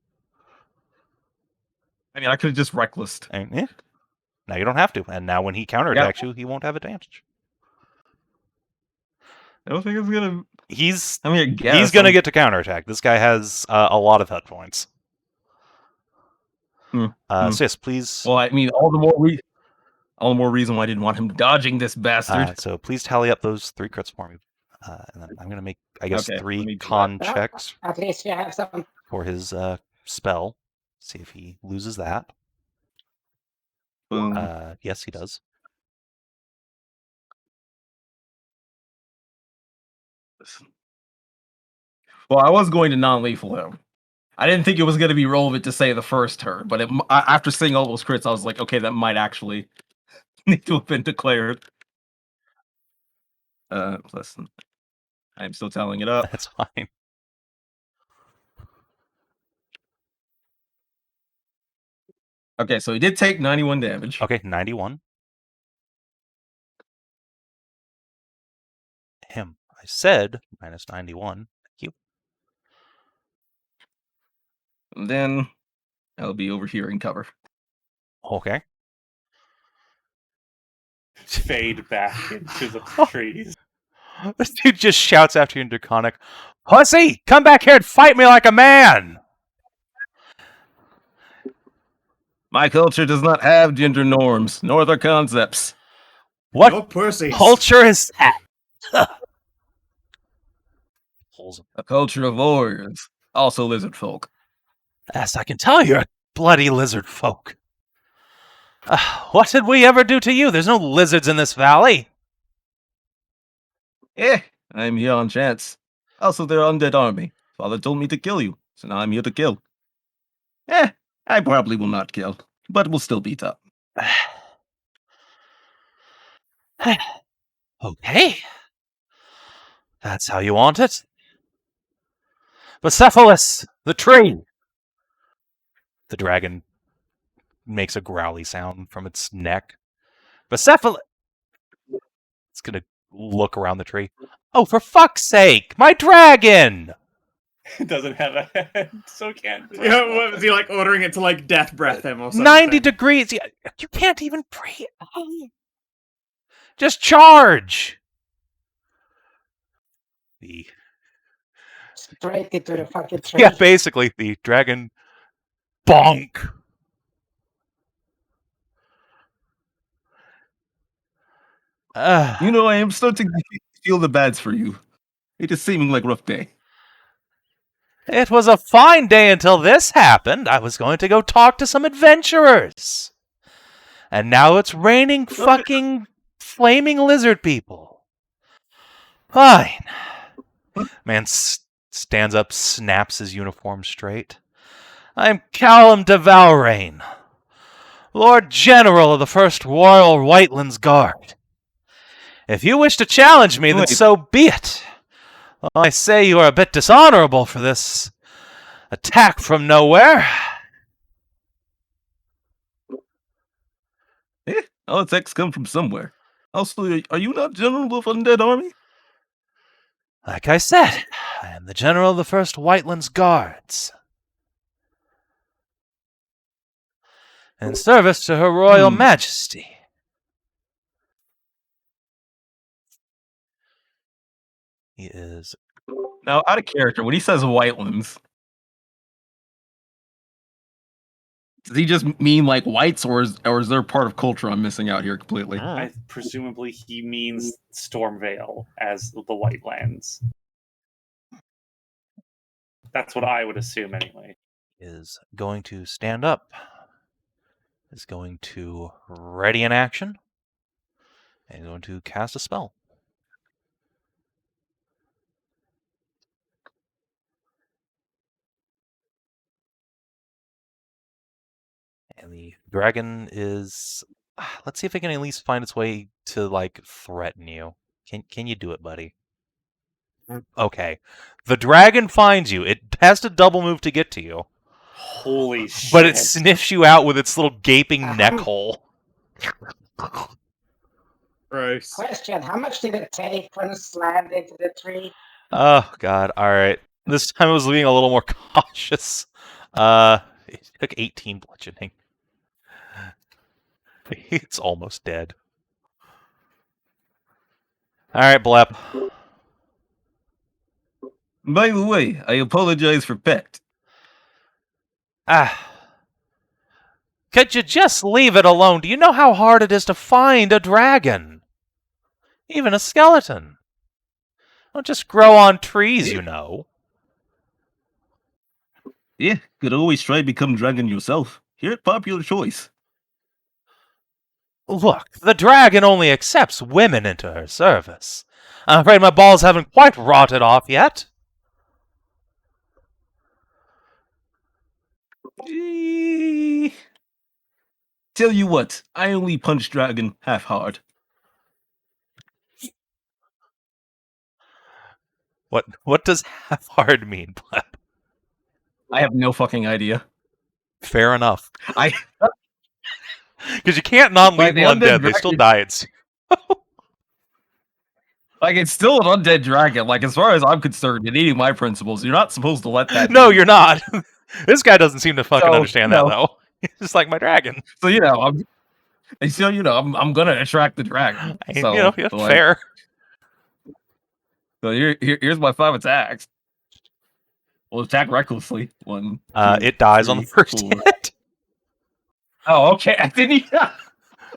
I could have just recklessed. And, yeah. Now you don't have to. And now when he counterattacks you, he won't have advantage. I don't think it's gonna. He's I mean, I guess he's gonna get to counterattack. This guy has a lot of hit points. So yes, please. Well, I mean, all the more reason why I didn't want him dodging this bastard. So please tally up those 3 crits for me. And then I'm gonna make, I guess, Okay, let 3 me do con that. checks At least you have some. for his spell. See if he loses that. Boom. Yes, he does. Well, I was going to non-lethal him. I didn't think it was going to be relevant to say the first turn, but after seeing all those crits, I was like, okay, that might actually need to have been declared. Listen, I'm still tallying it up. That's fine. Okay, so he did take 91 damage. Okay, 91. Him. I said minus 91. Thank you. And then I'll be over here in cover. Okay. Fade back into the trees. This dude just shouts after you in Draconic, "Pussy, come back here and fight me like a man!" My culture does not have gender norms, nor their concepts. What No pussies. culture is that? A culture of warriors, also lizard folk. Yes, I can tell you're a bloody lizard folk. What did we ever do to you? There's no lizards in this valley. I'm here on chance. Also, they're undead army. Father told me to kill you, so now I'm here to kill. I probably will not kill, but will still beat up. Okay. That's how you want it. Bucephalus, the tree. The dragon makes a growly sound from its neck. Bucephalus. It's gonna look around the tree. Oh, for fuck's sake! My dragon! It doesn't have a head, so can't. Yeah, what, was he like ordering it to like death breath him or something? 90 degrees! You can't even breathe! Just charge! The Straight into the fucking tree. Yeah, basically, the dragon bonk. You know, I am starting to feel the bads for you. It is seeming like a rough day. It was a fine day until this happened. I was going to go talk to some adventurers. And now it's raining fucking flaming lizard people. Fine. Man stands up, snaps his uniform straight. I'm Callum de Valrain, Lord General of the 1st Royal Whitelands Guard. If you wish to challenge me, then so be it. Well, I say you are a bit dishonorable for this attack from nowhere. All attacks come from somewhere. Also, are you not General of Undead Army? Like I said, I am the General of the 1st Whitelands Guards. In service to Her Royal Majesty. He is Now, out of character, when he says whitelings, does he just mean like whites, or is there part of culture I'm missing out here completely? Presumably he means Stormvale as the Whitelands. That's what I would assume anyway. Is going to stand up. Is going to ready an action. And going to cast a spell. And the dragon is... Let's see if it can at least find its way to, like, threaten you. Can you do it, buddy? Okay. The dragon finds you. It has to double move to get to you. Holy shit. But it sniffs you out with its little gaping neck hole. Gross. Question: how much did it take when it slammed into the tree? Oh, God. All right. This time I was being a little more cautious. It took 18 bludgeoning. It's almost dead. All right, Blep. By the way, I apologize for Pet. Could you just leave it alone? Do you know how hard it is to find a dragon? Even a skeleton. Don't just grow on trees, you know. Yeah, could always try to become dragon yourself. Here at Popular Choice. Look, the dragon only accepts women into her service. I'm afraid my balls haven't quite rotted off yet. Tell you what, I only punch dragon half hard. What does half hard mean, Blep? I have no fucking idea. Fair enough. I Because you can't non-lethal the undead undead. They still die at like it's still an undead dragon. Like as far as I'm concerned, in eating my principles, you're not supposed to let that. No, be. you're not. This guy doesn't seem to fucking So, understand that though. He's just like my dragon. So I'm gonna attract the dragon. So Yeah, like, fair. So here's my 5 attacks. We'll attack recklessly. 1, 2, It dies 3, on the first 4. hit. Oh, okay. I didn't.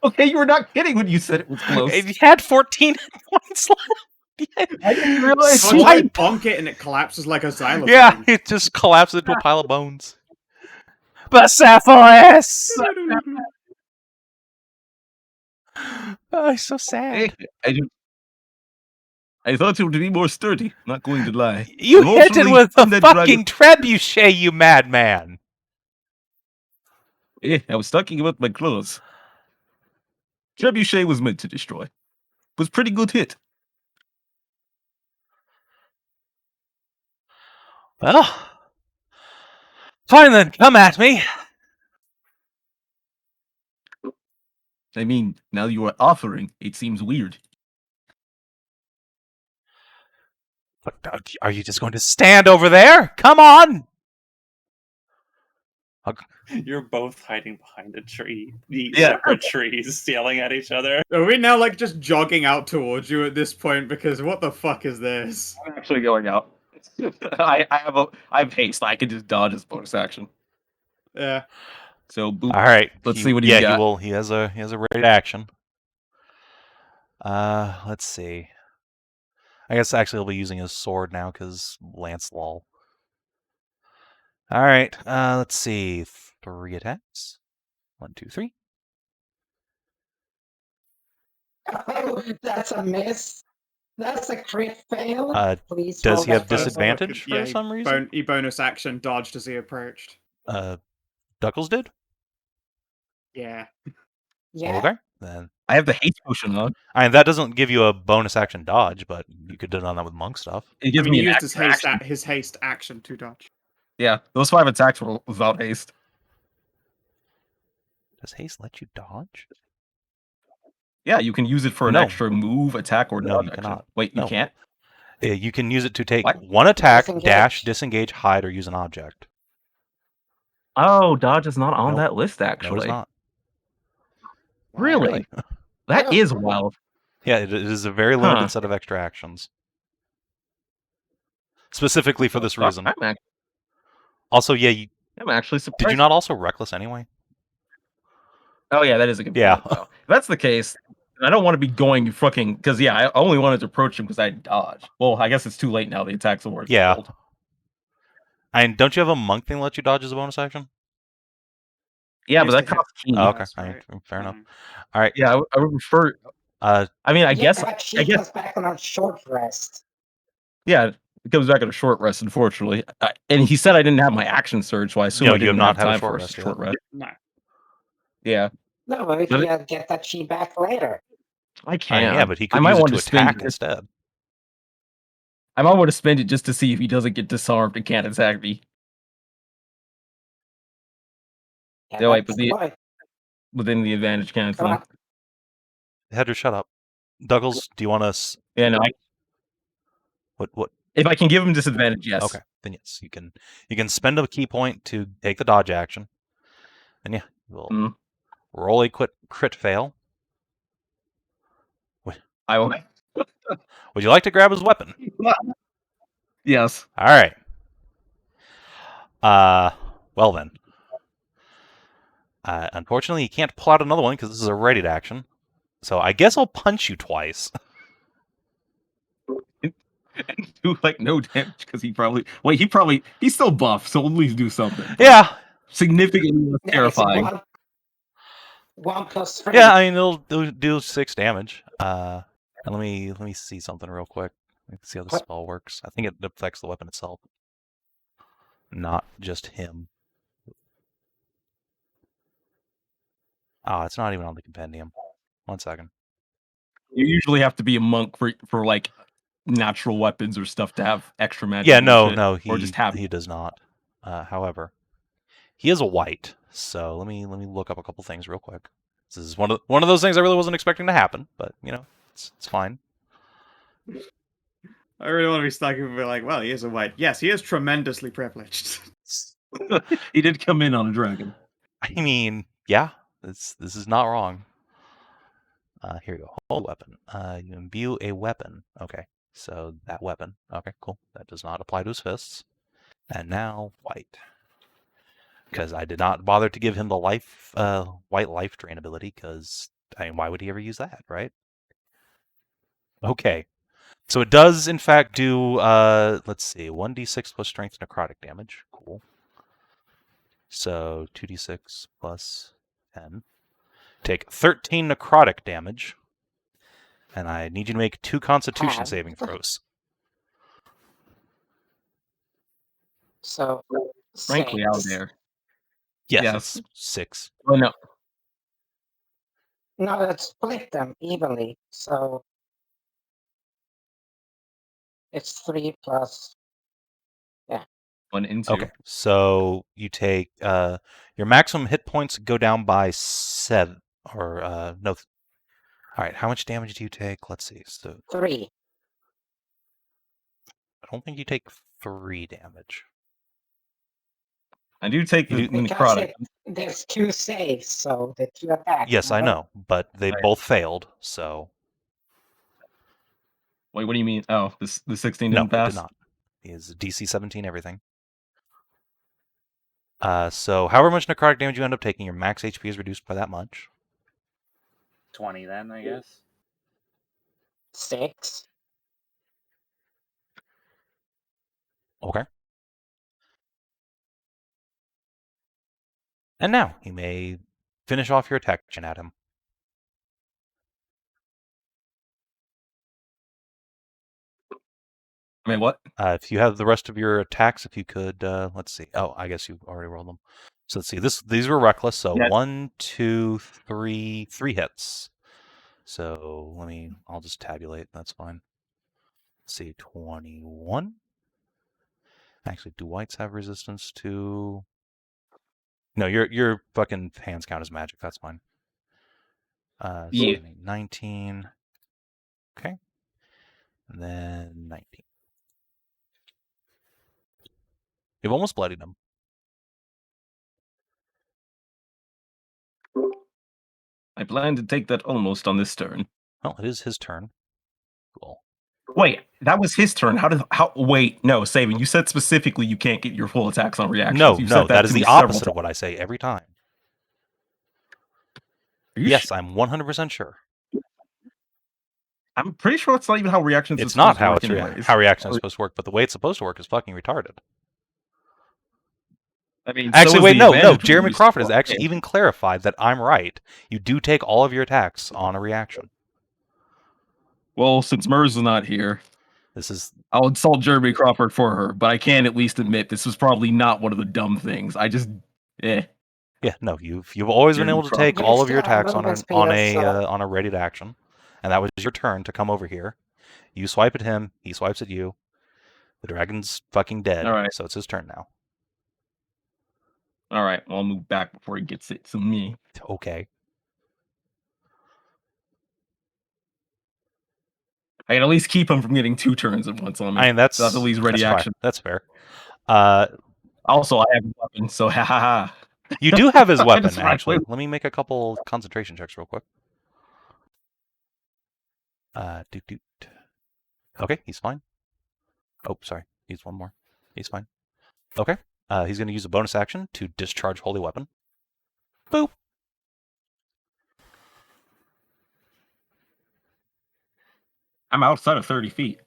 Okay, you were not kidding when you said it was close. It had 14 points left. I didn't realize. Swipe bonk it and it collapses like a xylophone. Yeah, it just collapses into a pile of bones. Persepolis! Oh, he's so sad. Hey, I thought it would be more sturdy. Not going to lie. You hit it Unfortunately, with a undead fucking trebuchet, you madman! Yeah, I was talking about my claws. Trebuchet was meant to destroy. Was pretty good hit. Well, fine then, come at me. I mean, now you are offering, it seems weird. But are you just going to stand over there? Come on! You're both hiding behind a tree, Yeah. separate trees, yelling at each other. Are we now like just jogging out towards you at this point? Because what the fuck is this? I'm actually going out. I have haste. I can just dodge as bonus action. Yeah. So boop. All right. Let's see what he's got. He will. He has a ready action. Let's see. I guess actually he'll be using his sword now because Lance lol. All right. Let's see. 3 attacks. 1, 2, 3. Oh, that's a miss. That's a crit fail. Please does roll he have that disadvantage for some reason? He bonus action dodged as he approached. Duckles did? Yeah. Yeah. Okay. Then I have the haste potion on. I mean, that doesn't give you a bonus action dodge, but you could have done that with monk stuff. It gives he me used an his haste action to dodge. Yeah, those 5 attacks were without haste. Does haste let you dodge? Yeah, you can use it for an extra move, attack, or no, dodge you action. cannot. Wait, you can't? Yeah, you can use it to take What? 1 attack, Disengage. dash, disengage, hide, or use an object. Oh, dodge is not on Nope. that list, No, actually. it's not. Really? That Oh. is wild. Yeah, it is a very limited set of extra actions. specifically for this reason. Also, yeah, I'm actually surprised. did you not also reckless anyway? Oh yeah, that is a good Yeah. point. Though. If that's the case, I don't want to be going fucking because I only wanted to approach him because I dodged. Well, I guess it's too late now. The attack's over. Yeah. And don't you have a monk thing that lets you dodge as a bonus action? Yeah, but Used that to have- costs key. Oh, okay, That's right. fair enough. Mhm. All right. Yeah, I would prefer. I mean, I guess. But she comes back on a short rest. Yeah, it comes back at a short rest, unfortunately. And he said I didn't have my action surge, so I assume No, I you didn't have not have had a time short for rest a short yet. rest. No. Yeah, No, but if But you get that she back later. I can. Yeah, but he I could might use it want to spend attack instead. I might want to spend it just to see if he doesn't get disarmed and can't attack me. Yeah, Yeah, wait, that's but the point. within the advantage kind of Come thing. on. Hedrah, shut up. Douglas, do you want us? Yeah, no. What? If I can give him disadvantage, yes. Okay, then yes, you can spend a key point to take the dodge action, and yeah, we'll Mhm. roll a crit fail. I will. Would you like to grab his weapon? Yes. All right. Well then. Unfortunately, you can't pull out another one because this is a readied action. So I guess I'll punch you twice. And do like no damage because he's still buff, so at least do something. Yeah. Significantly less Yeah, terrifying. it's 1 + 3. Yeah, I mean it'll do 6 damage. And let me see something real quick. Let's see how the What? spell works. I think it affects the weapon itself, not just him. Oh, it's not even on the compendium. 1 second. You usually have to be a monk for like natural weapons or stuff to have extra magic. Yeah, no, bullshit, or just have he does not. However, he is a wight. So let me look up a couple things real quick. This is one of those things I really wasn't expecting to happen, but you know, it's fine. I really want to be stuck and be like, well, he is a wight. Yes, he is tremendously privileged. He did come in on a dragon. I mean, yeah, this is not wrong. Here you go. Hold weapon. You imbue a weapon. Okay, so that weapon. Okay, cool. That does not apply to his fists. And now wight, because I did not bother to give him the white life drain ability. Because I mean, why would he ever use that, right? Okay, so it does in fact do. Let's see, 1d6 plus strength necrotic damage. Cool. So 2d6 plus 10. Take 13 necrotic damage. And I need you to make 2 Constitution saving throws. So, Frankly, out 6. there. Yes, Yes. it's 6. Oh no. No, let's split them evenly. So it's 3 plus. 1 and 2. Okay, so you take your maximum hit points go down by 7, or no. All right, how much damage do you take? Let's see. So 3. I don't think you take 3 damage. I do take You the do- Because necrotic. there's 2 saves, so the 2 attacks. Yes, I know, but they Right. both failed. So Wait, what do you mean? Oh, the 16 no, didn't pass? it did not. Is DC 17 everything? So however much necrotic damage you end up taking, your max HP is reduced by that much. 20 then, I guess. 6. Okay. And now you may finish off your attack at him. I mean, what? If you have the rest of your attacks, if you could, let's see. Oh, I guess you already rolled them. So let's see. These were reckless. So Yeah. 1, 2, 3 hits. So I'll just tabulate. That's fine. Let's see, 21. Actually, do whites have resistance to? No, your fucking hands count as magic. That's fine. Yeah. 19. Okay. And then 19. You've almost bloodied him. I plan to take that almost on this turn. Well, it is his turn. Cool. Wait, that was his turn. Wait, no, Savin, you said specifically you can't get your full attacks on reactions. No, you no, said that is to the me several opposite of times. what I say every time. Are you Yes, I'm 100% sure. I'm pretty sure it's not even how reactions are It's supposed not to how work it's anyways. how reaction is supposed to work, but the way it's supposed to work is fucking retarded. I mean, Actually, so wait, is the no. advantage Jeremy boost. Crawford has actually even clarified that I'm right. You do take all of your attacks on a reaction. Well, since Merz is not here, This is I'll insult Jeremy Crawford for her, but I can at least admit this was probably not one of the dumb things. yeah, no. You've always been Jeremy able to take Crawford. all of your Next attacks movement speed on is, a readied action, and that was your turn to come over here. You swipe at him, he swipes at you. The dragon's fucking dead, All right. so it's his turn now. All right, well, I'll move back before he gets it to me. Okay. I can at least keep him from getting 2 turns at once on me. I mean, that's at least ready that's action. fine. That's fair. Also, I have a weapon, so ha ha ha. You do have his I weapon, just ran actually. away. Let me make a couple concentration checks real quick. Doot. Okay, he's fine. Oh, sorry. He's one more. He's fine. Okay. He's going to use a bonus action to discharge Holy Weapon. Boop. I'm outside of 30 feet.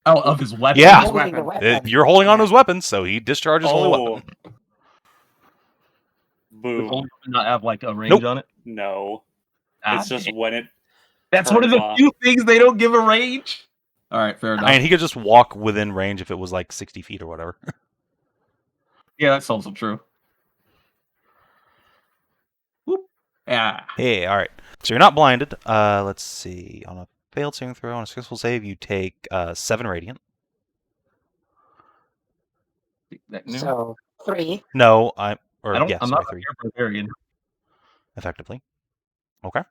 Oh, of his weapon? Yeah. His holding the weapon. weapon. You're holding on to his weapon, so he discharges Holy Weapon. Does Boom. Holy Weapon not have, like, a range on it? No. Ah, It's just dang. when it That's one of turns the off. few things they don't give a range. All right, fair enough. I mean, he could just walk within range if it was like 60 feet or whatever. Yeah, that's also true. Whoop. Yeah. Hey, all right. So you're not blinded. Let's see. On a failed saving throw, on a successful save, you take 7 radiant. So 3. No, I'm sorry, not 3. a barbarian. Effectively. Okay.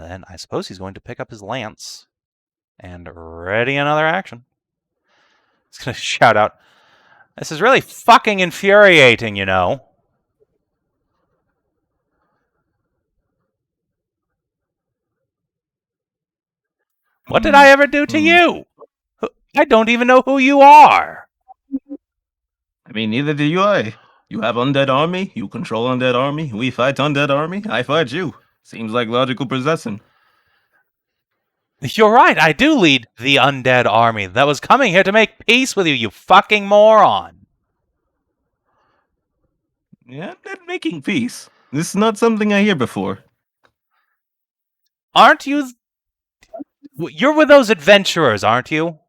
Then I suppose he's going to pick up his lance and ready another action. He's going to shout out, "This is really fucking infuriating, you know." What did I ever do to you? I don't even know who you are. I mean, neither do you. You have undead army. You control undead army. We fight undead army. I fight you. Seems like logical possession. You're right, I do lead the undead army that was coming here to make peace with you, you fucking moron. Yeah, not making peace. This is not something I hear before. Aren't you... You're with those adventurers, aren't you?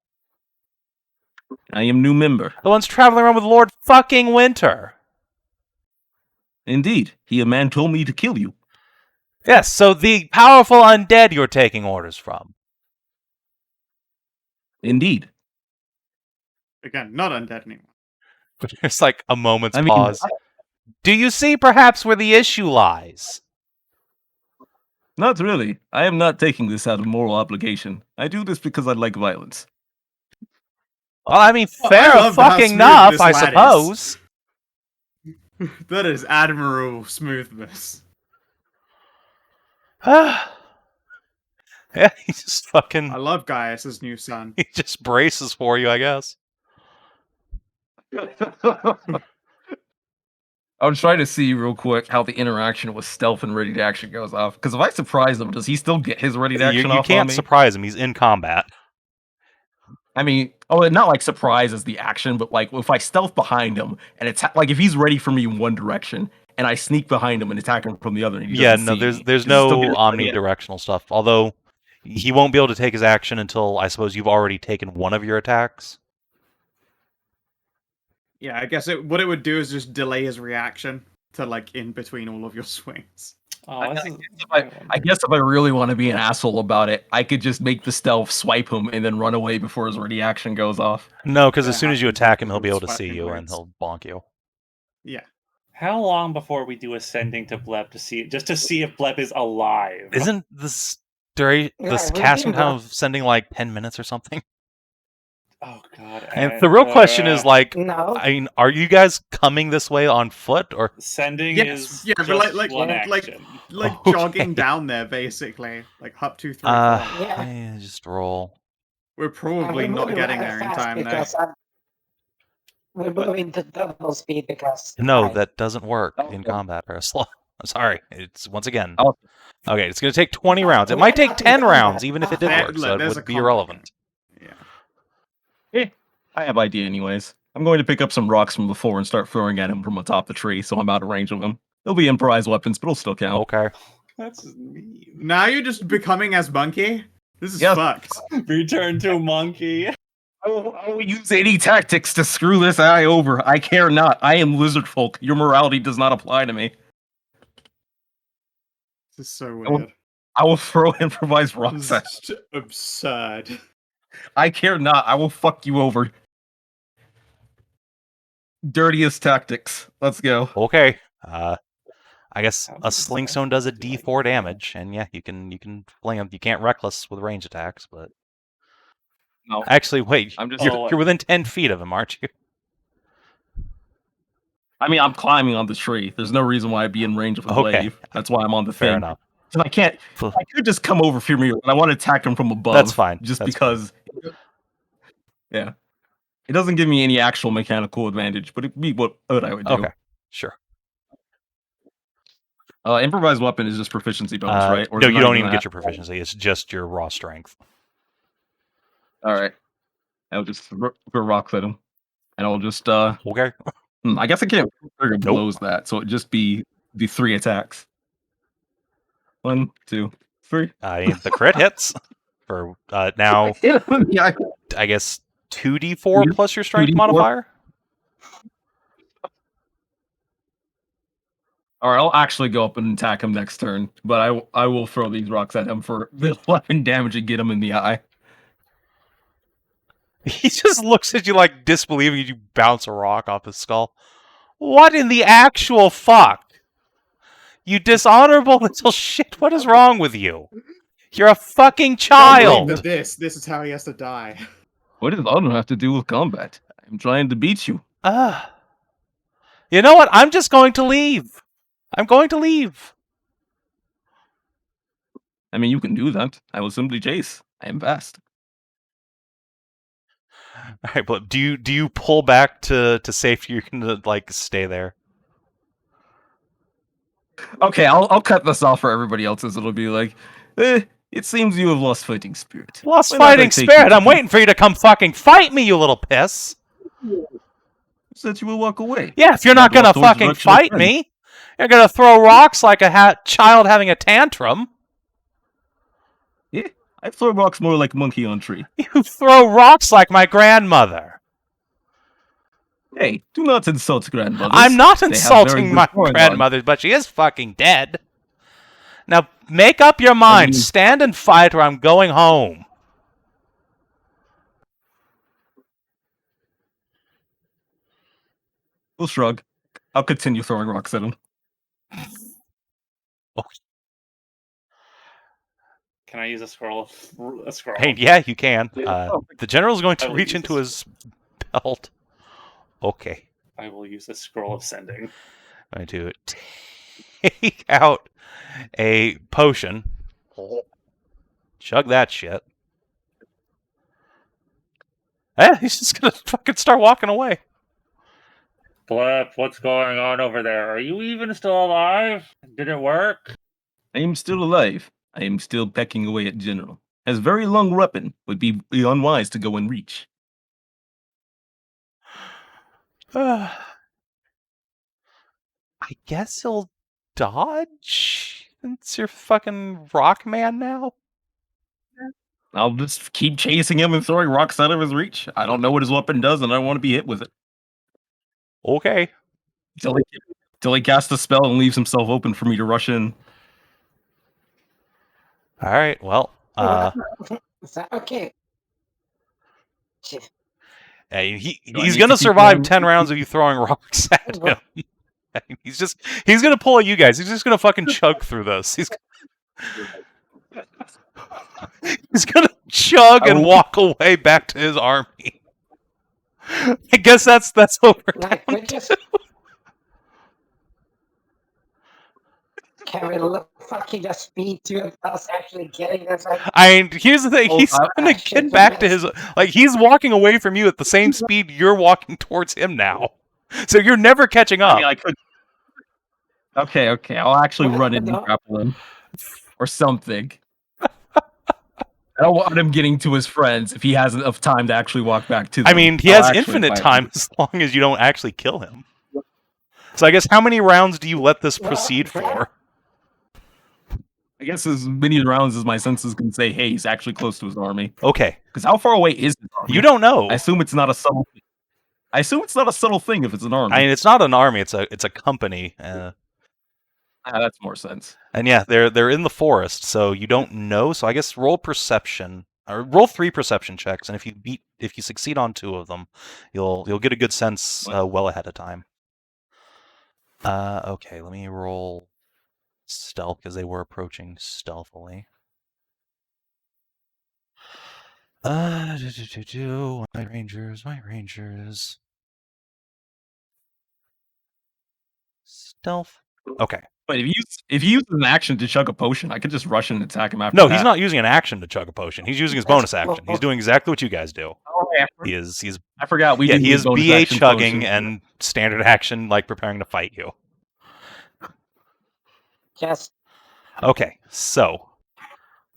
I am new member. The ones traveling around with Lord fucking Winter. Indeed, a man told me to kill you. Yes, so the powerful undead you're taking orders from. Indeed. Again, not undead anymore. There's like a moment's I mean, pause. Do you see perhaps where the issue lies? Not really. I am not taking this out of moral obligation. I do this because I like violence. Well, I mean, Well, fair I love how fucking smooth enough, this I lad is. suppose. That is admirable smoothness. Yeah, he just fucking... I love Gaius' new son. He just braces for you, I guess. I'm trying to see real quick how the interaction with stealth and ready to action goes off. Because if I surprise him, does he still get his ready to action You off on can't me? surprise him. He's in combat. I mean, not like surprise as the action, but like if I stealth behind him and it's like if he's ready for me in one direction and I sneak behind him and attack him from the other. And he Yeah, doesn't no, see there's me, there's does he still get no his ready action? omnidirectional stuff. Although he won't be able to take his action until I suppose you've already taken one of your attacks. Yeah, I guess what it would do is just delay his reaction to like in between all of your swings. Oh, I this is. I guess if I really want to be an asshole about it, I could just make the stealth swipe him and then run away before his ready action goes off. No, because That as soon as you happens attack him, because he'll be of able to see swiping you and blades. he'll bonk you. Yeah. How long before we do ascending to Blep to see if Blep is alive? Isn't this Yeah, casting we time of sending like 10 minutes or something? Oh god. And the real question is like, No. I mean, are you guys coming this way on foot or? sending Yes, is yeah, but just like one like action. like Okay. jogging down there, basically. Like hop 2, 3, 4. Yeah. Just roll. We're probably And we're not moving getting rather there in fast time now. because we're moving to double speed because No, time. that doesn't work Oh, in well. combat. Or slow. I'm sorry. It's once again. Oh. Okay, it's going to take 20 rounds. It We're might take not in 10 combat. rounds, even if it did Ah, work, so it There's a would be combat irrelevant. game. Yeah. I have idea anyways. I'm going to pick up some rocks from before and start throwing at him from atop the tree, so I'm out of range of him. They'll be improvised weapons, but it'll still count. Okay. That's mean. Now you're just becoming as Monkey? This is Yes. fucked. Return to monkey. I will use any tactics to screw this eye over. I care not. I am Lizardfolk. Your morality does not apply to me. This is so will- weird. I will throw improvised rocks This at is just absurd. I care not. I will fuck you over. Dirtiest tactics. Let's go. Okay. I guess How a does sling that stone does a be like D4 that? damage, and yeah, you can fling them. You can't reckless with range attacks, but No. actually, wait, I'm just. you're within 10 feet of him, aren't you? I mean, I'm climbing on the tree. There's no reason why I'd be in range of a Okay. glaive. That's why I'm on the Fair thing. enough. And I can't. F- I could just come over from here, but I want to attack him from above. That's fine. Just That's because. Yeah. It doesn't give me any actual mechanical advantage, but it'd be what I would do. Okay, sure. Improvised weapon is just proficiency bonus, right? Or is No, it you not don't even that? get your proficiency. It's just your raw strength. All right. I'll just throw rocks at him, and I'll just. Okay. I guess I can't trigger Nope. blows that, so it'd just be the 3 attacks. 1, 2, 3. I mean, the crit hits for now. Yeah, I guess 2d4 plus your strength 2d4. modifier. All right, I'll actually go up and attack him next turn, but I will throw these rocks at him for the 11 damage and get him in the eye. He just looks at you like disbelieving. You bounce a rock off his skull. What in the actual fuck? You dishonorable little shit. What is wrong with you? You're a fucking child. This is how he has to die. What does honor have to do with combat? I'm trying to beat you. You know what? I'm just going to leave. I'm going to leave. I mean, you can do that. I will simply chase. I am fast. All right, but do you pull back to safety? You're gonna like stay there. Okay, I'll cut this off for everybody else's. It'll be like, it seems you have lost fighting spirit. Lost Why not I fighting take spirit. you- I'm waiting for you to come fucking fight me, you little piss. Said you will walk away. Yeah, if you're not Walk gonna towards the fucking direction of fight friends. me, you're gonna throw rocks like a child having a tantrum. Yeah, I throw rocks more like monkey on tree. You throw rocks like my grandmother. Hey, do not insult grandmothers. I'm not They have very insulting good my throwing on. grandmother, but she is fucking dead. Now, make up your mind. mean- Stand and fight or I'm going home. We'll shrug. I'll continue throwing rocks at him. Can I use a scroll? A scroll. Hey, yeah, you can. The general's going to reach into his belt. Okay. I will use a scroll of sending. I'm going to take out a potion. Chug that shit. He's just going to fucking start walking away. Blep, what's going on over there? Are you even still alive? Did it work? I am still alive. I am still pecking away at General. Has very long weapon. Would be unwise to go and reach. I guess he'll dodge since you're fucking rock man now. I'll just keep chasing him and throwing rocks out of his reach. I don't know what his weapon does, and I don't want to be hit with it. Okay. Till he casts a spell and leaves himself open for me to rush in. All right. Well, Is that okay? Shit. he's gonna survive 10 rounds of you throwing rocks at him. He's gonna pull at you guys. He's just gonna fucking chug through this. He's gonna chug and walk away back to his army. I guess that's over. Like, we're just... Can we fucking just speed to us actually getting this? Like, here's the thing. Oh, He's gonna get back to his... Like, he's walking away from you at the same speed you're walking towards him now. So you're never catching up. I mean, I could. Okay. I'll actually run in and grapple him. Or something. I don't want him getting to his friends if he has enough time to actually walk back to them. I mean, he has infinite time as long as you don't actually kill him. So I guess how many rounds do you let this proceed for? I guess as many rounds as my senses can say, hey, he's actually close to his army. Okay. Because how far away is his army? You don't know. I assume it's not a subtle thing. If it's an army. I mean, it's not an army, it's a company. That's more sense. And yeah, they're in the forest, so you don't know. So I guess roll perception, or roll 3 perception checks, and if you succeed on 2 of them, you'll get a good sense well ahead of time. Okay, let me roll stealth because they were approaching stealthily. My rangers. Stealth. Okay. But if he uses an action to chug a potion, I could just rush in and attack him after No, that. he's not using an action to chug a potion. He's using his bonus action. He's doing exactly what you guys do. Oh, yeah. He's I forgot we he is bonus BA action chugging potion. and standard action like preparing to fight you. Yes. Okay, so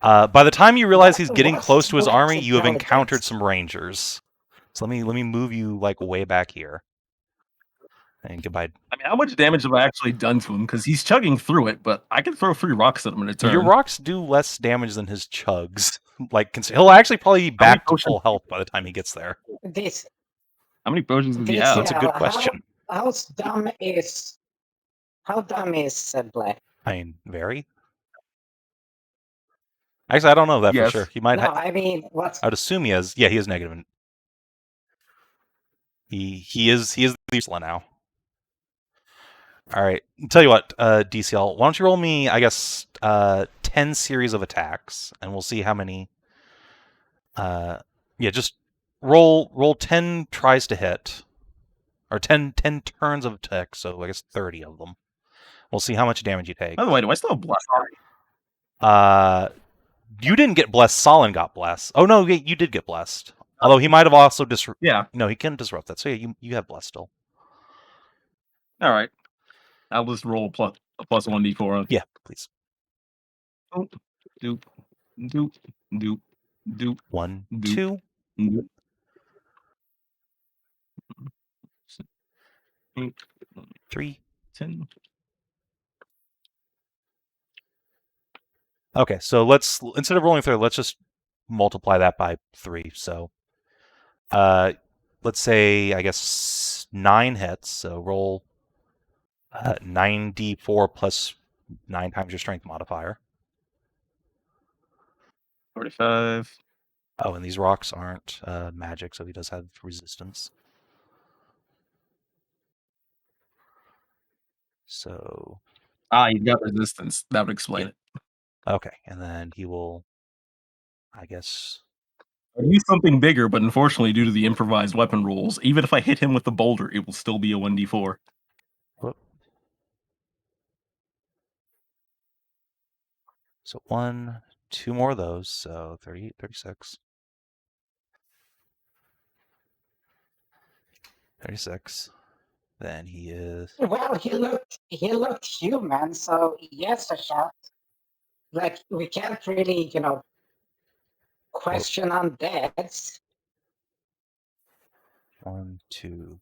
by the time you realize he's getting What's close to his Blep's army, you have intelligence? encountered some rangers. So let me move you like way back here. And goodbye. I mean, how much damage have I actually done to him? Because he's chugging through it, but I can throw 3 rocks at him in a turn. Your rocks do less damage than his chugs. Like he'll actually probably be back to full health by the time he gets there. This. How many potions does he This, have? That's a good question. How dumb is Blep? I mean, very. Actually, I don't know that Yes. for sure. He might. No, I mean, what's I would assume he has. Yeah, he is negative. He is the Ursula now. All right. I'll tell you what, DCL, why don't you roll me, I guess, 10 series of attacks, and we'll see how many. Yeah, just roll 10 tries to hit, or 10 turns of attack. So I guess 30 of them. We'll see how much damage you take. By the way, do I still have bless? You didn't get blessed. Solin got blessed. Oh no, you did get blessed. Although he might have also Yeah. No, he can disrupt that. So yeah, you have blessed still. All right. I'll just roll a plus 1d4. Yeah, please. Doop. 1, Doop. 2. Doop. 3. 10. Okay, so let's, instead of rolling 3, let's just multiply that by 3. So, let's say, I guess, 9 hits. So roll 9d4 plus 9 times your strength modifier. 45. Oh, and these rocks aren't magic, so he does have resistance. So... He's got resistance. That would explain it. Okay, and then he will, I guess... I'd use something bigger, but unfortunately, due to the improvised weapon rules, even if I hit him with the boulder, it will still be a 1d4. Whoop. So 1, 2 more of those, so 38, 36. 36. Then he is... Well, he looked human, so yes, a shot. Like, we can't really, question undeads. 1, 2,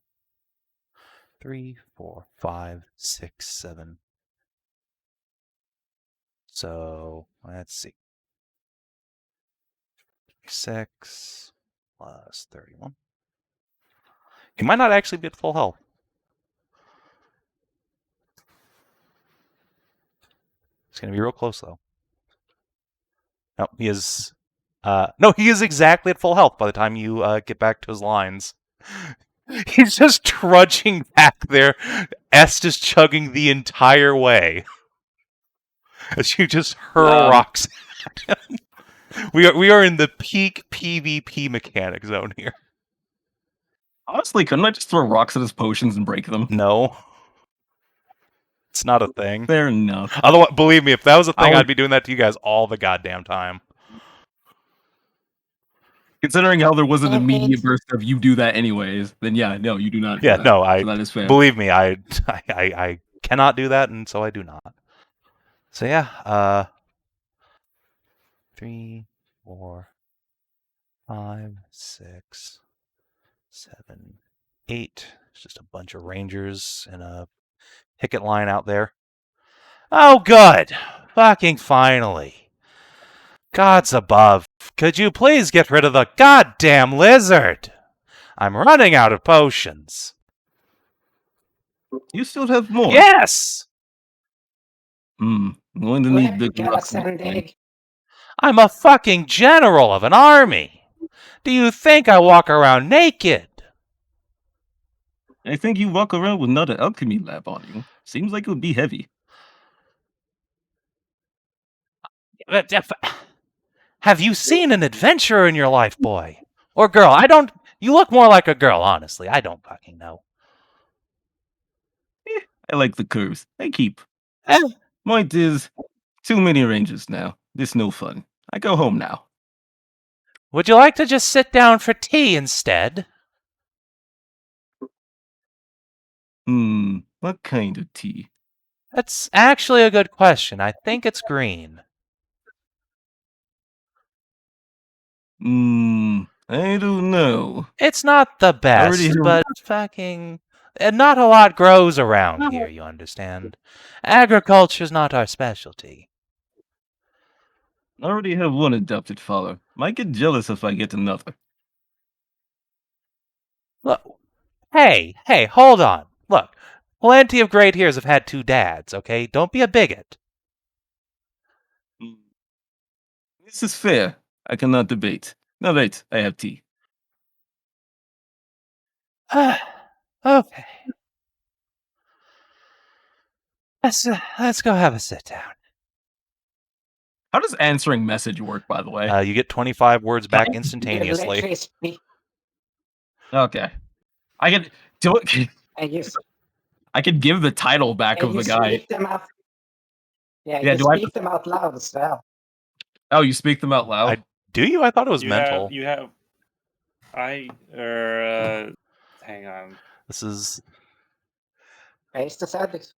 3, 4, 5, 6, 7. So let's see. 6 plus 31. He might not actually be at full health. It's gonna be real close though. No, he is. No, he is exactly at full health by the time you get back to his lines. He's just trudging back there. Est is chugging the entire way as you just hurl rocks at him. We are in the peak PvP mechanic zone here. Honestly, couldn't I just throw rocks at his potions and break them? No. It's not a thing. Fair enough. Otherwise, believe me, if that was a thing, I'll- I'd be doing that to you guys all the goddamn time. Considering how there was an And immediate it's- burst of you do that anyways, then yeah, no, you do not. Do Yeah, that. no, So that is fair. believe me, I cannot do that, and so I do not. So yeah, 3, 4, 5, 6, 7, 8. It's just a bunch of rangers in a picket line out there. Oh, good! Fucking finally. Gods above, could you please get rid of the goddamn lizard? I'm running out of potions. You still have more. Yes! I'm going to need the Blep got a rust. Sav&D. I'm a fucking general of an army. Do you think I walk around naked? I think you walk around with another alchemy lab on you. Seems like it would be heavy. Have you seen an adventurer in your life, boy? Or girl? You look more like a girl, honestly. I don't fucking know. I like the curves. I keep. Eh. Point is, too many ranges now. This no fun. I go home now. Would you like to just sit down for tea instead? What kind of tea? That's actually a good question. I think it's green. I don't know. It's not the best, hear- but fucking... not a lot grows around here, you understand? Agriculture's not our specialty. I already have one adopted father. Might get jealous if I get another. Look, hey, hold on. Look, plenty of great heroes have had 2 dads, okay? Don't be a bigot. This is fair. I cannot debate. Now wait, I have tea. Okay. Let's go have a sit down. How does answering message work, by the way? You get 25 words back You instantaneously. literally speak, Okay. I can do it. and you, I can give the title back and of you the guy. speak them out. Yeah, Yeah, you do I- speak them out loud as well. Oh, you speak them out loud? Do you? I thought it was You mental. Hang on. This is... Face the subject.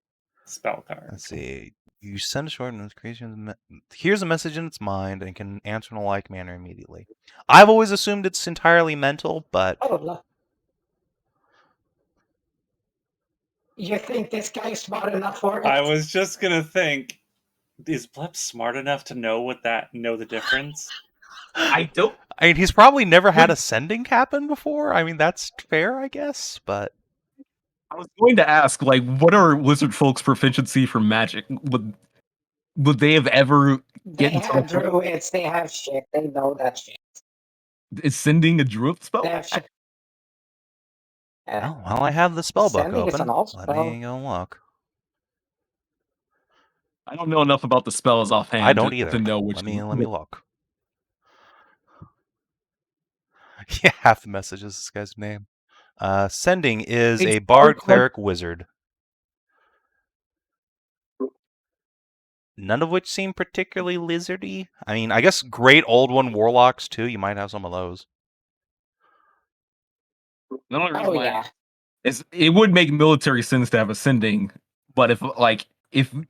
Spell card. Let's see. You send a short note, creation here's a message in its mind and can answer in a like manner immediately. I've always assumed it's entirely mental, but Oh, look. You think this guy's smart enough for it? I was just gonna think, is Blep smart enough to know the difference? I don't. I mean, he's probably never had a sending happen before. I mean, that's fair, I guess, but I was going to ask, like, what are Lizardfolk's proficiency for magic? Would they have ever They get into have the- druids, they have shit, they know that shit. Is sending a druid spell? They have shit. oh, well, I have the spell book Sending is open. an alt Let spell. me go look. I don't know enough about the spells offhand. I don't to either. know which. Let me look. Yeah, half the message is this guy's name. Sending is It's a bard, bard, cleric, wizard. None of which seem particularly lizardy. I mean, I guess great old one warlocks too. You might have some of those. The only reason Oh, why yeah. is it would make military sense to have a sending, but if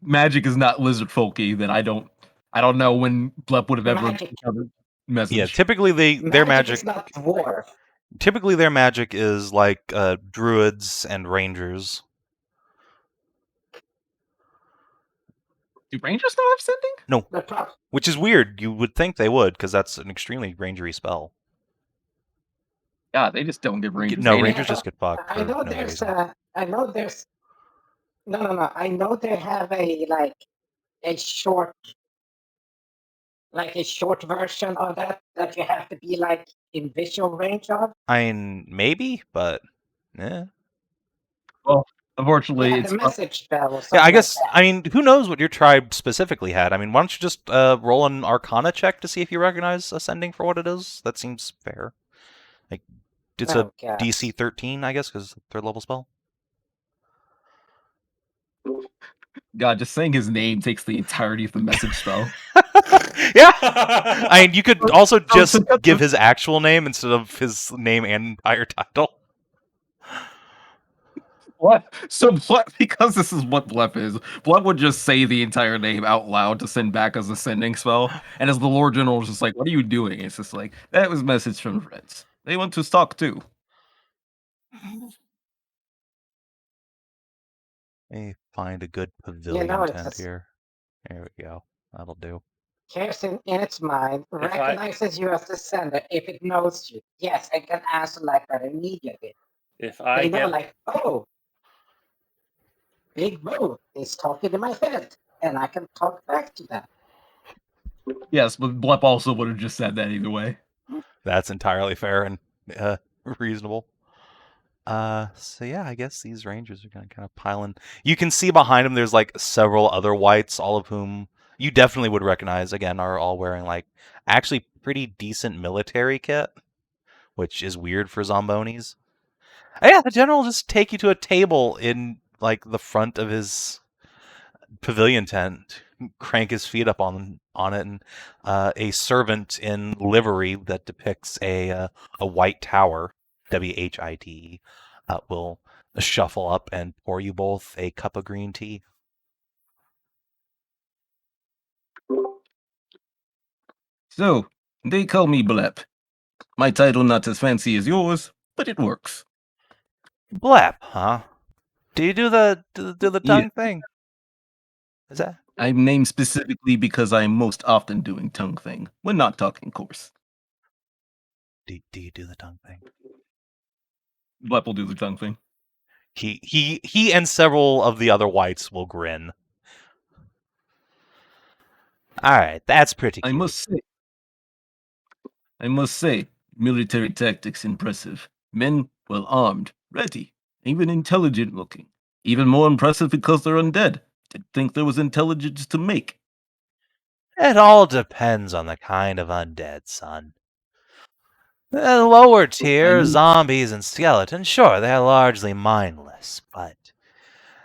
magic is not lizard folky, then I don't know when Blep would have ever Magic. encountered message. Yeah, typically their magic is not dwarf. typically their magic is like druids and rangers. Do rangers not have sending? No, The top. which is weird. You would think they would, because that's an extremely rangery spell. Yeah, they just don't give rangers. No, anything. rangers just get fucked for I know no there's reason. I know there's no. I know they have a short version of that you have to be like in visual range of. I mean, maybe, but yeah. Well, unfortunately, Yeah, it's the message spell. Or Yeah, I something guess, like that. I mean, who knows what your tribe specifically had? I mean, why don't you just roll an Arcana check to see if you recognize Ascending for what it is? That seems fair. Like, it's a God. DC 13, I guess, because 3rd level spell. God, just saying his name takes the entirety of the message spell. Yeah! I mean, you could also just cut give the- his actual name instead of his name and entire title. What? So Blep, because this is what Blep is, Blep would just say the entire name out loud to send back as a sending spell. And as the Lord General is just like, what are you doing? It's just like, that was message from friends. They want to talk too. Let me find a good pavilion it's tent a here. There we go. That'll do. person in its mind If I- recognizes you as the sender if it knows you. Yes, I can answer like that immediately. If I They know, get like, oh, Big Bro is talking in my head, and I can talk back to them. Yes, but Blep also would have just said that either way. That's entirely fair and reasonable. So yeah, I guess these rangers are gonna kind of pile in. You can see behind them there's like several other wights, all of whom you definitely would recognize, again, are all wearing like actually pretty decent military kit, which is weird for Zombonis. And yeah, the general will just take you to a table in like the front of his pavilion tent, crank his feet up on it, and a servant in livery that depicts a white tower, WHIT, will shuffle up and pour you both a cup of green tea. So, they call me Blep. My title not as fancy as yours, but it works. Blep, huh? Do you do the Yeah. tongue thing? Is that? I'm named specifically because I'm most often doing tongue thing, when not talking coarse. Do you do the tongue thing? Blep will do the tongue thing. He and several of the other whites will grin. All right, that's pretty cute. I must say, military tactics impressive. Men well armed, ready, even intelligent looking. Even more impressive because they're undead. Didn't think there was intelligence to make. It all depends on the kind of undead, son. The lower tier, zombies and skeletons, sure, they're largely mindless, but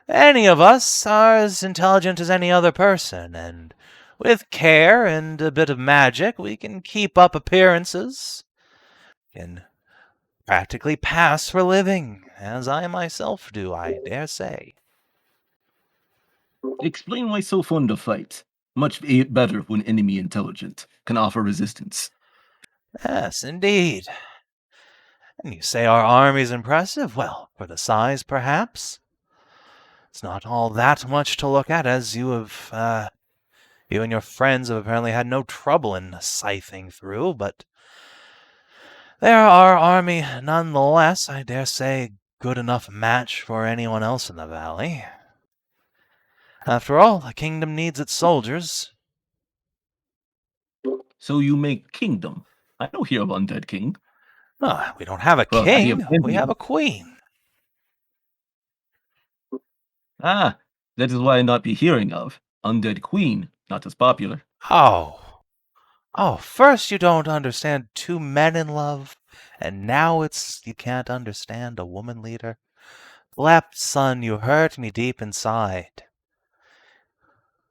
any of us are as intelligent as any other person, and with care and a bit of magic, we can keep up appearances, can practically pass for living, as I myself do, I dare say. Explain why so fond of fight. Much better when enemy intelligent can offer resistance. Yes, indeed. And you say our army's impressive? Well, for the size, perhaps. It's not all that much to look at, as you and your friends have apparently had no trouble in scything through, but they're our army nonetheless, I dare say, good enough match for anyone else in the valley. After all, the kingdom needs its soldiers. So you make kingdom. I don't hear of undead king. We don't have a Well, I hear king, of we have a queen. Ah, that is why I not be hearing of. Undead queen, not as popular. Oh, first you don't understand two men in love, and now it's you can't understand a woman leader. Blep, son, you hurt me deep inside.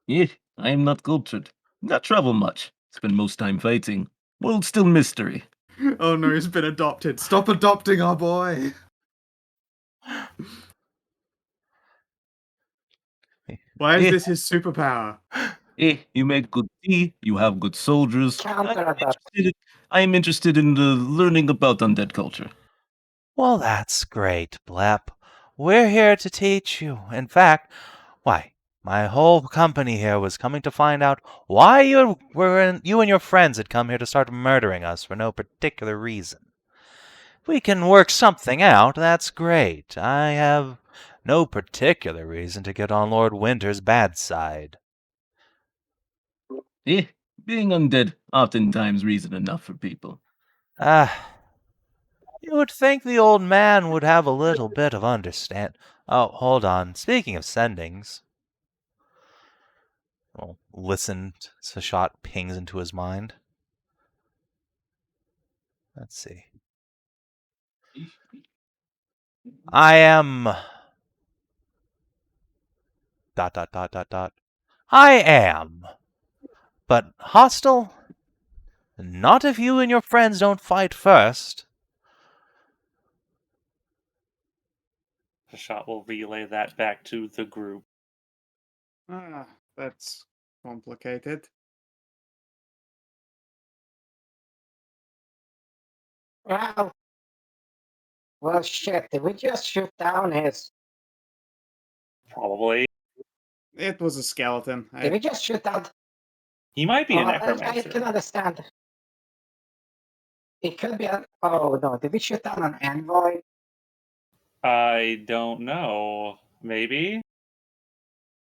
Eh, I am not cultured. Not travel much. Spend most time fighting. World still mystery. Oh no, he's been adopted. Stop adopting our boy. Why is this his superpower? You make good tea, you have good soldiers. Counter-adopt. I am interested in learning about undead culture. Well, that's great, Blep. We're here to teach you. In fact, why, my whole company here was coming to find out why you and your friends had come here to start murdering us for no particular reason. If we can work something out, that's great. I have no particular reason to get on Lord Winter's bad side. Being undead oftentimes reason enough for people. You would think the old man would have a little bit of understand. Oh, hold on. Speaking of sendings. Well, listen, Hashat pings into his mind. Let's see. I am dot dot dot dot dot. I am. But hostile? Not if you and your friends don't fight first. Hashat will relay that back to the group. That's complicated. Well, shit. Did we just shoot down his? Probably. It was a skeleton. Did we just shoot down? He might be a I necromancer. can understand. It could be a. Oh no! Did we shoot down an envoy? I don't know. Maybe?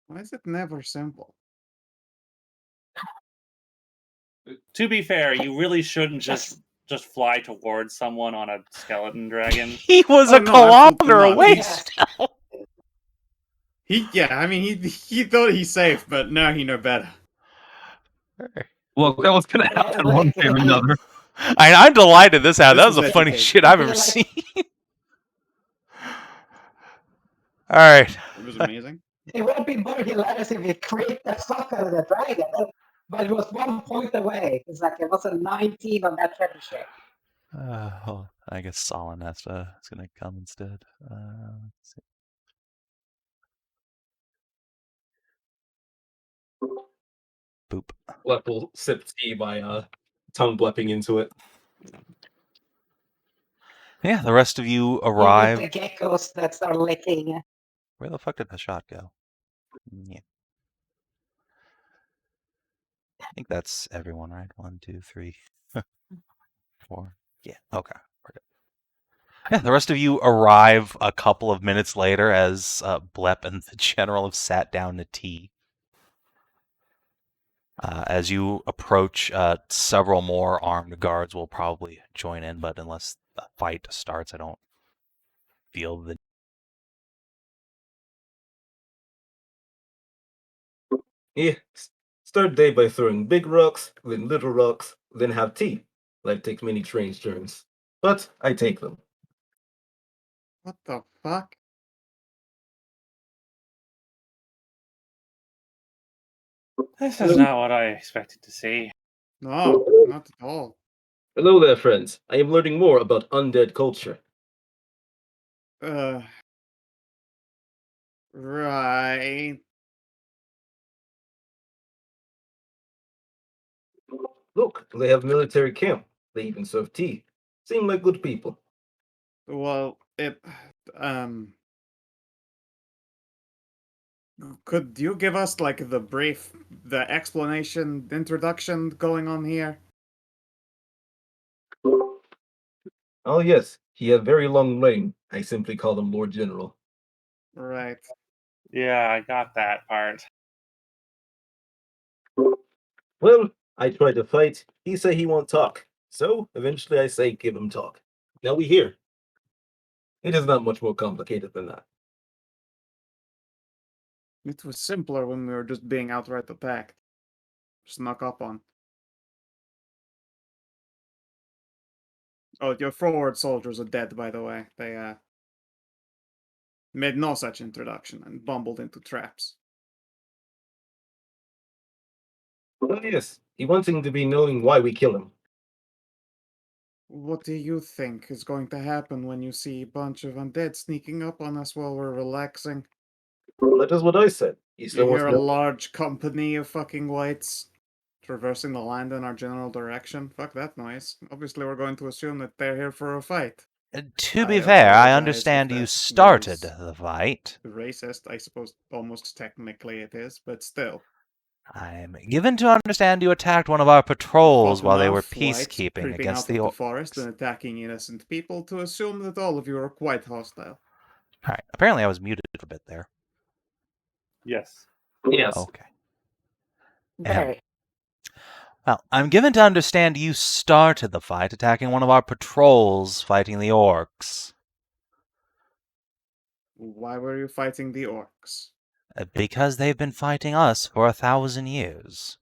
Why is it never simple? To be fair, you really shouldn't just fly towards someone on a skeleton dragon. He was Oh, a no, kilometer absolutely not. away He's- still. He thought he's safe, but now he know better. Well, that was gonna happen one way or another. I'm delighted this happened. That This was the was funniest educated. shit I've ever seen. All right. It was amazing. It would be more hilarious if he creeped the fuck out of the dragon, but it was 1 point away. It's like it was a 19 on that trebuchet. Well, I guess Solon is going to come instead. Let's see. Boop. Blep will sip tea by tongue blepping into it. Yeah, the rest of you With arrive. the geckos that start licking. Where the fuck did Hashat go? Yeah. I think that's everyone, right? 1, 2, 3, 4. Yeah, okay. We're good. Yeah, the rest of you arrive a couple of minutes later as Blep and the general have sat down to tea. As you approach, several more armed guards will probably join in, but unless the fight starts, I don't feel the... Yeah, start day by throwing big rocks, then little rocks, then have tea. Life takes many strange turns, but I take them. What the fuck? This is not what I expected to see. No, not at all. Hello there, friends. I am learning more about undead culture. Right. Look, they have military camp. They even serve tea. Seem like good people. Well, could you give us like the explanation, introduction going on here? Oh yes, he had very long reign. I simply call him Lord General. Right. Yeah, I got that part. Well, I try to fight. He say he won't talk. So eventually I say give him talk. Now we hear. It is not much more complicated than that. It was simpler when we were just being outright attacked. Snuck up on. Oh, your forward soldiers are dead, by the way. They made no such introduction and bumbled into traps. Oh yes, he wants him to be knowing why we kill him. What do you think is going to happen when you see a bunch of undead sneaking up on us while we're relaxing? Well, that is what I said. He You still wants hear a to... large company of fucking wights traversing the land in our general direction? Fuck that noise. Obviously, we're going to assume that they're here for a fight. To be I fair, I apologize understand if you that started was the fight. Racist, I suppose, almost technically it is, but still. I'm given to understand you attacked one of our patrols while they were peacekeeping creeping against out the of the orcs. forest and attacking innocent people to assume that all of you are quite hostile. Alright, apparently I was muted for a bit there. Yes. Yes. Okay. Very. Well, I'm given to understand you started the fight attacking one of our patrols fighting the orcs. Why were you fighting the orcs? Because they've been fighting us for 1,000 years.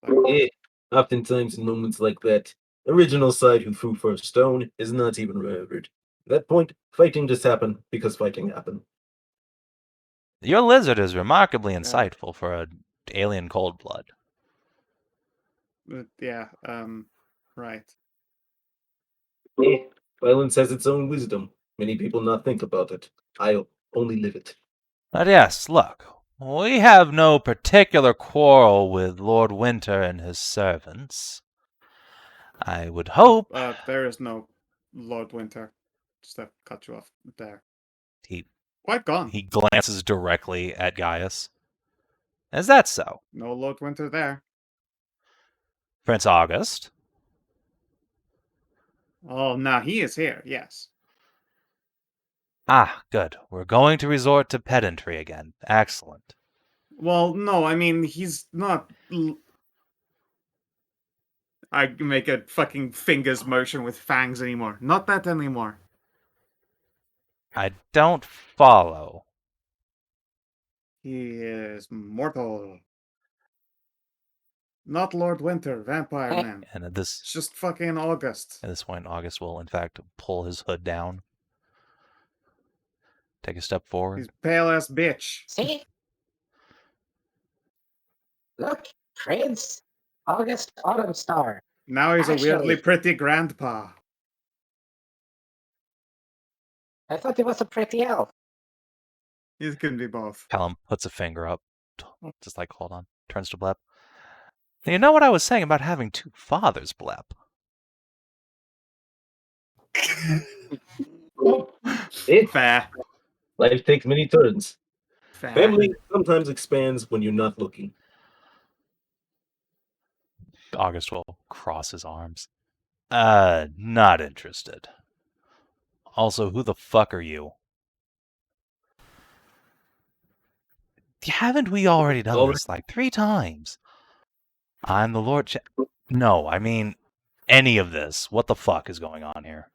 Yeah, oftentimes in moments like that, original side who threw first stone is not even remembered. At that point, fighting just happened because fighting happened. Your lizard is remarkably insightful for an alien cold blood. Yeah, right. Violence has its own wisdom. Many people not think about it. I only live it. But yes, look, we have no particular quarrel with Lord Winter and his servants. I would hope There is no Lord Winter. Just to cut you off there. he Quite gone. glances directly at Gaius. Is that so? No Lord Winter there. Prince August? Oh, now he is here, yes. Ah, good. We're going to resort to pedantry again. Excellent. Well, no, I mean, he's not... I make a fucking fingers motion with fangs anymore. Not that anymore. I don't follow. He is mortal. Not Lord Winter, vampire man. And It's just fucking August. at this point, August will, in fact, pull his hood down. Take a step forward. He's pale ass bitch. See? Look, Prince August Autumn Star. Now he's a weirdly Actually- pretty grandpa. I thought he was a pretty elf. He can be both. Callum puts a finger up. Just like, hold on. Turns to Blep. You know what I was saying about having two fathers, Blep? Fair. Life takes many turns. Fair. Family sometimes expands when you're not looking. August will cross his arms. Not interested. Also, who the fuck are you? Haven't we already done this like 3 times? I'm the Lord No, I mean any of this. What the fuck is going on here?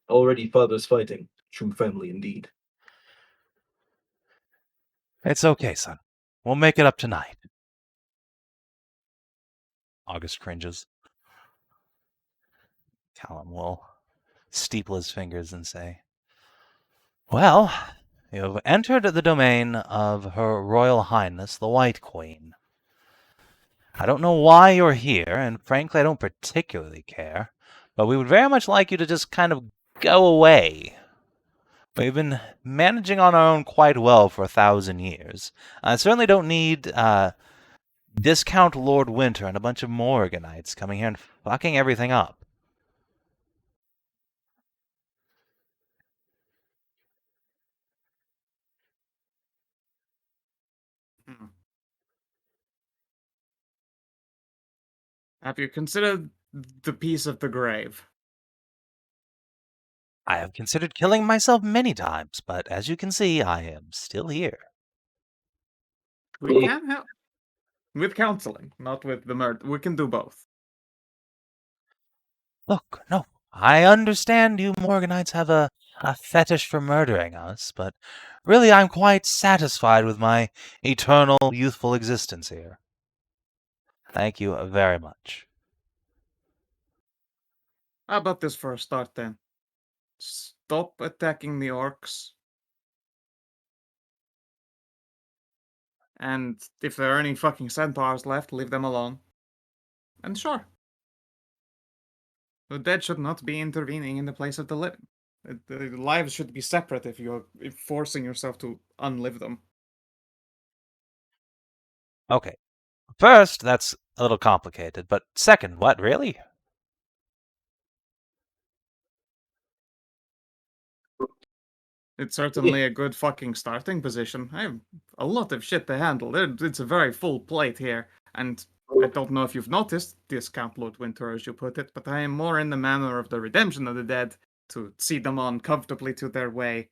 Already fathers fighting. True family indeed. It's okay, son. We'll make it up tonight. August cringes. Callum will steeple his fingers and say, well, you have entered the domain of Her Royal Highness, the White Queen. I don't know why you're here, and frankly, I don't particularly care, but we would very much like you to just kind of go away. We've been managing on our own quite well for 1,000 years. I certainly don't need discount Lord Winter and a bunch of Morganites coming here and fucking everything up. Have you considered the piece of the grave? I have considered killing myself many times, but as you can see, I am still here. We can help. With counseling, not with the murder. We can do both. Look, no, I understand you Morganites have a fetish for murdering us, but really I'm quite satisfied with my eternal youthful existence here. Thank you very much. How about this for a start then? Stop attacking the orcs. And if there are any fucking centaurs left, leave them alone. And sure. The dead should not be intervening in the place of the living. The lives should be separate if you're forcing yourself to unlive them. Okay. First, that's a little complicated, but second, what, really? It's certainly a good fucking starting position. I have a lot of shit to handle. It's a very full plate here. And I don't know if you've noticed, discount Lord Winter as you put it, but I am more in the manner of the redemption of the dead, to see them on comfortably to their way,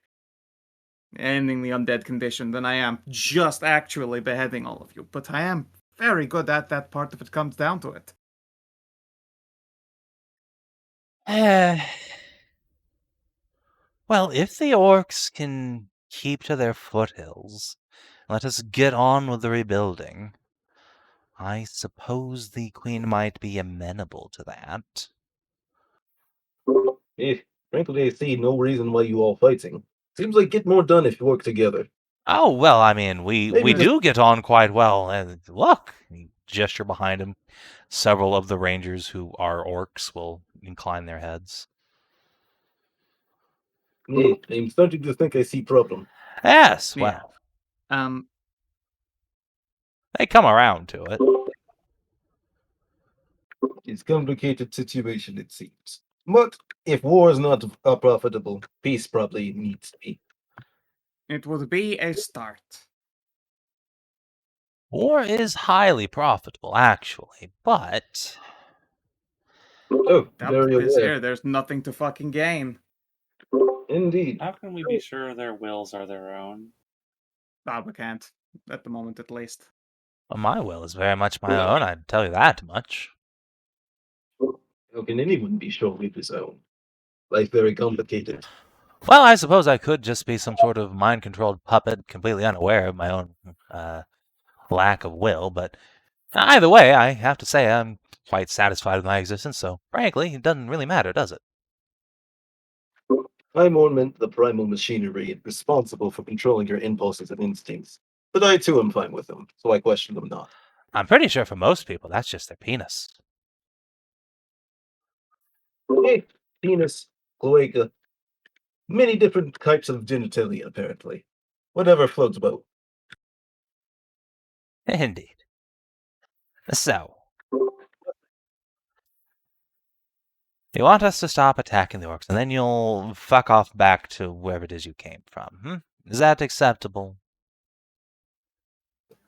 ending the undead condition, than I am just actually beheading all of you. But I am very good at that part if it comes down to it. Well, if the orcs can keep to their foothills, let us get on with the rebuilding. I suppose the queen might be amenable to that. Frankly, I see no reason why you all fighting. Seems like get more done if you work together. Oh, well, I mean, we Maybe just- do get on quite well. And look, you gesture behind him. Several of the rangers who are orcs will incline their heads. Yeah, I'm starting to think I see problem. Yes, Yeah. well, they come around to it. It's a complicated situation, it seems. But if war is not profitable, peace probably needs to be. It would be a start. War is highly profitable, actually, but Oh, Up very this aware. here, there's nothing to fucking gain. Indeed. How can we be sure their wills are their own? We can't. At the moment, at least. well, my will is very much my own, I'd tell you that much. How can anyone be sure with his own? Life very complicated. Well, I suppose I could just be some sort of mind-controlled puppet, completely unaware of my own lack of will, but either way, I have to say I'm quite satisfied with my existence, so frankly, it doesn't really matter, does it? I more meant the primal machinery responsible for controlling your impulses and instincts. But I too am fine with them, so I question them not. I'm pretty sure for most people, that's just their penis. Hey, penis, cloaca, many different types of genitalia, apparently. Whatever floats boat. Indeed. So, you want us to stop attacking the orcs, and then you'll fuck off back to wherever it is you came from, hmm? Is that acceptable?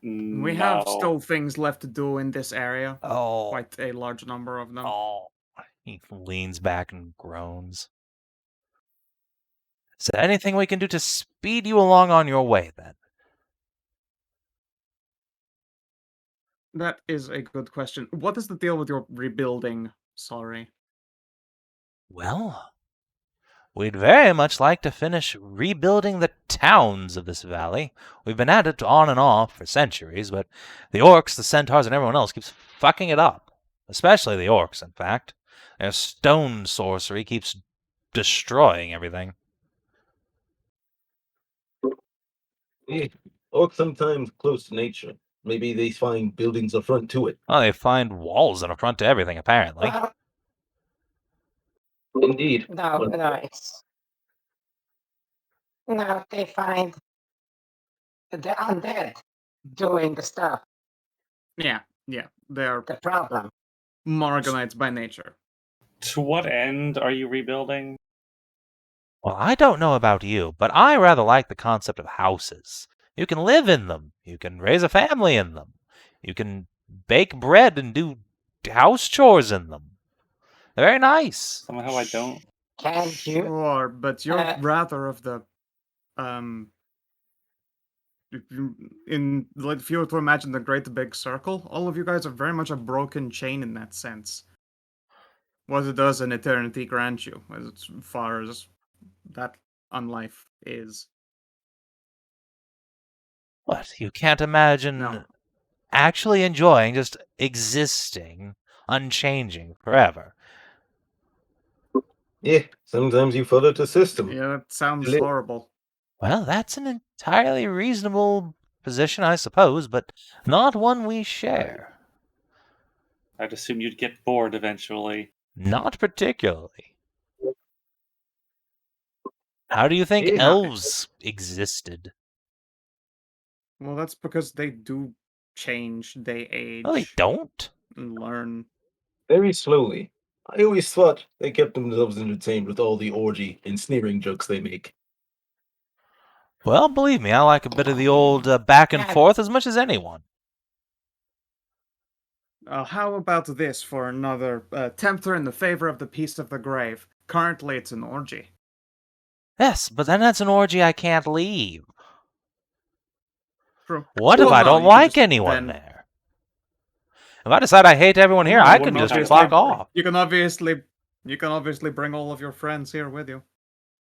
We have No. still things left to do in this area. Oh. Quite a large number of them. Oh. He leans back and groans. Is there anything we can do to speed you along on your way, then? That is a good question. What is the deal with your rebuilding? Sorry. Well, we'd very much like to finish rebuilding the towns of this valley. We've been at it on and off for centuries, but the orcs, the centaurs, and everyone else keeps fucking it up. Especially the orcs, in fact. Their stone sorcery keeps destroying everything. Eh, orcs sometimes close to nature. Maybe they find buildings affront to it. Well, they find walls in front to everything, apparently. Well, Indeed. no, Well, no, it's no. They find the undead doing the stuff. Yeah. They're The problem. Morganites by nature. To what end are you rebuilding? Well, I don't know about you, but I rather like the concept of houses. You can live in them. You can raise a family in them. You can bake bread and do house chores in them. They're very nice. Somehow I don't. Can you? Sure, but you're Uh, rather of the if you were to imagine the great big circle, all of you guys are very much a broken chain in that sense. What does an eternity grant you, as far as that unlife is? What? You can't imagine No. actually enjoying just existing, unchanging forever. yeah, sometimes you follow the system. Yeah, that sounds Li- horrible. Well, that's an entirely reasonable position, I suppose, but not one we share. I'd assume you'd get bored eventually. Not particularly. How do you think Yeah. elves existed? Well, that's because they do change, they age, Well, they don't. and learn. Very slowly. I always thought they kept themselves entertained with all the orgy and sneering jokes they make. Well, believe me, I like a bit of the old back and Yeah. forth as much as anyone. How about this for another tempter in the favor of the peace of the grave? Currently, it's an orgy. Yes, but then that's an orgy I can't leave. True. What if Well, I no, don't you can like just anyone then- there? If I decide I hate everyone here, No, I well, can no, just obviously- fuck off. You can obviously bring all of your friends here with you,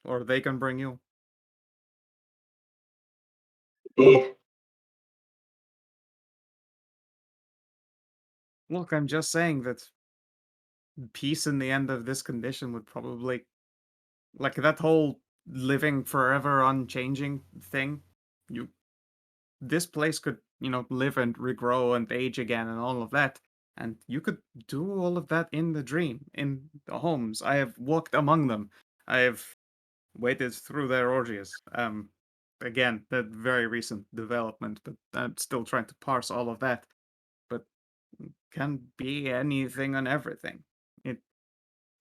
or they can bring you. Eh, Look, I'm just saying that peace in the end of this condition would probably, like, that whole living forever unchanging thing. This place could, live and regrow and age again and all of that. And you could do all of that in the dream, in the homes. I have walked among them. I have waited through their orgies. Again, that very recent development, but I'm still trying to parse all of that. But can be anything and everything.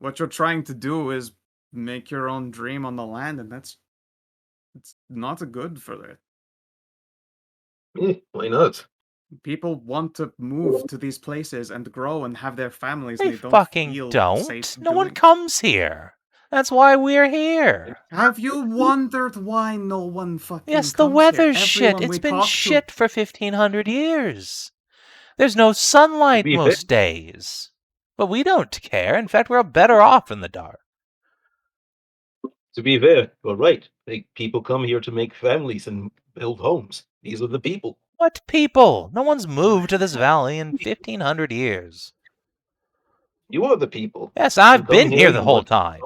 What you're trying to do is make your own dream on the land, and it's not good for it. Why not? People want to move to these places and grow and have their families, and They they don't fucking feel don't. safe No one doing. comes here. That's why we're here. Have you wondered why no one fucking Yes, the comes weather's here? shit. Everyone It's we been talk shit for 1,500 years. There's no sunlight be fair- most days. But we don't care. In fact, we're better off in the dark. To be fair, you're right. People come here to make families and build homes. These are the people. What people? No one's moved to this valley in 1,500 years. You are the people. Yes, You I've come been here the you whole want- time.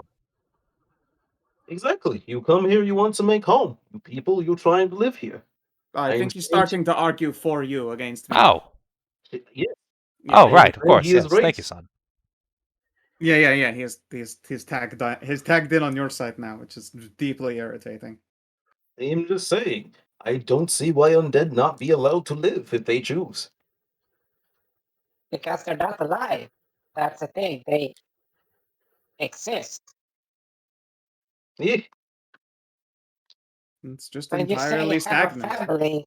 Exactly. You come here, you want to make home. You people, you're trying to live here. I think he's starting to argue for you against me. Oh. Yeah. Yeah, Oh, I right, of understand course, he is yes. Thank right. you, son. Yeah. He's tagged in on your side now, which is deeply irritating. I'm just saying. I don't see why undead not be allowed to live if they choose. Because they're not alive. That's the thing. They exist. Yeah. It's just When you say entirely have a stagnant. family,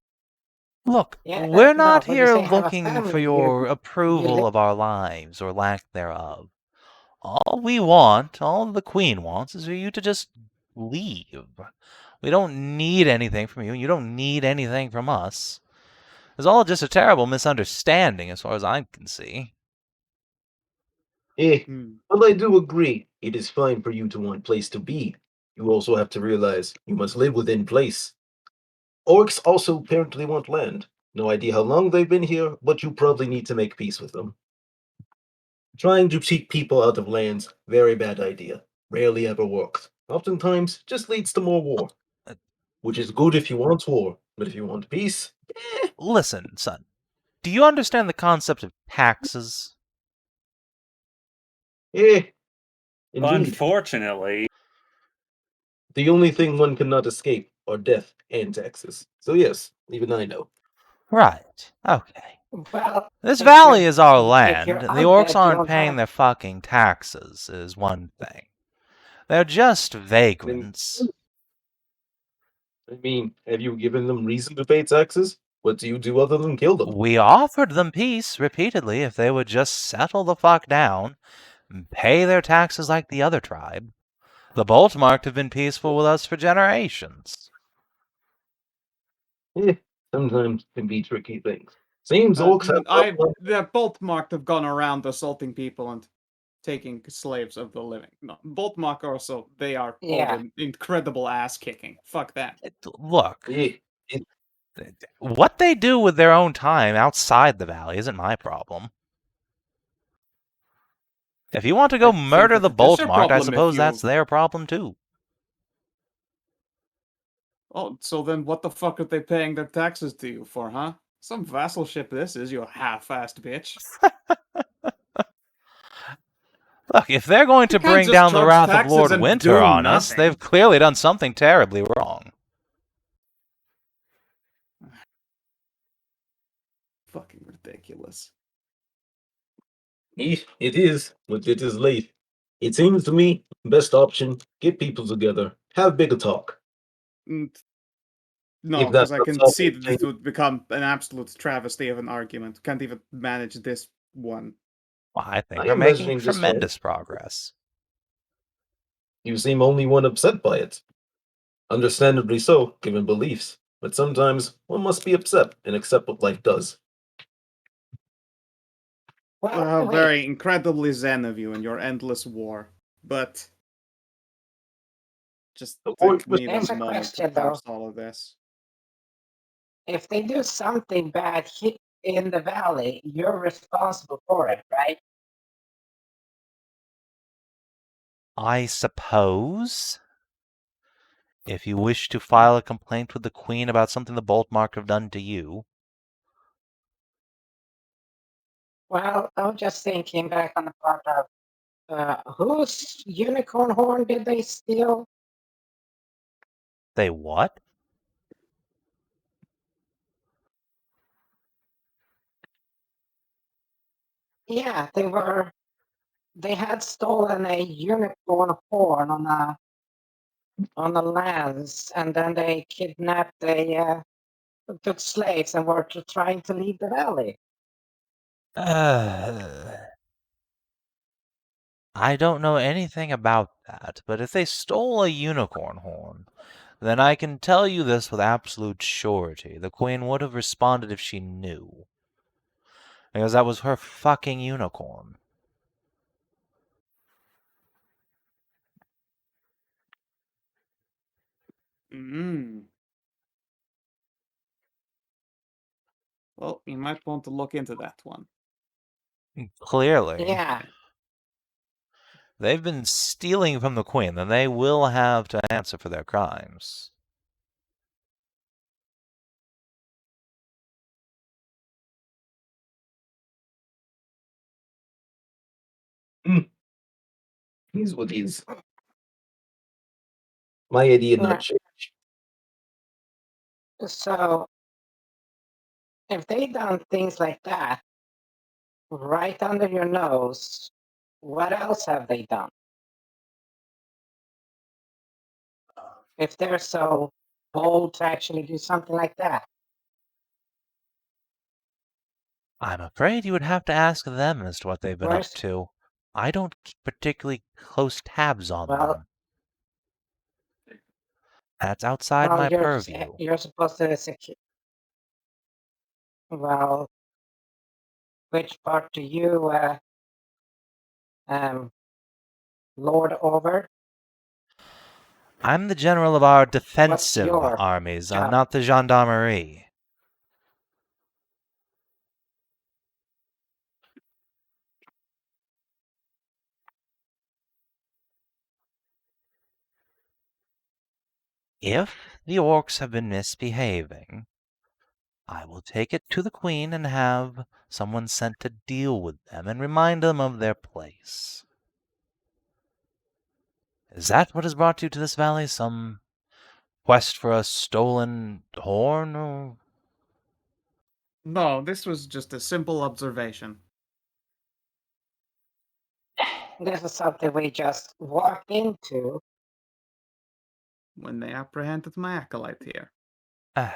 Look, Yeah, we're no, not when you here say have a looking for family, your you approval live- of our lives or lack thereof. All we want, all the Queen wants, is for you to just leave. We don't need anything from you. You don't need anything from us. It's all just a terrible misunderstanding as far as I can see. Well, I do agree. It is fine for you to want place to be. You also have to realize you must live within place. Orcs also apparently want land. No idea how long they've been here, but you probably need to make peace with them. Trying to cheat people out of lands, very bad idea. Rarely ever works. Oftentimes, just leads to more war. Which is good if you want war, but if you want peace, Listen, son. Do you understand the concept of taxes? indeed. Unfortunately, The only thing one cannot escape are death and taxes. So yes, even I know. Right. Okay. well, This if valley you're- is our if land. you're The undead, orcs you aren't don't paying have- their fucking taxes, is one thing. They're just vagrants. I mean, have you given them reason to pay taxes? What do you do other than kill them? We offered them peace repeatedly if they would just settle the fuck down and pay their taxes like the other tribe. The Boltmarked have been peaceful with us for generations. Sometimes can be tricky things. Seems orcs have The Boltmarked have gone around assaulting people and taking slaves of the living. No, Boltmark also, they are Yeah. an incredible ass kicking. Fuck that. Look, Yeah. what they do with their own time outside the valley isn't my problem. If you want to go I think murder that the it is your Boltmarked, I problem if suppose you- that's their problem too. Oh, so then what the fuck are they paying their taxes to you for, huh? Some vassalship this is, you half-assed bitch. Look, if they're going to You can't bring just down the charge wrath of taxes Lord and Winter do on us, nothing. they've clearly done something terribly wrong. Fucking ridiculous. It is, but it is late. It seems to me, best option, get people together, have bigger talk. No, If because that's I not can solving see that this things- would become an absolute travesty of an argument. Can't even manage this one. Well, I think I we're am making measuring this tremendous progress. You seem only one upset by it. Understandably so, given beliefs, but sometimes one must be upset and accept what life does. Well, wait. Very incredibly zen of you in your endless war, but just The war need There's a a moment to question, though. parse all of this. If they do something bad in the valley, you're responsible for it, right? I suppose. If you wish to file a complaint with the Queen about something the Boltmark have done to you, Well, I was just thinking back on the part of whose unicorn horn did they steal? they what? Yeah, they had stolen a unicorn horn on the lands, and then they kidnapped took slaves and were trying to leave the valley. I don't know anything about that, but if they stole a unicorn horn, then I can tell you this with absolute surety. The Queen would have responded if she knew. Because that was her fucking unicorn. Well, you might want to look into that one. Clearly. Yeah, They've been stealing from the Queen, then they will have to answer for their crimes. He's what he's. My idea Yeah. not change. So if they done things like that right under your nose, what else have they done? If they're so bold to actually do something like that. I'm afraid you would have to ask them as to what they've been up to. I don't keep particularly close tabs on them. That's outside my purview. You're supposed to secure. Well, which part do you lord over? I'm the general of our defensive your armies. I'm job? not the gendarmerie. If the orcs have been misbehaving, I will take it to the Queen and have someone sent to deal with them and remind them of their place. Is that what has brought you to this valley? Some quest for a stolen horn? Or... No, this was just a simple observation. This is something we just walked into. When they apprehended my acolyte here. Well,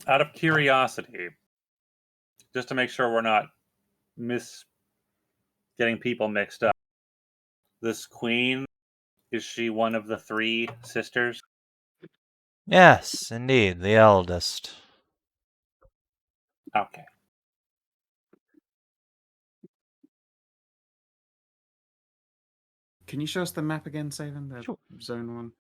out of curiosity, just to make sure we're not getting people mixed up, this queen, is she one of the 3 sisters? Yes, indeed, the eldest. Okay. Can you show us the map again, Savin? The Sure. zone one.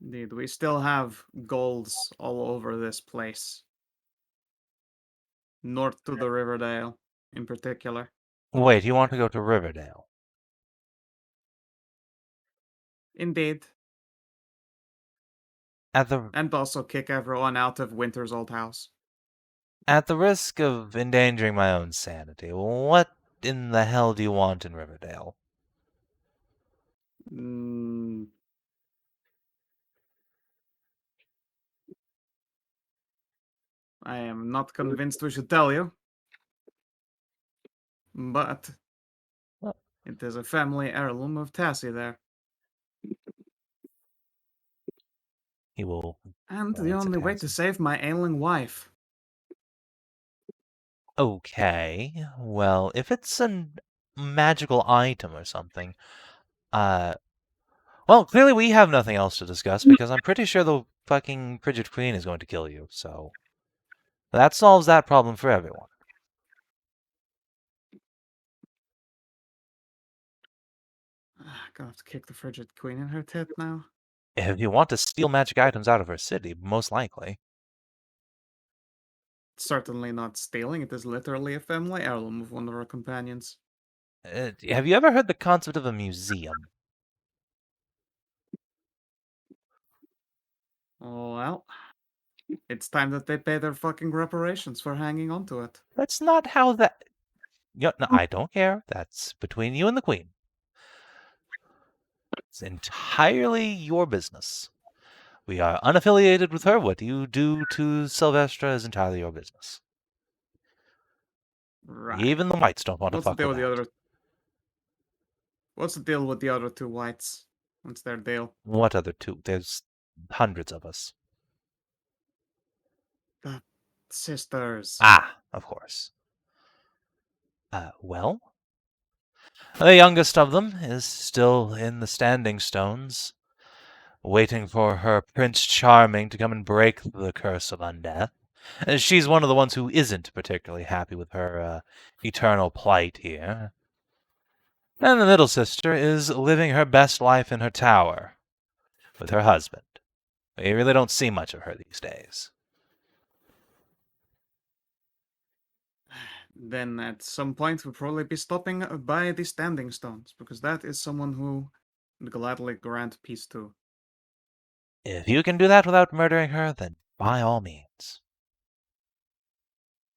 Indeed, we still have golds all over this place. North to the Riverdale, in particular. Wait, you want to go to Riverdale? Indeed. And also kick everyone out of Winter's old house. At the risk of endangering my own sanity, what in the hell do you want in Riverdale? I am not convinced we should tell you. But it is a family heirloom of Tassie there. He will. And the only way to save my ailing wife. Okay, well, if it's a magical item or something, well, clearly we have nothing else to discuss because I'm pretty sure the fucking Frigid Queen is going to kill you, so that solves that problem for everyone. Gonna have to kick the Frigid Queen in her tit now. If you want to steal magic items out of her city, most likely. certainly not stealing. It is literally a family heirloom of one of our companions. Have you ever heard the concept of a museum? Oh, well. It's time that they pay their fucking reparations for hanging on to it. That's not how that... No, I don't care. That's between you and the Queen. It's entirely your business. We are unaffiliated with her. What you do to Sylvestra is entirely your business. Right. Even the Wights don't want to What's the fuck deal with with the that. other? What's the deal with the other two Wights? What's their deal? What other two? There's hundreds of us. The sisters. Ah, of course. Well, the youngest of them is still in the Standing Stones, waiting for her Prince Charming to come and break the curse of undeath. She's one of the ones who isn't particularly happy with her eternal plight here. And the middle sister is living her best life in her tower with her husband. We really don't see much of her these days. Then at some point we'll probably be stopping by the Standing Stones, because that is someone who would gladly grant peace to. If you can do that without murdering her, then by all means.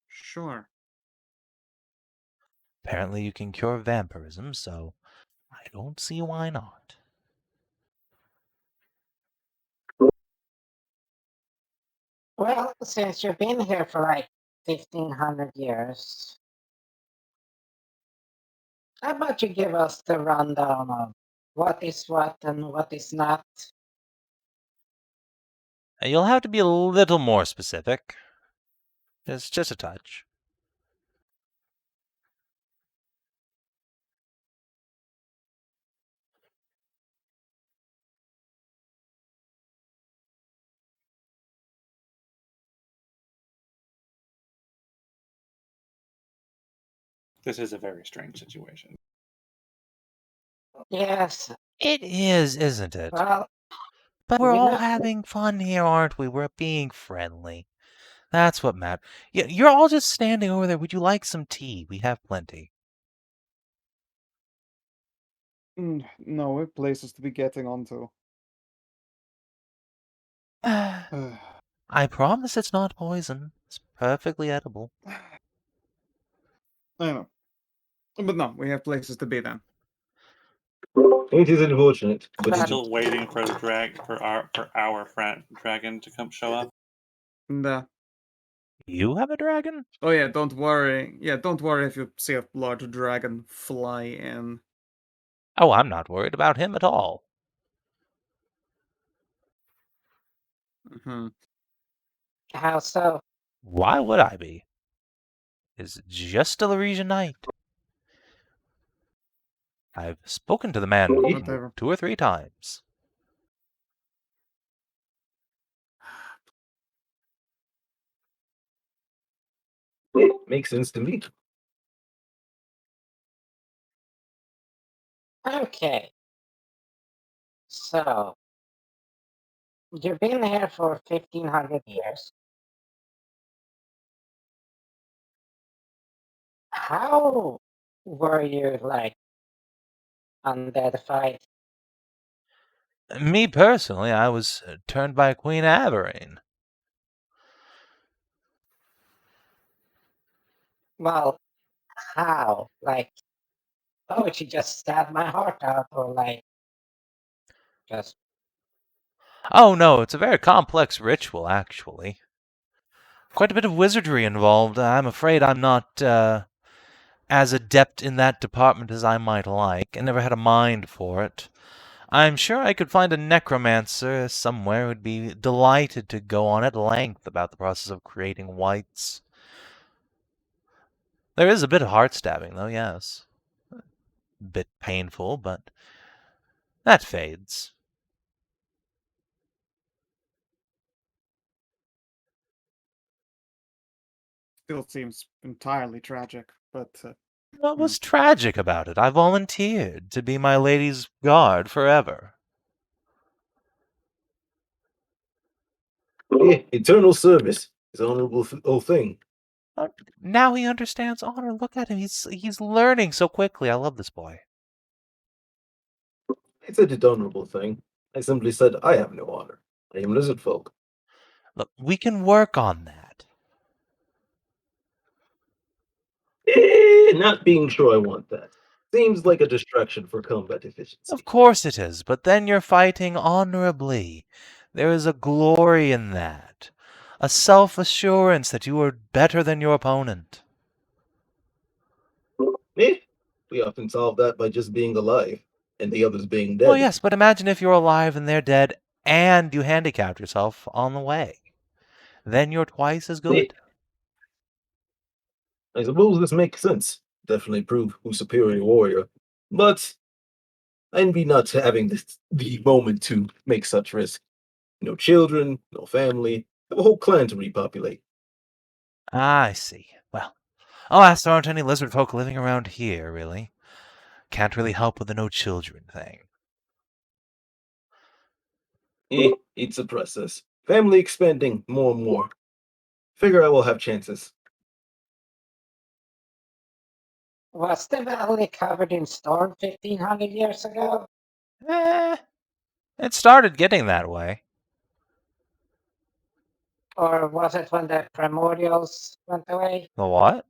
Sure. Apparently you can cure vampirism, so I don't see why not. Well, since you've been here for like 1500 years, how about you give us the rundown of what is what and what is not? You'll have to be a little more specific. Just a touch. This is a very strange situation. Yes, It is, isn't it? well, But we're we all know. having fun here, aren't we? We're being friendly. That's what matters. You're all just standing over there. Would you like some tea? We have plenty. No, we have places to be getting onto. I promise it's not poison. It's perfectly edible. I know. But no, we have places to be then. It is unfortunate, but But- Still waiting for the our friend dragon to come show up. And, You have a dragon? oh yeah, don't worry. Yeah, don't worry if you see a large dragon fly in. Oh, I'm not worried about him at all. Mm-hmm. How so? Why would I be? It's just a Laresian knight. I've spoken to the man Whatever. 2 or 3 times. it makes sense to me. Okay. So, you've been here for 1500 years. How were you, like, undeadified? Me personally, I was turned by Queen Averine. Well, how? Like, oh, she just stabbed my heart out, or like, just. Oh no, it's a very complex ritual, actually. Quite a bit of wizardry involved. I'm afraid I'm not as adept in that department as I might like. I never had a mind for it. I'm sure I could find a necromancer somewhere who'd be delighted to go on at length about the process of creating wights. There is a bit of heart stabbing, though, yes. A bit painful, but that fades. Still seems entirely tragic, but What was tragic about it? I volunteered to be my lady's guard forever. Yeah, eternal service is an honorable thing. Now he understands honor. Look at him. He's learning so quickly. I love this boy. I said an honorable thing. I simply said I have no honor. I am Lizardfolk. Look, we can work on that. Not being sure I want that. Seems like a distraction for combat efficiency. Of course it is, but then you're fighting honorably. There is a glory in that. A self-assurance that you are better than your opponent. We often solve that by just being alive, and the others being dead. Well, yes, but imagine if you're alive and they're dead, and you handicapped yourself on the way. Then you're twice as good. I suppose this makes sense. Definitely prove who's superior warrior. But I'd be not having the moment to make such risk. No children, no family, have a whole clan to repopulate. I see. Well, alas, there aren't any lizard folk living around here, really. Can't really help with the no children thing. It's a process. Family expanding more and more. Figure I will have chances. Was the valley covered in storm 1500 years ago? It started getting that way. Or was it when the primordials went away? The what?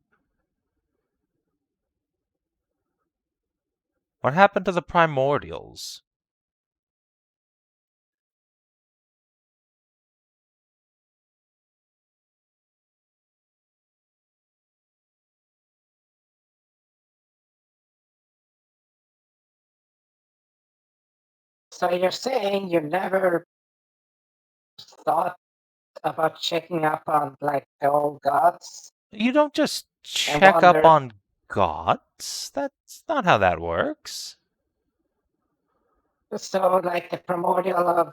What happened to the primordials? So you're saying you never thought about checking up on like the old gods? You don't just And check up wonder- on gods. That's not how that works. So like the primordial of,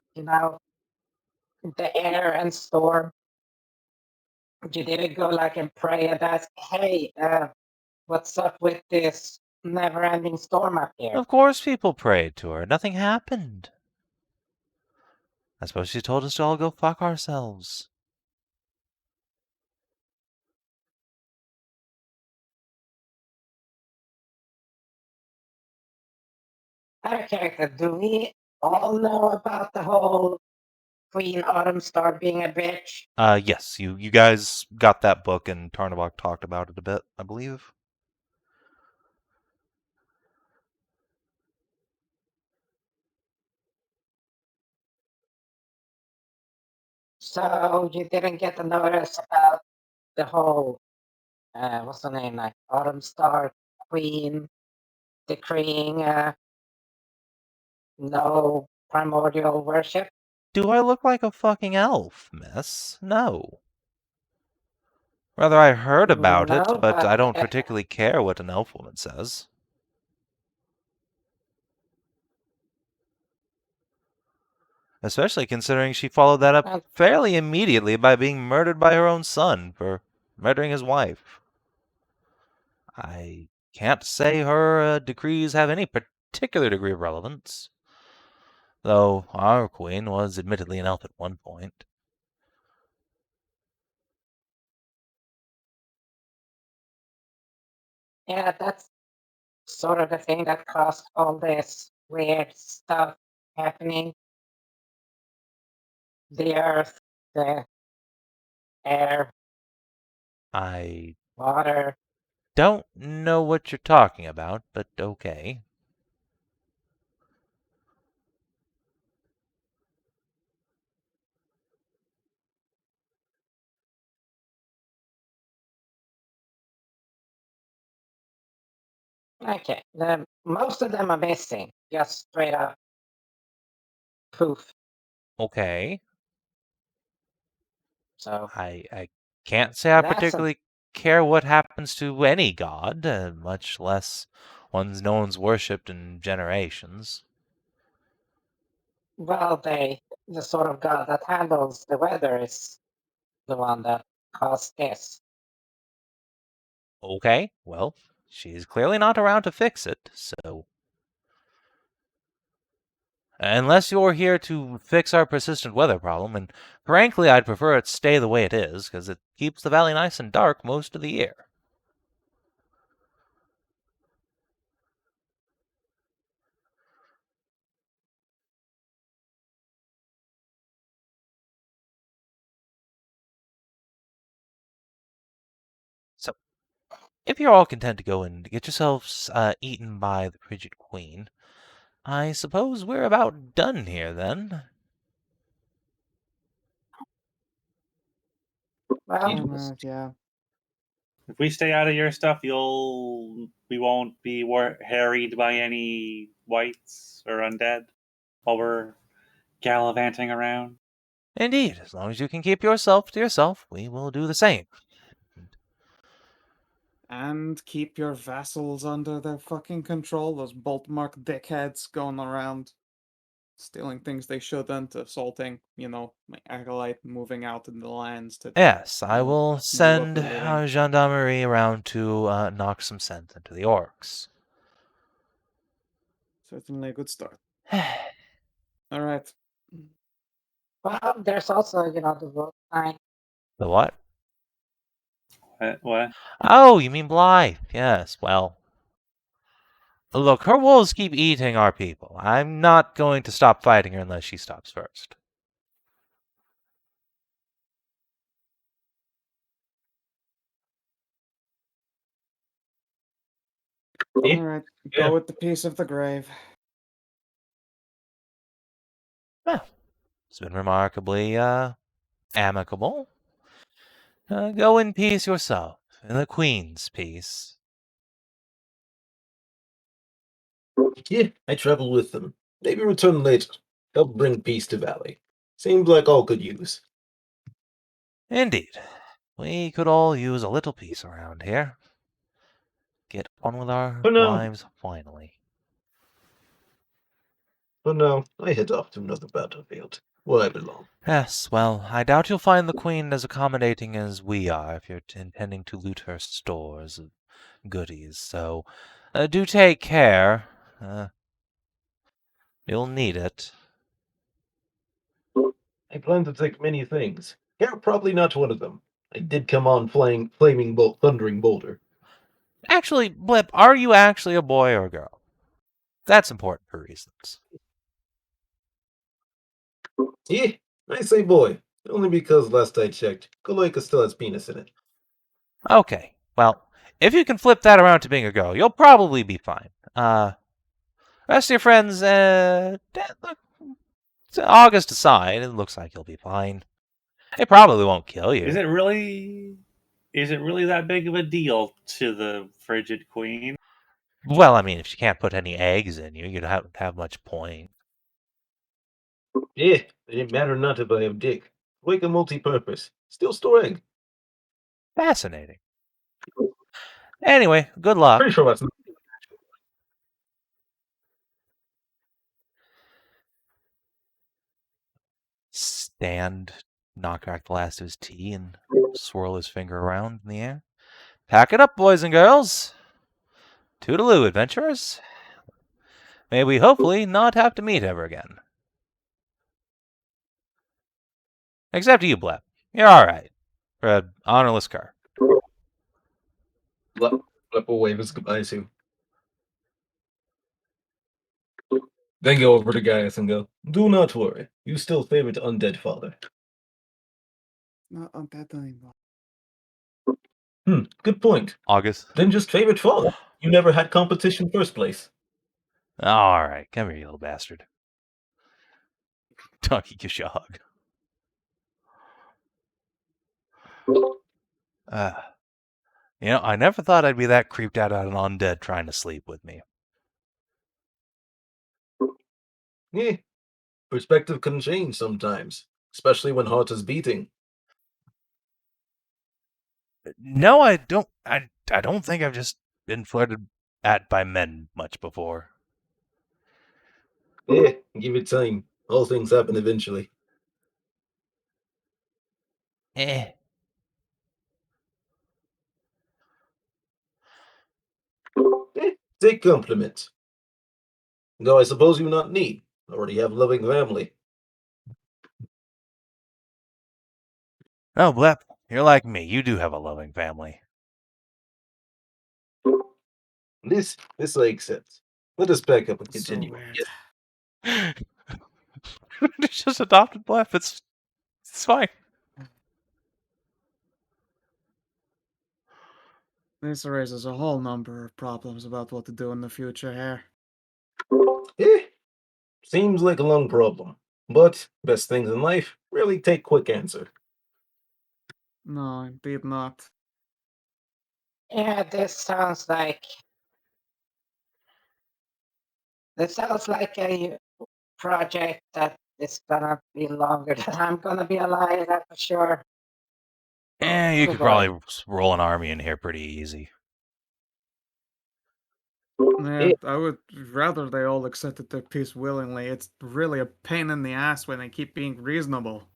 the air and storm. You didn't go like and pray and ask, hey, what's up with this never-ending storm up here? Of course people prayed to her. Nothing happened. I suppose she told us to all go fuck ourselves. Out of character, do we all know about the whole Queen Autumn Star being a bitch? Yes, you guys got that book and Tarnavak talked about it a bit, I believe. So you didn't get the notice about the whole, what's the name, like Autumn Star Queen decreeing no primordial worship? Do I look like a fucking elf, miss? No. Rather, I heard about No, it, but I don't but, particularly care what an elf woman says. Especially considering she followed that up fairly immediately by being murdered by her own son for murdering his wife. I can't say her decrees have any particular degree of relevance, though our queen was admittedly an elf at one point. yeah, that's sort of the thing that caused all this weird stuff happening. The earth, the air, I water. don't know what you're talking about, but okay. Okay, most of them are missing. Just straight up poof. Okay. So I can't say I That's a- particularly care what happens to any god, much less no one's worshipped in generations. well, the sort of god that handles the weather is the one that caused this. Okay, well, she's clearly not around to fix it, so... Unless you're here to fix our persistent weather problem, and frankly, I'd prefer it stay the way it is, because it keeps the valley nice and dark most of the year. So, if you're all content to go and get yourselves eaten by the frigid queen, I suppose we're about done here, then. Well, Yeah. If we stay out of your stuff, we won't be harried by any wights or undead while we're gallivanting around. Indeed, as long as you can keep yourself to yourself, we will do the same. And keep your vassals under their fucking control. Those bolt-marked dickheads going around stealing things they shouldn't, assaulting, my acolyte moving out in the lands to Yes, I will do send up the living. gendarmerie around to knock some sense into the orcs. Certainly a good start. All right. well, there's also, the vote line. The what? What? Oh, you mean Blythe? Yes, well. Look, her wolves keep eating our people. I'm not going to stop fighting her unless she stops first. Yeah. All right. Yeah. Go with the peace of the grave. Well, it's been remarkably, amicable. Go in peace yourself, in the Queen's peace. Yeah, I travel with them. Maybe return later. Help bring peace to Valley. Seems like all could use. Indeed. We could all use a little peace around here. Get on with our For now, lives, finally. I head off to another battlefield, where I belong. Yes, well, I doubt you'll find the Queen as accommodating as we are if you're intending to loot her stores of goodies, so do take care. You'll need it. I plan to take many things. You're probably not one of them. I did come on thundering boulder. Actually, Blip, are you actually a boy or a girl? That's important for reasons. Yeah, I say boy, only because last I checked, Koloika still has penis in it. Okay, well, if you can flip that around to being a girl, you'll probably be fine. Rest of your friends, look, August aside, it looks like you'll be fine. They probably won't kill you. Is it really that big of a deal to the frigid queen? Well, I mean, if she can't put any eggs in you, you'd have much point. Yeah, it didn't matter not if I have dick. Wake a multi-purpose. Still store egg. Fascinating. Anyway, good luck. Pretty sure that's not. Stand, knock back the last of his tea, and swirl his finger around in the air. Pack it up, boys and girls. Toodaloo, adventurers. May we hopefully not have to meet ever again. Except you, Blep. You're alright. For an honorless cur. Blep will wave his goodbyes to. Then go over to Gaius and go, do not worry. You still favorite undead father. Not on that anymore. Good point. August. Then just favorite father. You never had competition first place. Alright, come here, you little bastard. Donkey gives you a hug. I never thought I'd be that creeped out on an undead trying to sleep with me. Yeah. Perspective can change sometimes. Especially when heart is beating. No, I don't. I don't think I've just been flirted at by men much before. Yeah, give it time. All things happen eventually. Eh. Take compliments. Though I suppose you not need. Already have a loving family. Oh, Blep, you're like me. You do have a loving family. This I accept. Let us back up and So continue. weird. Yes. It's just adopted Blep. It's fine. This raises a whole number of problems about what to do in the future here. Seems like a long problem. But best things in life really take quick answer. No, indeed not. Yeah, this sounds like a project that is gonna be longer than I'm gonna be alive, that's for sure. You Oh, could boy. probably roll an army in here pretty easy. Yeah, I would rather they all accepted their peace willingly. It's really a pain in the ass when they keep being reasonable.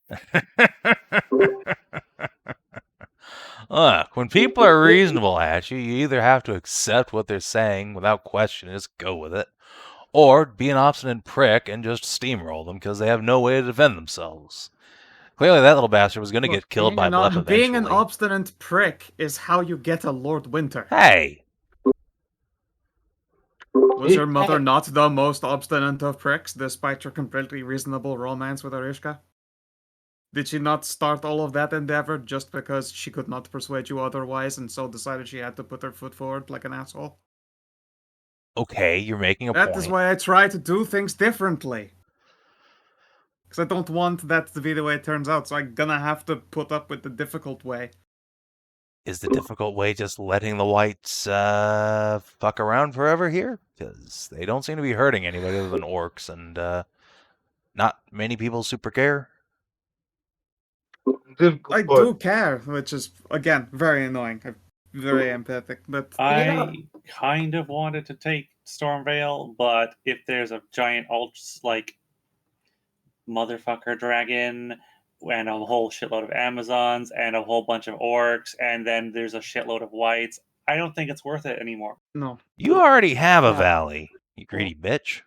Look, when people are reasonable at you, you either have to accept what they're saying without question and just go with it, or be an obstinate prick and just steamroll them because they have no way to defend themselves. Clearly, that little bastard was going to Look, get killed by Blep being an eventually. obstinate prick is how you get a Lord Winter. Hey! Was your mother Hey. not the most obstinate of pricks, despite your completely reasonable romance with Arishka? Did she not start all of that endeavor just because she could not persuade you otherwise, and so decided she had to put her foot forward like an asshole? Okay, you're making a That point. is why I try to do things differently. Because I don't want that to be the way it turns out, so I'm gonna have to put up with the difficult way. Is the difficult way just letting the whites fuck around forever here? Because they don't seem to be hurting anybody other than orcs, and not many people super care. I do care, which is, again, very annoying. I'm very empathic, but... I kind of wanted to take Stormvale, but if there's a giant motherfucker dragon and a whole shitload of Amazons and a whole bunch of orcs, and then there's a shitload of whites, I don't think it's worth it anymore. No. You already have a No. valley, you greedy bitch.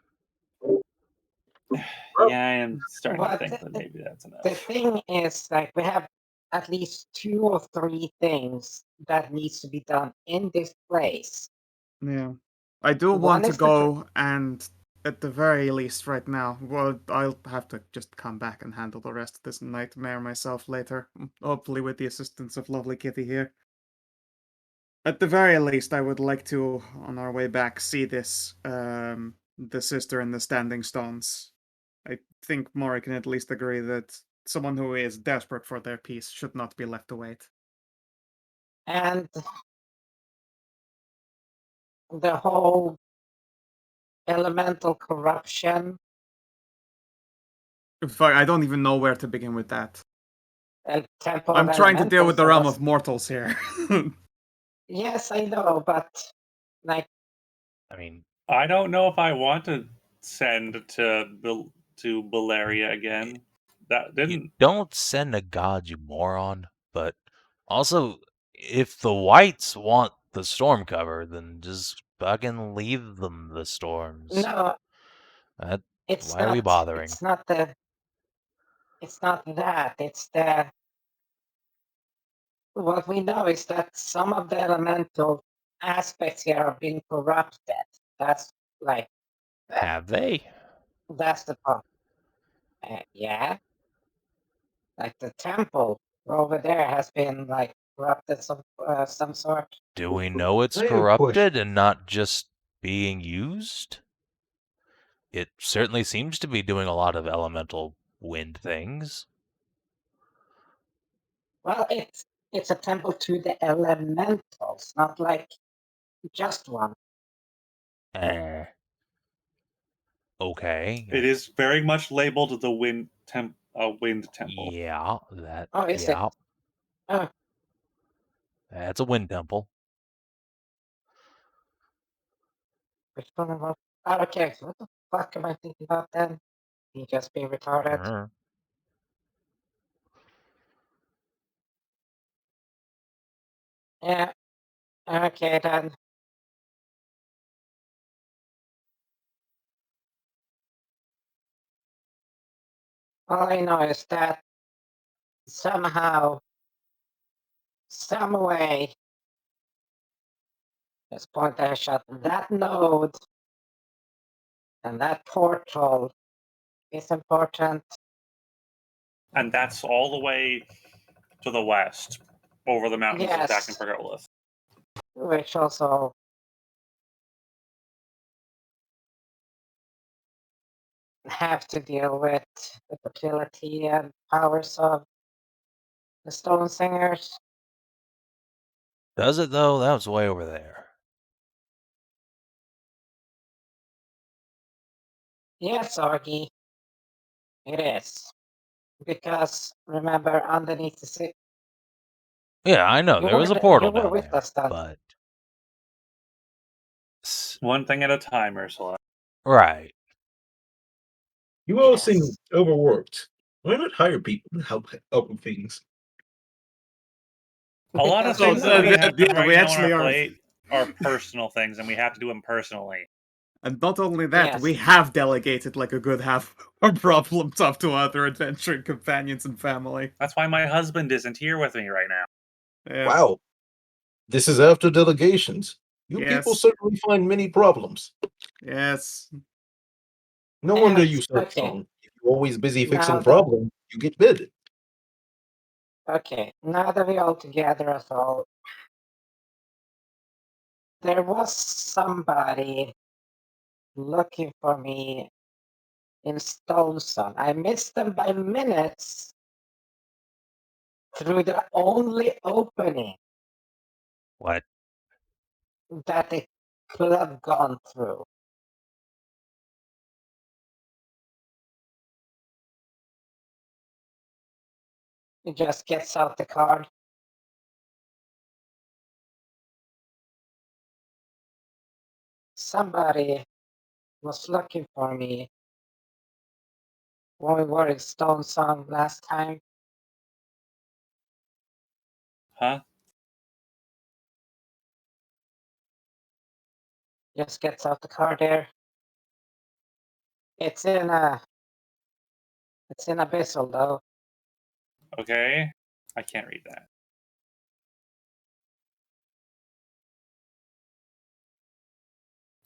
Yeah, I am starting to But think that maybe that's enough. the thing is, like, we have at least 2 or 3 things that needs to be done in this place. Yeah. I do One want to is the go, and at the very least right now, well, I'll have to just come back and handle the rest of this nightmare myself later. Hopefully with the assistance of lovely Kitty here. At the very least, I would like to, on our way back, see this, the sister in the Standing Stones. I think Mori can at least agree that someone who is desperate for their peace should not be left to wait. And the whole elemental corruption. Fuck, I don't even know where to begin with that. Temple I'm of trying to deal with the realm Elementals, of mortals here. Yes, I know, but like, I mean, I don't know if I want to send to Baleria again. That you didn't. don't send a god, you moron. But also, if the whites want the storm cover, then just fucking leave them the storms. no, That, it's why are we not. bothering? It's not the. It's not that. It's the. What we know is that some of the elemental aspects here are being corrupted. That's like. Have they? That's the problem. Yeah, like the temple over there has been like corrupted some sort. Do we know it's I have a question. corrupted and not just being used? It certainly seems to be doing a lot of elemental wind things. Well, it's a temple to the elementals, not like just one. Eh. Okay. It is very much labeled the wind temple. Yeah, that. Oh, is it? Yeah, Oh, that's a wind temple. which one am I? Oh, okay, so what the fuck am I thinking about then? You just being retarded. Uh-huh. Yeah. Okay then. All I know is that somehow, some way, this point I shot that node and that portal is important. And that's all the way to the west, over the mountains of back in Yes, Pergolis. which also have to deal with the fertility and powers of the Stone Singers. Does it, though? That was way over there. Yes, Orgy, it is. Because remember, underneath the city, Yeah, I know. There was a you portal were down with there, us then. but... One thing at a time, Ursula. Right. You all Yes. seem overworked. Why not hire people to help out with things? A lot of Because things So, that we yeah, have yeah, right we now on actually our are. plate are personal things, and we have to do them personally. And not only that, Yes. we have delegated like a good half our problems up to other adventuring companions and family. That's why my husband isn't here with me right now. Yeah. Wow. This is after delegations. You people Yes. certainly find many problems. Yes. No wonder And, you start okay. strong. If you're always busy Now fixing that- problems, you get bid. Okay, now that we're all together as all, there was somebody looking for me in Stoneson. I missed them by minutes through the only opening What? that they could have gone through. He just gets out the card. Somebody was looking for me when we were in Stoneson last time. Huh? Just gets out the card there. It's in Abyssal though. Okay. I can't read that.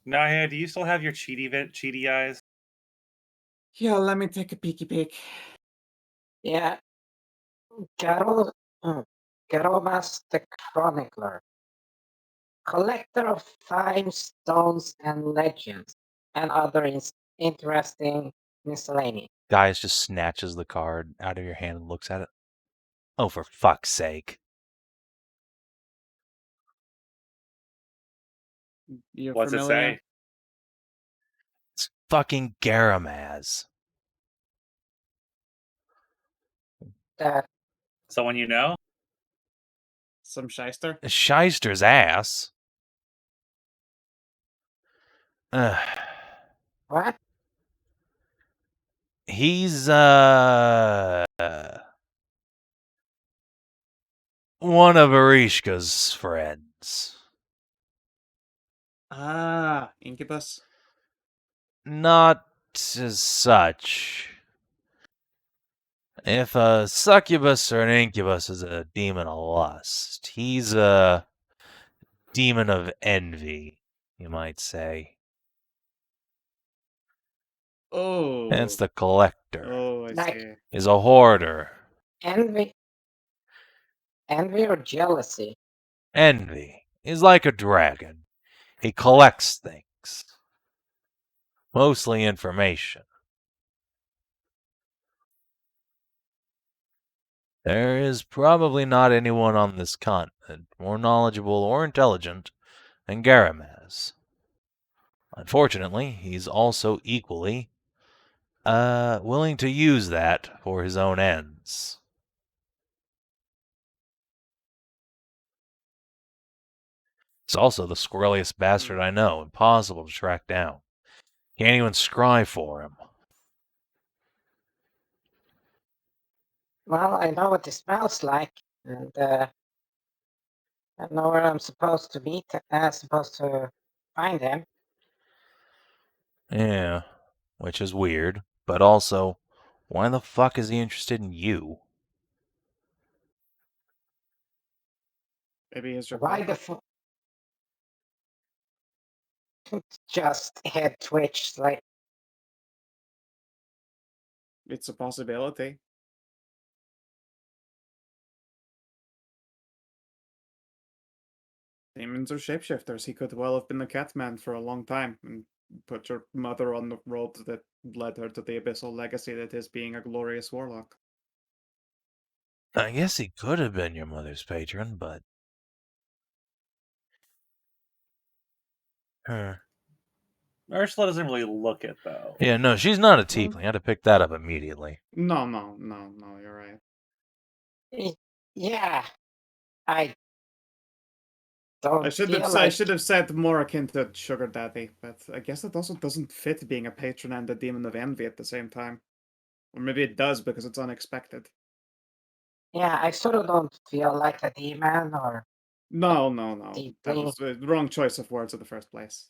Nahia, do you still have your cheaty eyes? Yeah, let me take a peeky peek. Yeah. Garomas the Chronicler. Collector of fine stones and legends and other interesting miscellany. Guys just snatches the card out of your hand and looks at it. Oh, for fuck's sake. You're What's it familiar? say? It's fucking Garamaz. That Someone you know? Some shyster? Shyster's ass. what? He's, one of Arishka's friends. Ah, Incubus. Not as such. If a succubus or an incubus is a demon of lust, he's a demon of envy, you might say. Oh. Hence the collector. Oh, I Like- see. Is a hoarder. Envy or jealousy? Envy. He's like a dragon. He collects things. Mostly information. There is probably not anyone on this continent more knowledgeable or intelligent than Garamaz. Unfortunately, he's also equally willing to use that for his own ends. He's also the squirreliest bastard I know, impossible to track down. Can't even scry for him. Well, I know what he smells like, and I know where I'm supposed to find him. Yeah, which is weird, but also Why the fuck is he interested in you? Maybe he's your Why brother. the fuck? Just head twitched like. It's a possibility. Demons are shapeshifters. He could well have been the Catman for a long time and put your mother on the road that led her to the abyssal legacy that is being a glorious warlock. I guess he could have been your mother's patron, but... Ursula doesn't really look it, though. Yeah, no, she's not a tiefling. I had to pick that up immediately. No, you're right. Yeah, I don't feel I like. should have said more akin to sugar daddy, but I guess it also doesn't fit being a patron and a demon of envy at the same time. Or maybe it does because it's unexpected. Yeah, I sort of don't feel like a demon or No. That deeply. was the wrong choice of words in the first place.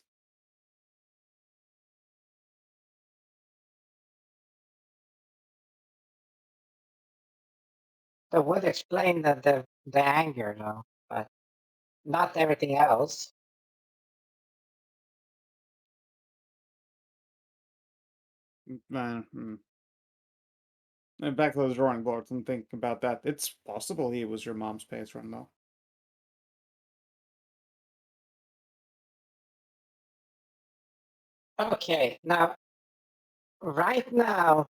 That would explain the anger, though, but not everything else. And back to the drawing board and think about that. It's possible he was your mom's patron, though. Okay, now, right now,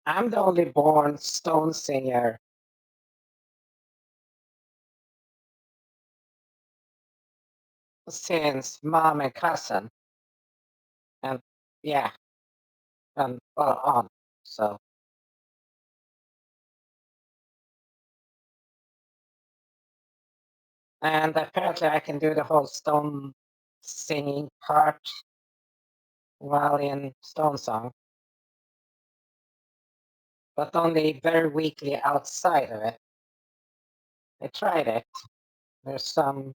I'm the only born stone singer since mom and cousin. And yeah, and well, on. So. And apparently I can do the whole stone singing part while in Stone Song. But only very weakly outside of it. I tried it. There's some.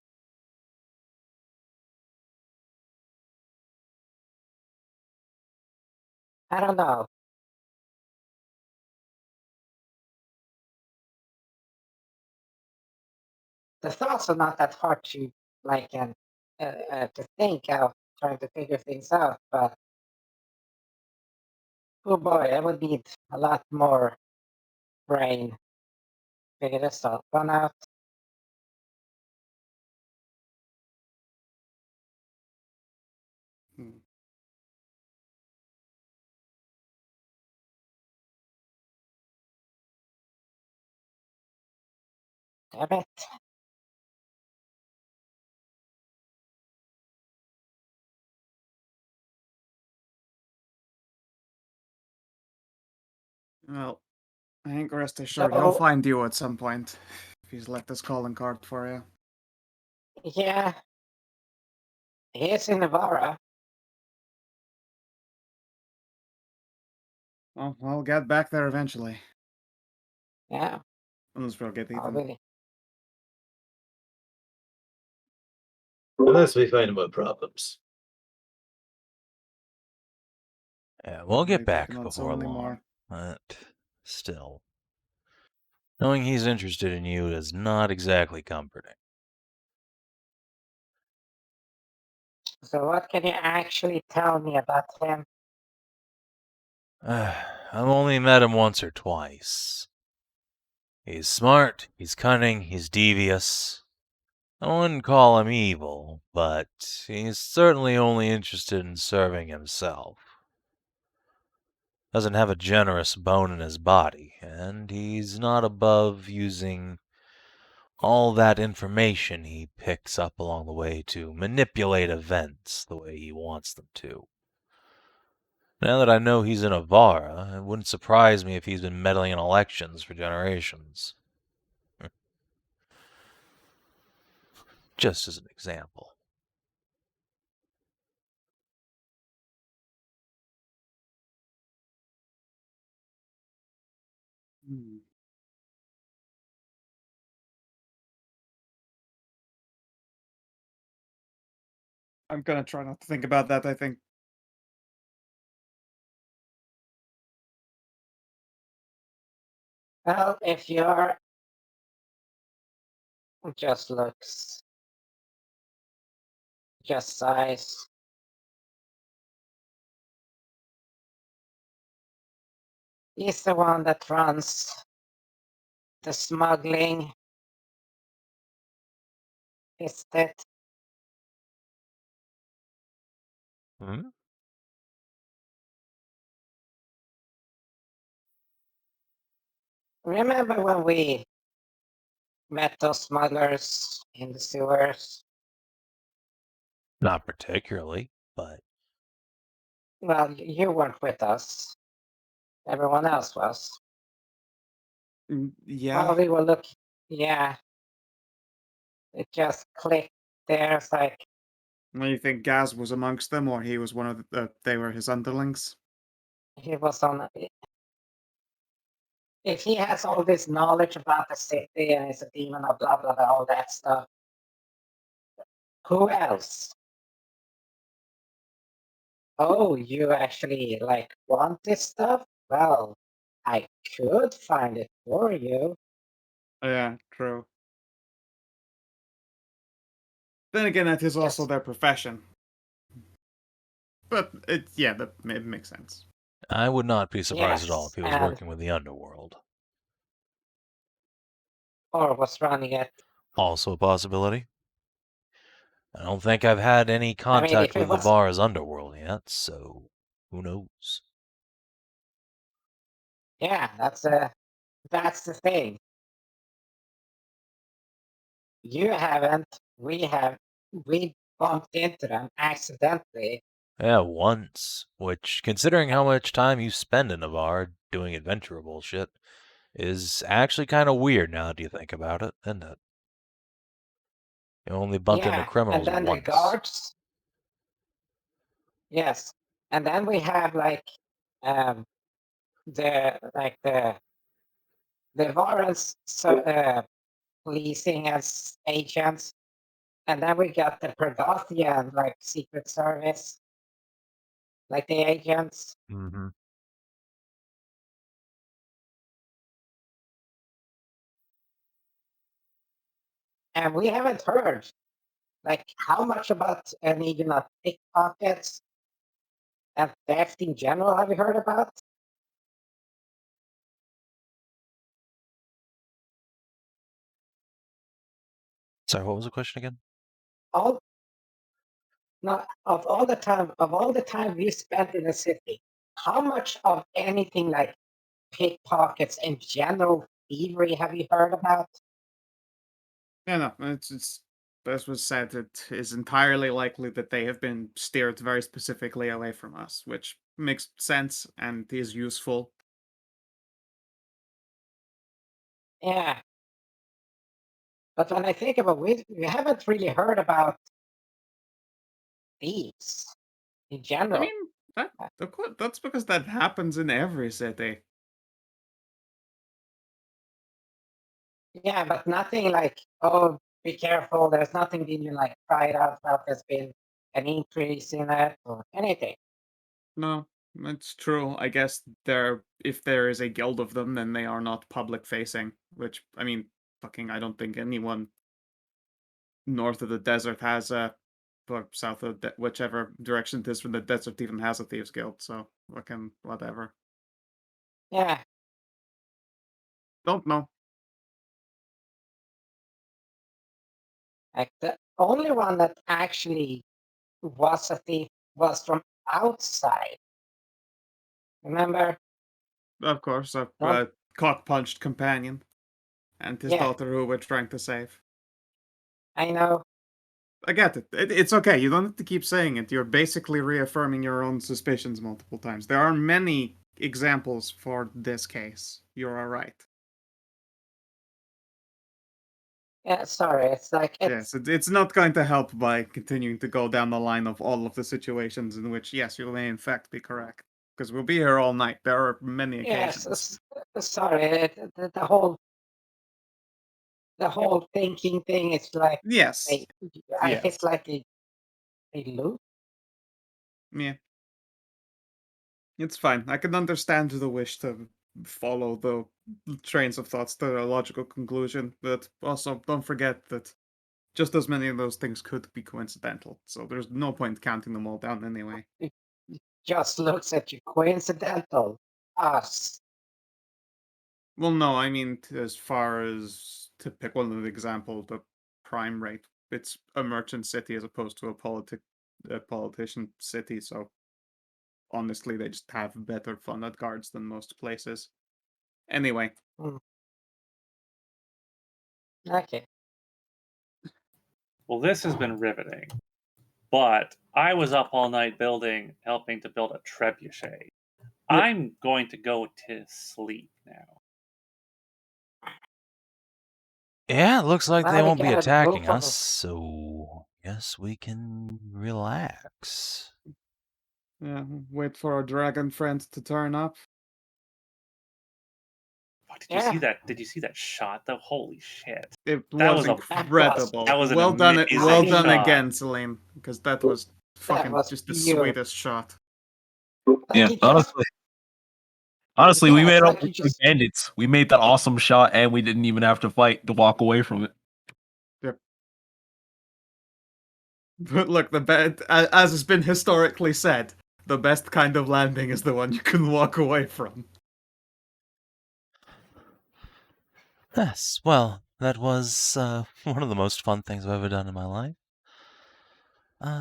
I don't know. The thoughts are not that hard to like and to think out, trying to figure things out. But oh boy, I would need a lot more brain to figure this one out. Hmm. Damn it. Well, I think rest assured he'll find you at some point if he's left his calling card for you. Yeah. He is in Navara. Well, I'll get back there eventually. Yeah. Unless we'll get eaten. Probably. Unless we find more problems. Yeah, we'll get Maybe back not so before long. anymore. But still. Knowing he's interested in you is not exactly comforting. So what can you actually tell me about him? I've only met him once or twice. He's smart, he's cunning, he's devious. I wouldn't call him evil, but he's certainly only interested in serving himself. Doesn't have a generous bone in his body, and he's not above using all that information he picks up along the way to manipulate events the way he wants them to. Now that I know he's in Avara, it wouldn't surprise me if he's been meddling in elections for generations. Just as an example. Hmm. I'm gonna try not to think about that, I think. Well, if you're just looks, just size. He's the one that runs the smuggling. Is that? Hmm? Remember when we met those smugglers in the sewers? Not particularly, but Well, you weren't with us. Everyone else was. Yeah. While we were looking, yeah, it just clicked there. It's like, Well, you think Gaz was amongst them, or he was one of they were his underlings? he was on. If he has all this knowledge about the city and is a demon of blah blah blah, all that stuff, who else? Oh, you actually like want this stuff? Well, I could find it for you. Yeah, true. Then again, that is also Just their profession. But it makes sense. I would not be surprised at all if yes, he was and working with the underworld. or was running it. Also a possibility. I don't think I've had any I mean, contact if it with the was, bar's underworld yet, so who knows? yeah, that's the thing. You haven't. We bumped into them accidentally. Yeah, once. Which, considering how much time you spend in Navarre doing adventurer bullshit, is actually kind of weird now that you think about it, isn't it? You only bumped into Yeah, and criminals then the once. guards. Yes, and then we have like um the warrants policing as agents, and then we got the Pergothian like Secret Service, like the agents. Mm-hmm. And we haven't heard like how much about any pickpockets and theft in general have you heard about? Sorry, what was the question again? All not of all the time we spent in the city, how much of anything like pickpockets in general thievery have you heard about? Yeah, no, it's as was said, it is entirely likely that they have been steered very specifically away from us, which makes sense and is useful. Yeah. But when I think about we haven't really heard about thieves in I general. mean, of course, that's because that happens in every city. Yeah, but nothing like, oh, be careful, there's nothing being like cried out about there's been an increase in it or anything. No, that's true. I guess if there is a guild of them, then they are not public facing. Which I mean, fucking, I don't think anyone north of the desert has or south of whichever direction it is from the desert even has a thieves guild. So fucking whatever. Yeah, Don't know. like the only one that actually was a thief was from outside. Remember? Of course, a Don't, cock punched companion and his yeah, daughter who we're trying to save. I know. I get it. It's okay. You don't have to keep saying it. You're basically reaffirming your own suspicions multiple times. There are many examples for this case. You're all right. Yeah, sorry, it's like Yes, it's not going to help by continuing to go down the line of all of the situations in which, yes, you may in fact be correct. Because we'll be here all night. There are many yes, occasions. sorry, the whole thinking thing is like Yes. I hit Yes. like a loop. Yeah. It's fine. I can understand the wish to follow the trains of thoughts to a logical conclusion. But also, don't forget that just as many of those things could be coincidental. So there's no point counting them all down anyway. It just looks at you coincidental. Us. Well, no, I mean as far as to pick one of the example, the crime rate. It's a merchant city as opposed to a politician city. So honestly, they just have better funded guards than most places. Anyway, Okay. Well, this has been riveting. But I was up all night helping to build a trebuchet. I'm going to go to sleep now. Yeah, it looks like they Well, we won't be got a attacking group of us, so guess we can relax. yeah, wait for our dragon friend to turn up. Oh, did you see that? Did you see that shot though? Holy shit! It That was was incredible. that was an well done, amazing well done shot. again, Celine, because that was fucking was just the beautiful. sweetest shot. Yeah, Like, you just- honestly, we Yeah, made it's up like you like just- bandits. We made that awesome shot, and we didn't even have to fight to walk away from it. Yep. But look, as has been historically said, the best kind of landing is the one you can walk away from. Yes, well, that was one of the most fun things I've ever done in my life.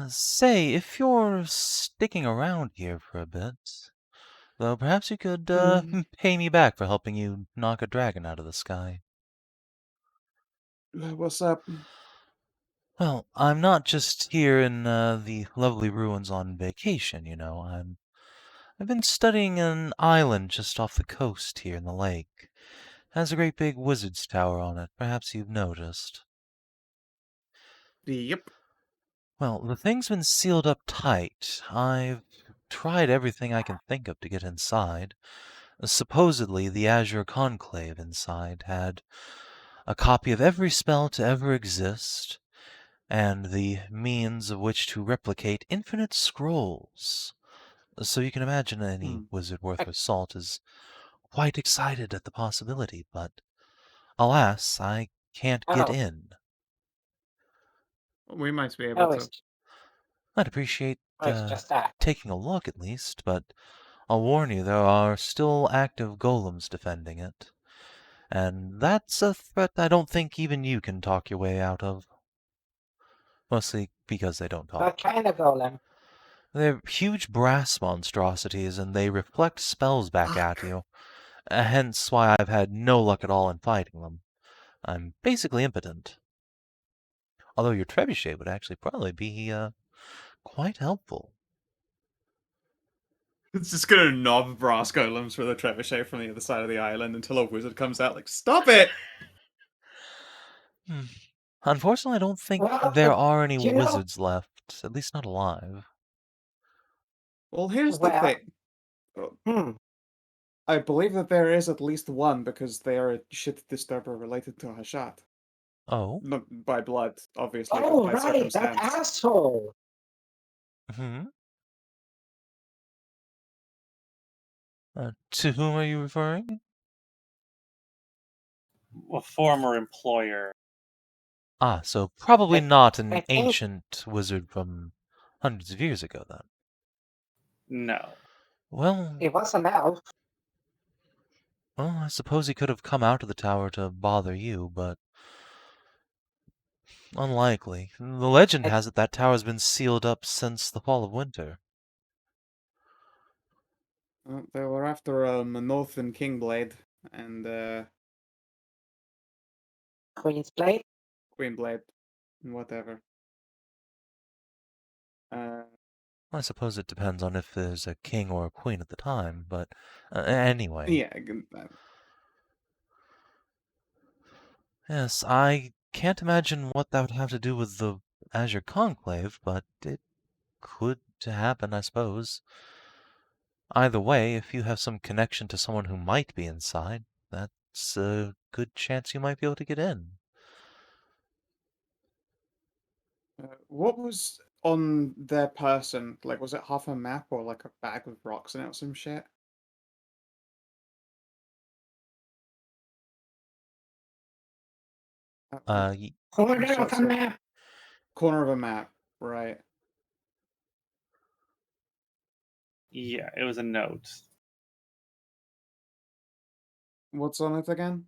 Say, if you're sticking around here for a bit, though perhaps you could pay me back for helping you knock a dragon out of the sky. What's up? Well, I'm not just here in the lovely ruins on vacation, I've been studying an island just off the coast here in the lake. Has a great big wizard's tower on it. Perhaps you've noticed. Yep. Well, the thing's been sealed up tight. I've tried everything I can think of to get inside. Supposedly, the Azure Conclave inside had a copy of every spell to ever exist, and the means of which to replicate infinite scrolls. So you can imagine any wizard worth their salt is quite excited at the possibility, but alas, I can't get Oh, in. We might be able to. I'd appreciate it's just that. taking a look at least, but I'll warn you, there are still active golems defending it. And that's a threat I don't think even you can talk your way out of. Mostly because they don't What talk. kind of golem? They're huge brass monstrosities, and they reflect spells back at you. Hence why I've had no luck at all in fighting them. I'm basically impotent. Although your trebuchet would actually probably be quite helpful. It's just gonna knob brass golems for the trebuchet from the other side of the island until a wizard comes out like, stop it! Unfortunately, I don't think Well, there are any you know- wizards left, at least not alive. Well, here's the Well, thing. I believe that there is at least one because they are a shit disturber related to Hashat. Oh? Not by blood, obviously, but Oh, by right, that circumstance. asshole. Hmm? To whom are you referring? A former employer. Ah, so probably not an I think- ancient wizard from hundreds of years ago, then. No. Well, It was an elf. I suppose he could have come out of the tower to bother you, but unlikely. The legend has it that tower's been sealed up since the fall of winter. They were after a Manothan Kingblade and Queen's Blade. Queenblade, whatever. I suppose it depends on if there's a king or a queen at the time, but anyway. Yeah. Yes, I can't imagine what that would have to do with the Azure Conclave, but it could happen, I suppose. Either way, if you have some connection to someone who might be inside, that's a good chance you might be able to get in. What was on their person? Like, was it half a map or like a bag with rocks in it or some shit? Corner Hashat, of a so- map. Corner of a map, right? Yeah, it was a note. What's on it again?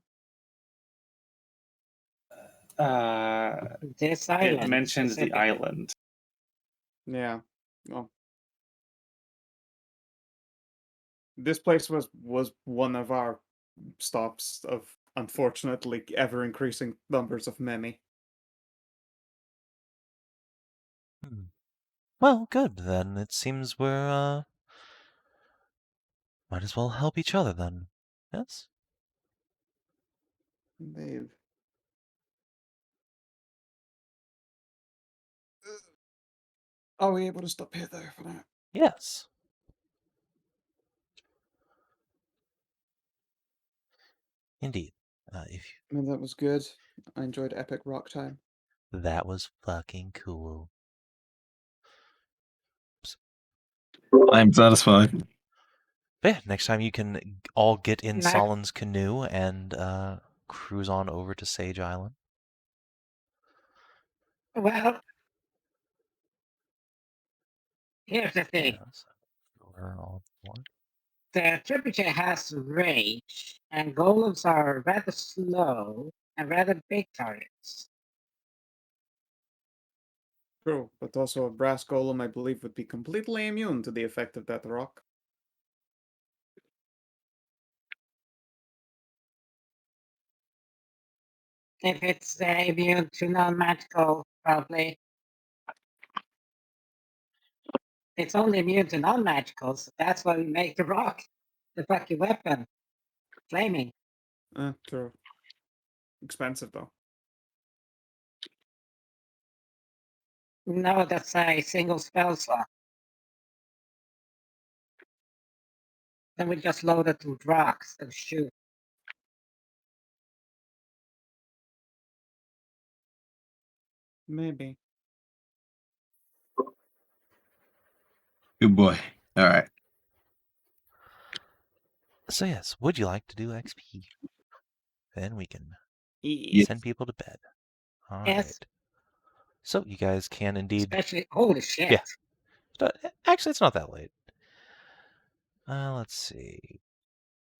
This It island. mentions the specifically. island. Yeah. Well, this place was one of our stops of unfortunately ever increasing numbers of many. Well, good then. It seems we're might as well help each other then. Yes? Indeed. Are we able to stop here though for now? Yes. Indeed. If I mean, that was good. I enjoyed Epic Rock Time. that was fucking cool. I'm satisfied. But yeah, next time you can all get in Nice. Solin's canoe and cruise on over to Sage Island. Well, here's the thing. Yes. We're all aboard. The temperature has range, and golems are rather slow and rather big targets. True, but also a brass golem, I believe, would be completely immune to the effect of that rock. If it's immune to non-magical, probably. It's only immune to non-magicals. That's why we make the rock, the fucking weapon, flaming. True. Expensive though. No, that's a single spell slot. Then we just load it with rocks and shoot. Maybe. Good boy. All right. So yes, would you like to do XP? Then we can Yes. send people to bed. All right. Yes. So you guys can indeed. Especially, holy shit. Yeah. Actually, it's not that late. Let's see.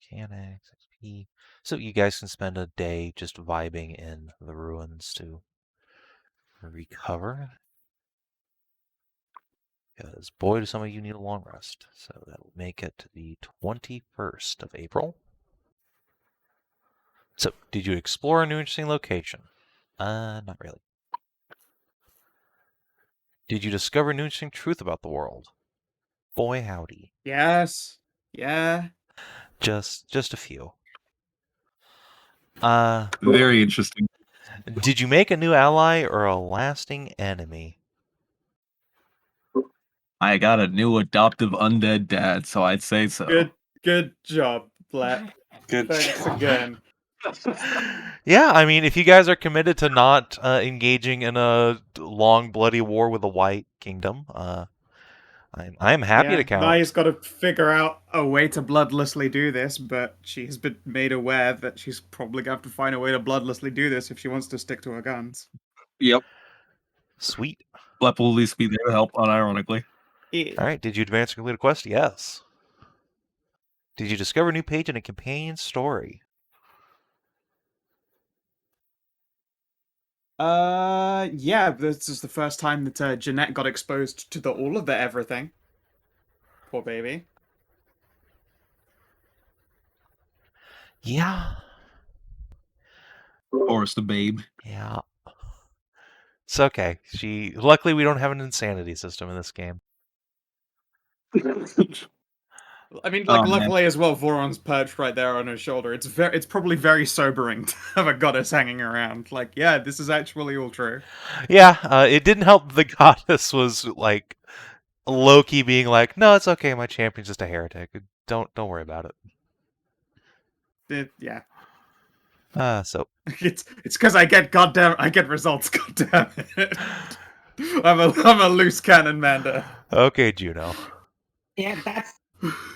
Mechanics, XP. So you guys can spend a day just vibing in the ruins to recover. Because boy, do some of you need a long rest. So that will make it the 21st of April. So, did you explore a new interesting location? Not really. Did you discover a new interesting truth about the world? Boy, howdy. Yes. Yeah. Just a few. Very interesting. Did you make a new ally or a lasting enemy? I got a new adoptive undead dad, so I'd say so. Good job, Blep. Good. Thanks job. again. Yeah, I mean, if you guys are committed to not engaging in a long, bloody war with the White Kingdom, I'm happy to count. Nahia's got to figure out a way to bloodlessly do this, but she's been made aware that she's probably going to have to find a way to bloodlessly do this if she wants to stick to her guns. Yep. Sweet. Blep will at least be there to help, unironically. All right, did you advance and complete a quest? Yes. Did you discover a new page in a companion story? Yeah, this is the first time that Jeanette got exposed to all of the everything. Poor baby. Yeah. Or the babe. Yeah. It's okay. Luckily, we don't have an insanity system in this game. I mean, Oh, man. luckily as well, Voron's perched right there on her shoulder. It's probably very sobering to have a goddess hanging around. Like, yeah, this is actually all true. Yeah, it didn't help the goddess was like Loki being like, "No, it's okay. My champion's just a heretic. Don't worry about it." Yeah. So It's because I get results. Goddamn it! I'm a loose cannon, Manda. okay, Juno.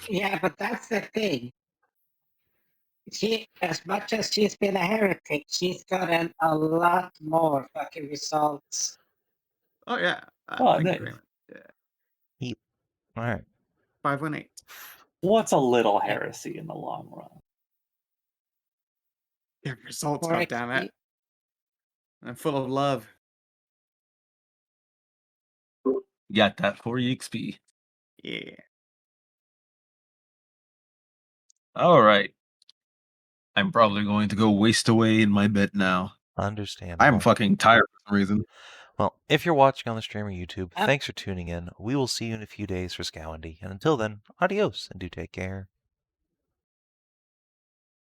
Yeah, but that's the thing. as much as she's been a heretic, she's gotten a lot more fucking results. Oh yeah. Oh, in nice. agreement. Yeah. All right. 518. What's a little heresy in the long run? Yeah, results, 4 goddammit. XP. I'm full of love. Got that for EXP. Yeah. All right. I'm probably going to go waste away in my bed now. Understandable. I'm fucking tired for some reason. Well, if you're watching on the stream or YouTube, Yep. thanks for tuning in. We will see you in a few days for Sav&D. And until then, adios and do take care.